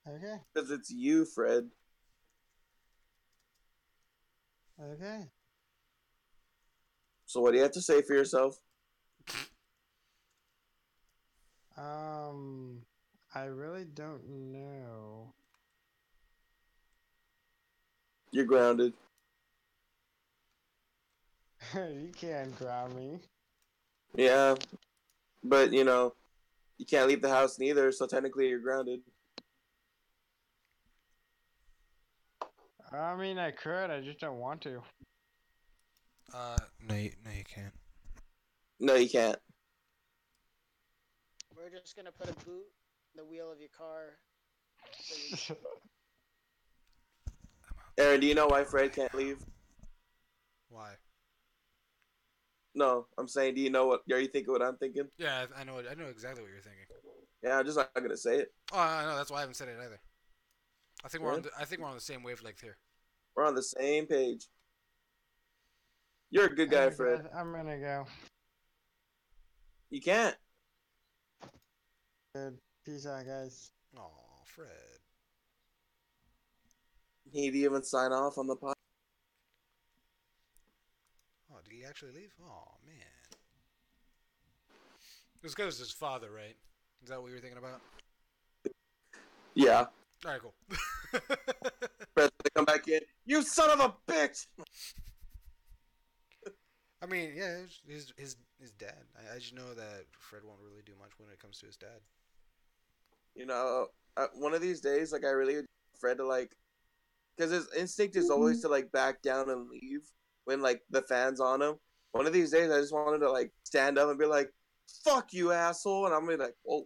Okay. because it's you, Fred. Okay. So what do you have to say for yourself? Um, I really don't know. You're grounded. You can't ground me. Yeah, but you can't leave the house neither. So technically, you're grounded. I mean, I could. I just don't want to. No, you can't. No, you can't. We're just gonna put a boot in the wheel of your car. So you... Aaron, do you know why Door Fred right can't now. leave? Why? No, I'm saying, do you know what? Are you thinking what I'm thinking? Yeah, I know. I know exactly what you're thinking. Yeah, I'm just not gonna say it. Oh, I know. That's why I haven't said it either. I think we're Yeah, on. I think we're on the same wavelength here. we're on the same page. You're a good guy, Alright, Fred. guys, I'm gonna go. You can't. Good. Peace out, guys. Oh, Fred. He'd even sign off on the podcast. Oh, did he actually leave? Oh man. This goes to his father, right? Is that what you were thinking about? Yeah, All right, cool. Fred's gonna come back in. You son of a bitch! I mean, yeah, his dad. I just know that Fred won't really do much when it comes to his dad. One of these days, like I really want Fred to because his instinct is always to back down and leave when the fans on him. One of these days, I just wanted to stand up and be like, "Fuck you, asshole!" And I'm gonna be like, "Whoa,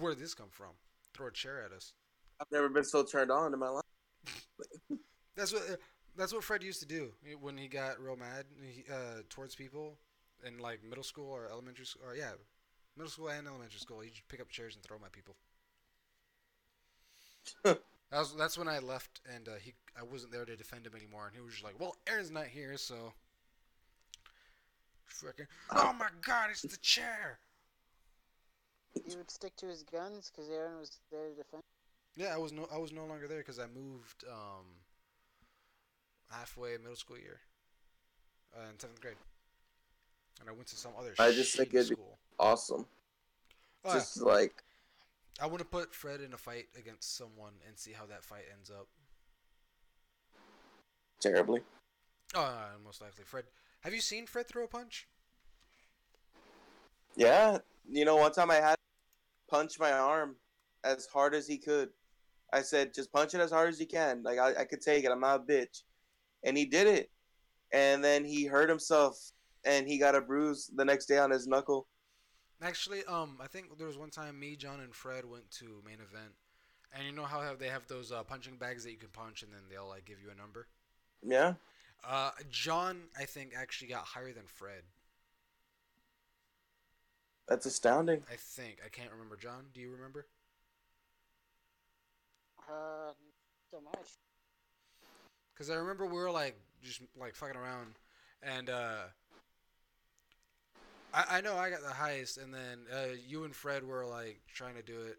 Where did this come from? Throw a chair at us. I've never been so turned on in my life." That's what. That's what Fred used to do when he got real mad towards people in like middle school or elementary school. Or yeah, middle school and elementary school. He'd just pick up chairs and throw them at people. That's when I left and I wasn't there to defend him anymore, and he was just like, "Well, Aaron's not here, so." Freaking! Oh my God! It's the chair. He would stick to his guns because Aaron was there to defend. Yeah, I was no longer there because I moved halfway middle school year in 7th grade, and I went to some other I just think shitty it'd be school. awesome. Oh yeah, Just I want to put Fred in a fight against someone and see how that fight ends up. terribly. Oh, most likely Fred. Have you seen Fred throw a punch? Yeah, one time I had to punch my arm as hard as he could. I said, just punch it as hard as you can. Like I could take it. I'm not a bitch. And he did it. And then he hurt himself and he got a bruise the next day on his knuckle. Actually, I think there was one time me, John, and Fred went to main event, and you know how they have those punching bags that you can punch, and then they'll like give you a number. Yeah, John, I think actually got higher than Fred. that's astounding. I think I can't remember. John, do you remember? Uh, so much. Because I remember we were like just like fucking around, and I know I got the highest, and then you and Fred were like trying to do it,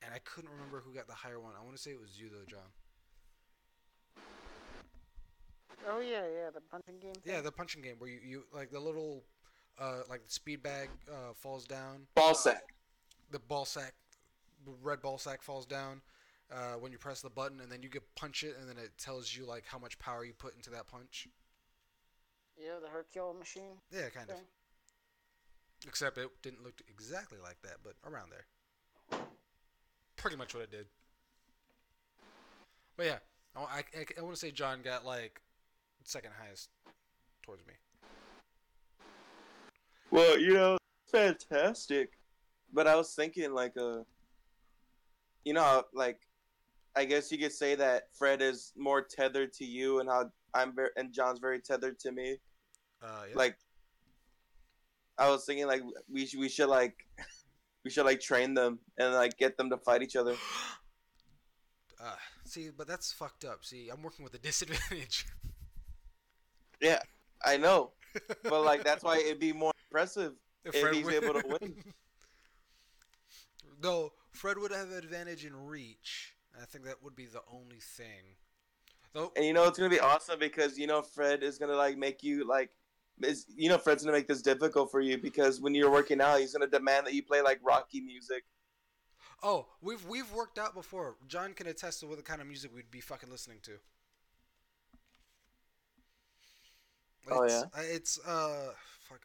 and I couldn't remember who got the higher one. I want to say it was you though, John. Oh yeah, the punching game thing. Yeah, the punching game where you like the little like the speed bag falls down, Ball sack. the ball sack, the red ball sack falls down when you press the button, and then you get punch it, and then it tells you like how much power you put into that punch. Yeah, the Hercule machine Yeah, kind of. thing. Except it didn't look exactly like that, but around there. Pretty much what it did. But yeah, I want to say John got like second highest towards me. Well, fantastic. But I was thinking like I guess you could say that Fred is more tethered to you, and how and John's very tethered to me. Yeah. Like I was thinking like we should like train them and like get them to fight each other. See, but that's fucked up. See, I'm working with a disadvantage. Yeah, I know, but like that's why it'd be more impressive If if Fred he's would. able to win. No, Fred would have advantage in reach. I think that would be the only thing. Though, And you know it's gonna be awesome because you know Fred is gonna like make you like Fred's gonna make this difficult for you because when you're working out he's gonna demand that you play like Rocky music. oh, we've worked out before. John can attest to what the kind of music we'd be fucking listening to. Oh yeah. Fuck.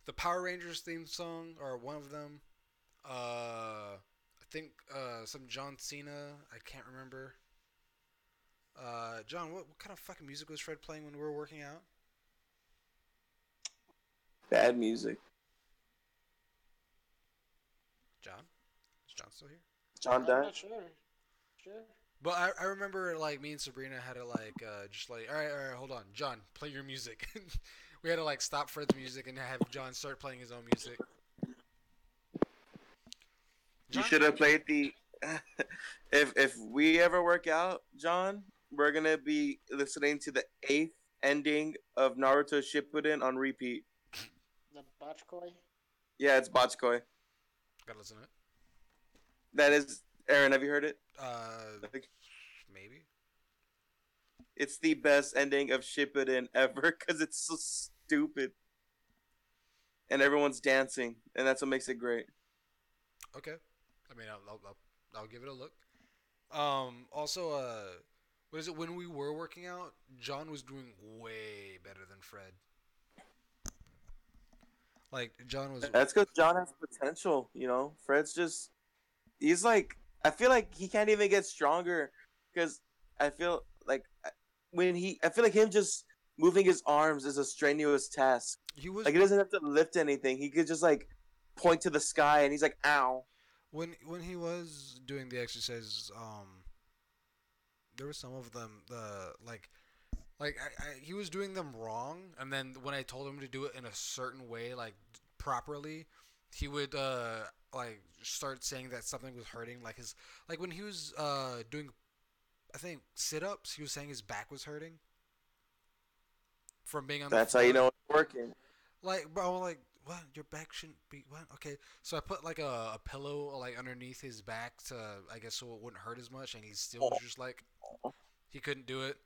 The Power Rangers theme song or one of them. I think some John Cena. I can't remember. John, what kind of fucking music was Fred playing when we were working out? Bad music. John, is John still here? John I'm died. not sure. Sure. But I remember like me and Sabrina had to like just like all right hold on John play your music. We had to like stop Fred's music and have John start playing his own music. You John, should have played the. If we ever work out, John, we're gonna be listening to the eighth ending of Naruto Shippuden on repeat. The Botchkoi. Yeah, it's Botchkoi. gotta listen to it. That is Aaron. Have you heard it? Uh, Like, maybe. it's the best ending of Shippuden ever because it's so stupid and everyone's dancing, and that's what makes it great. Okay. I mean, I'll give it a look. Also, what is it? When we were working out, John was doing way better than Fred. Like John was. That's because John has potential. Fred's just he's like I feel like he can't even get stronger because I feel like I feel like him just moving his arms is a strenuous task. He was Like he doesn't have to lift anything. He could just like point to the sky and he's like, "Ow." when he was doing the exercises. There were some of them. He was doing them wrong, and then when I told him to do it in a certain way, like properly, he would like start saying that something was hurting, like when he was doing I think sit ups, he was saying his back was hurting from being on the That's how you floor. know it's working. Like, bro, like, what? Your back shouldn't be what? Okay, so I put like a pillow like underneath his back to I guess so it wouldn't hurt as much, and he still was just like he couldn't do it.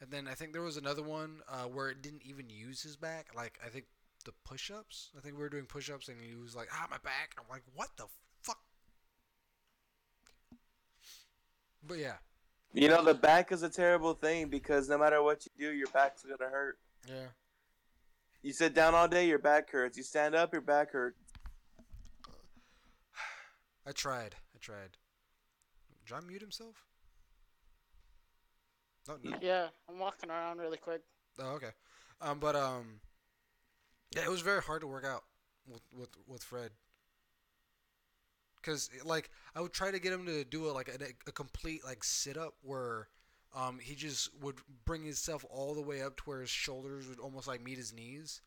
And then I think there was another one where it didn't even use his back. Like I think the push-ups. I think we were doing push-ups, and he was like, my back." I'm like, "What the fuck?" But yeah, The back is a terrible thing because no matter what you do, your back's gonna hurt. yeah. You sit down all day, your back hurts. You stand up, your back hurts. I tried. John mute himself? No, no. Yeah, I'm walking around really quick. Oh, okay. But yeah, it was very hard to work out with Fred. Cause like I would try to get him to do a complete like sit up where he just would bring himself all the way up to where his shoulders would almost like meet his knees,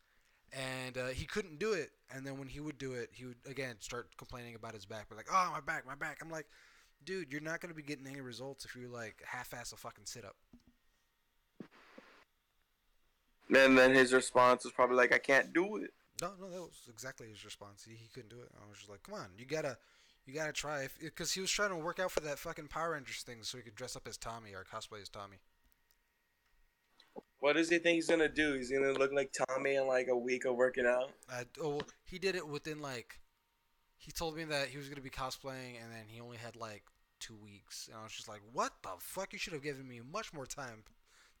and he couldn't do it. And then when he would do it, he would again start complaining about his back. But like, "Oh, my back, my back." I'm like, "Dude, you're not gonna be getting any results if you like half-ass a fucking sit up." And then his response was probably like, "I can't do it." No, no, that was exactly his response. He couldn't do it. I was just like, "Come on, you gotta try." Because he was trying to work out for that fucking Power Rangers thing, so he could dress up as Tommy or cosplay as Tommy. What does he think he's gonna do? He's gonna look like Tommy in like a week of working out. He did it within like. He told me that he was gonna be cosplaying, and then he only had like 2 weeks, and I was just like, "What the fuck? You should have given me much more time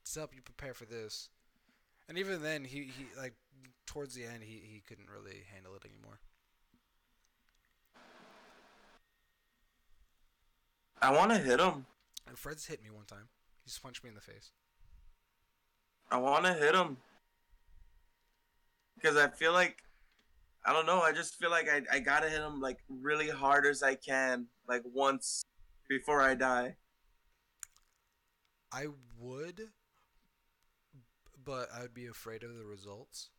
to help you prepare for this." And even then, he like towards the end, he couldn't really handle it anymore. I want to hit him. And Fred's hit me one time. He just punched me in the face. I want to hit him because I feel like I don't know. I just feel like I gotta hit him like really hard as I can, like once before I die. I would, but I would be afraid of the results.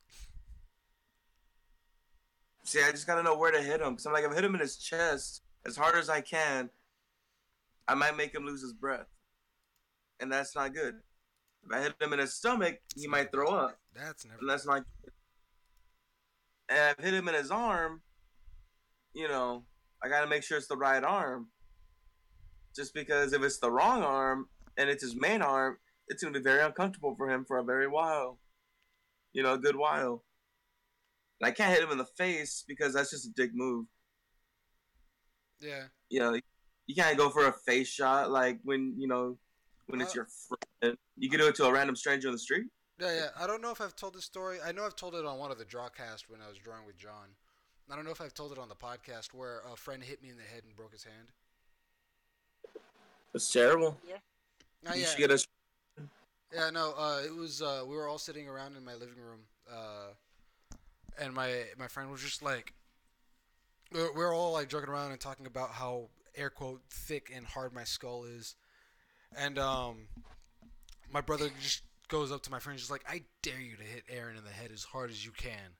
See, I just gotta know where to hit him. Cause I'm like, if I hit him in his chest as hard as I can, I might make him lose his breath, and that's not good. If I hit him in his stomach, It's he never might throw good. up, That's never and that's good. not. And if I hit him in his arm, you know, I gotta make sure it's the right arm. Just because if it's the wrong arm and it's his main arm, it's gonna be very uncomfortable for him for a very while. A good while. And I can't hit him in the face because that's just a dick move. Yeah. You know, you can't go for a face shot like when Uh, it's your friend. You can do it to a random stranger in the street. yeah, yeah. I don't know if I've told this story. I know I've told it on one of the drawcasts when I was drawing with John. I don't know if I've told it on the podcast where a friend hit me in the head and broke his hand. It's terrible. Yeah. Oh You yeah, should get us. yeah. No, it was. We were all sitting around in my living room, and my friend was just like, we were all like joking around and talking about how air quote thick and hard my skull is, and my brother just goes up to my friend, just like, I dare you to hit Aaron in the head as hard as you can.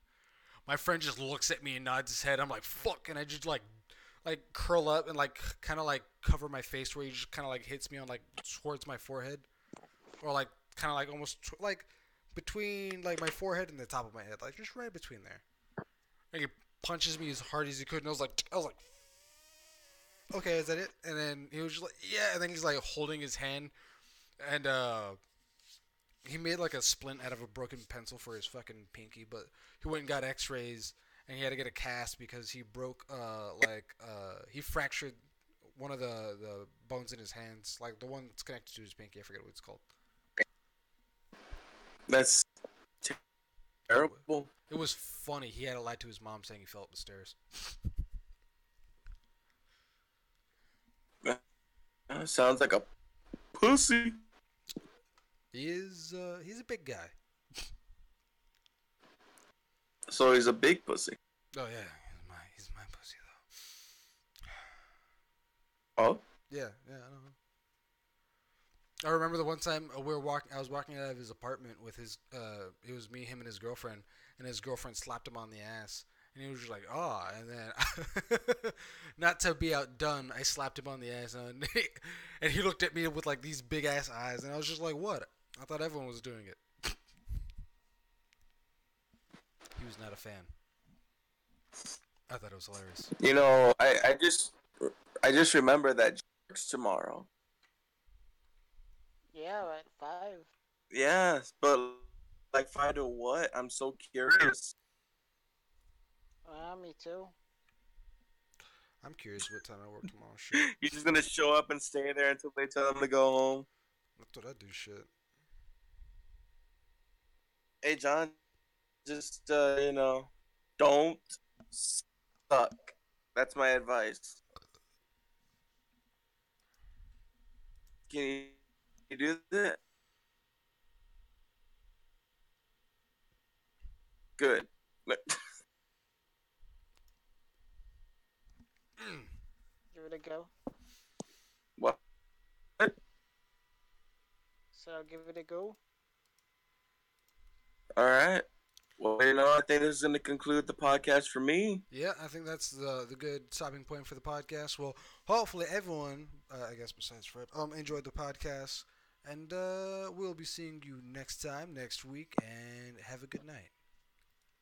My friend just looks at me and nods his head. I'm like, fuck, and I just like curl up and like kind of like cover my face where he just kind of like hits me on like towards my forehead, or like kind of like almost like between like my forehead and the top of my head, like just right between there. And he punches me as hard as he could, and I was like, okay, is that it? And then he was just like, yeah, and then he's like holding his hand, and he made like a splint out of a broken pencil for his fucking pinky, but he went and got X-rays, and he had to get a cast because he broke he fractured one of the bones in his hands, like the one that's connected to his pinky. I forget what it's called. That's It, terrible. it was funny. He had to lie to his mom saying he fell up the stairs. Sounds like a pussy. He's a big guy. So he's a big pussy. Oh yeah, he's my pussy Oh, though. Yeah, yeah, I don't know. I remember the one time we were walking. I was walking out of his apartment with his. It was me, him, and his girlfriend. And his girlfriend slapped him on the ass, and he was just like, "Oh!" And then, not to be outdone, I slapped him on the ass, and he looked at me with like these big ass eyes, and I was just like, "What?" I thought everyone was doing it. He was not a fan. I thought it was hilarious. I just remember that jerks tomorrow. Yeah, at 5. Yes, but like 5 to what? I'm so curious. Me too. I'm curious what time I work tomorrow. Shit, You're just gonna show up and stay there until they tell them to go home. that's what I do. Shit. Hey, John, just don't suck. That's my advice. Can you do that? Good. Give it a go. What? So I'll give it a go. All right. Well, I think this is going to conclude the podcast for me. Yeah, I think that's the good stopping point for the podcast. Well, hopefully everyone, I guess besides Fred, enjoyed the podcast, and we'll be seeing you next time, next week, and have a good night.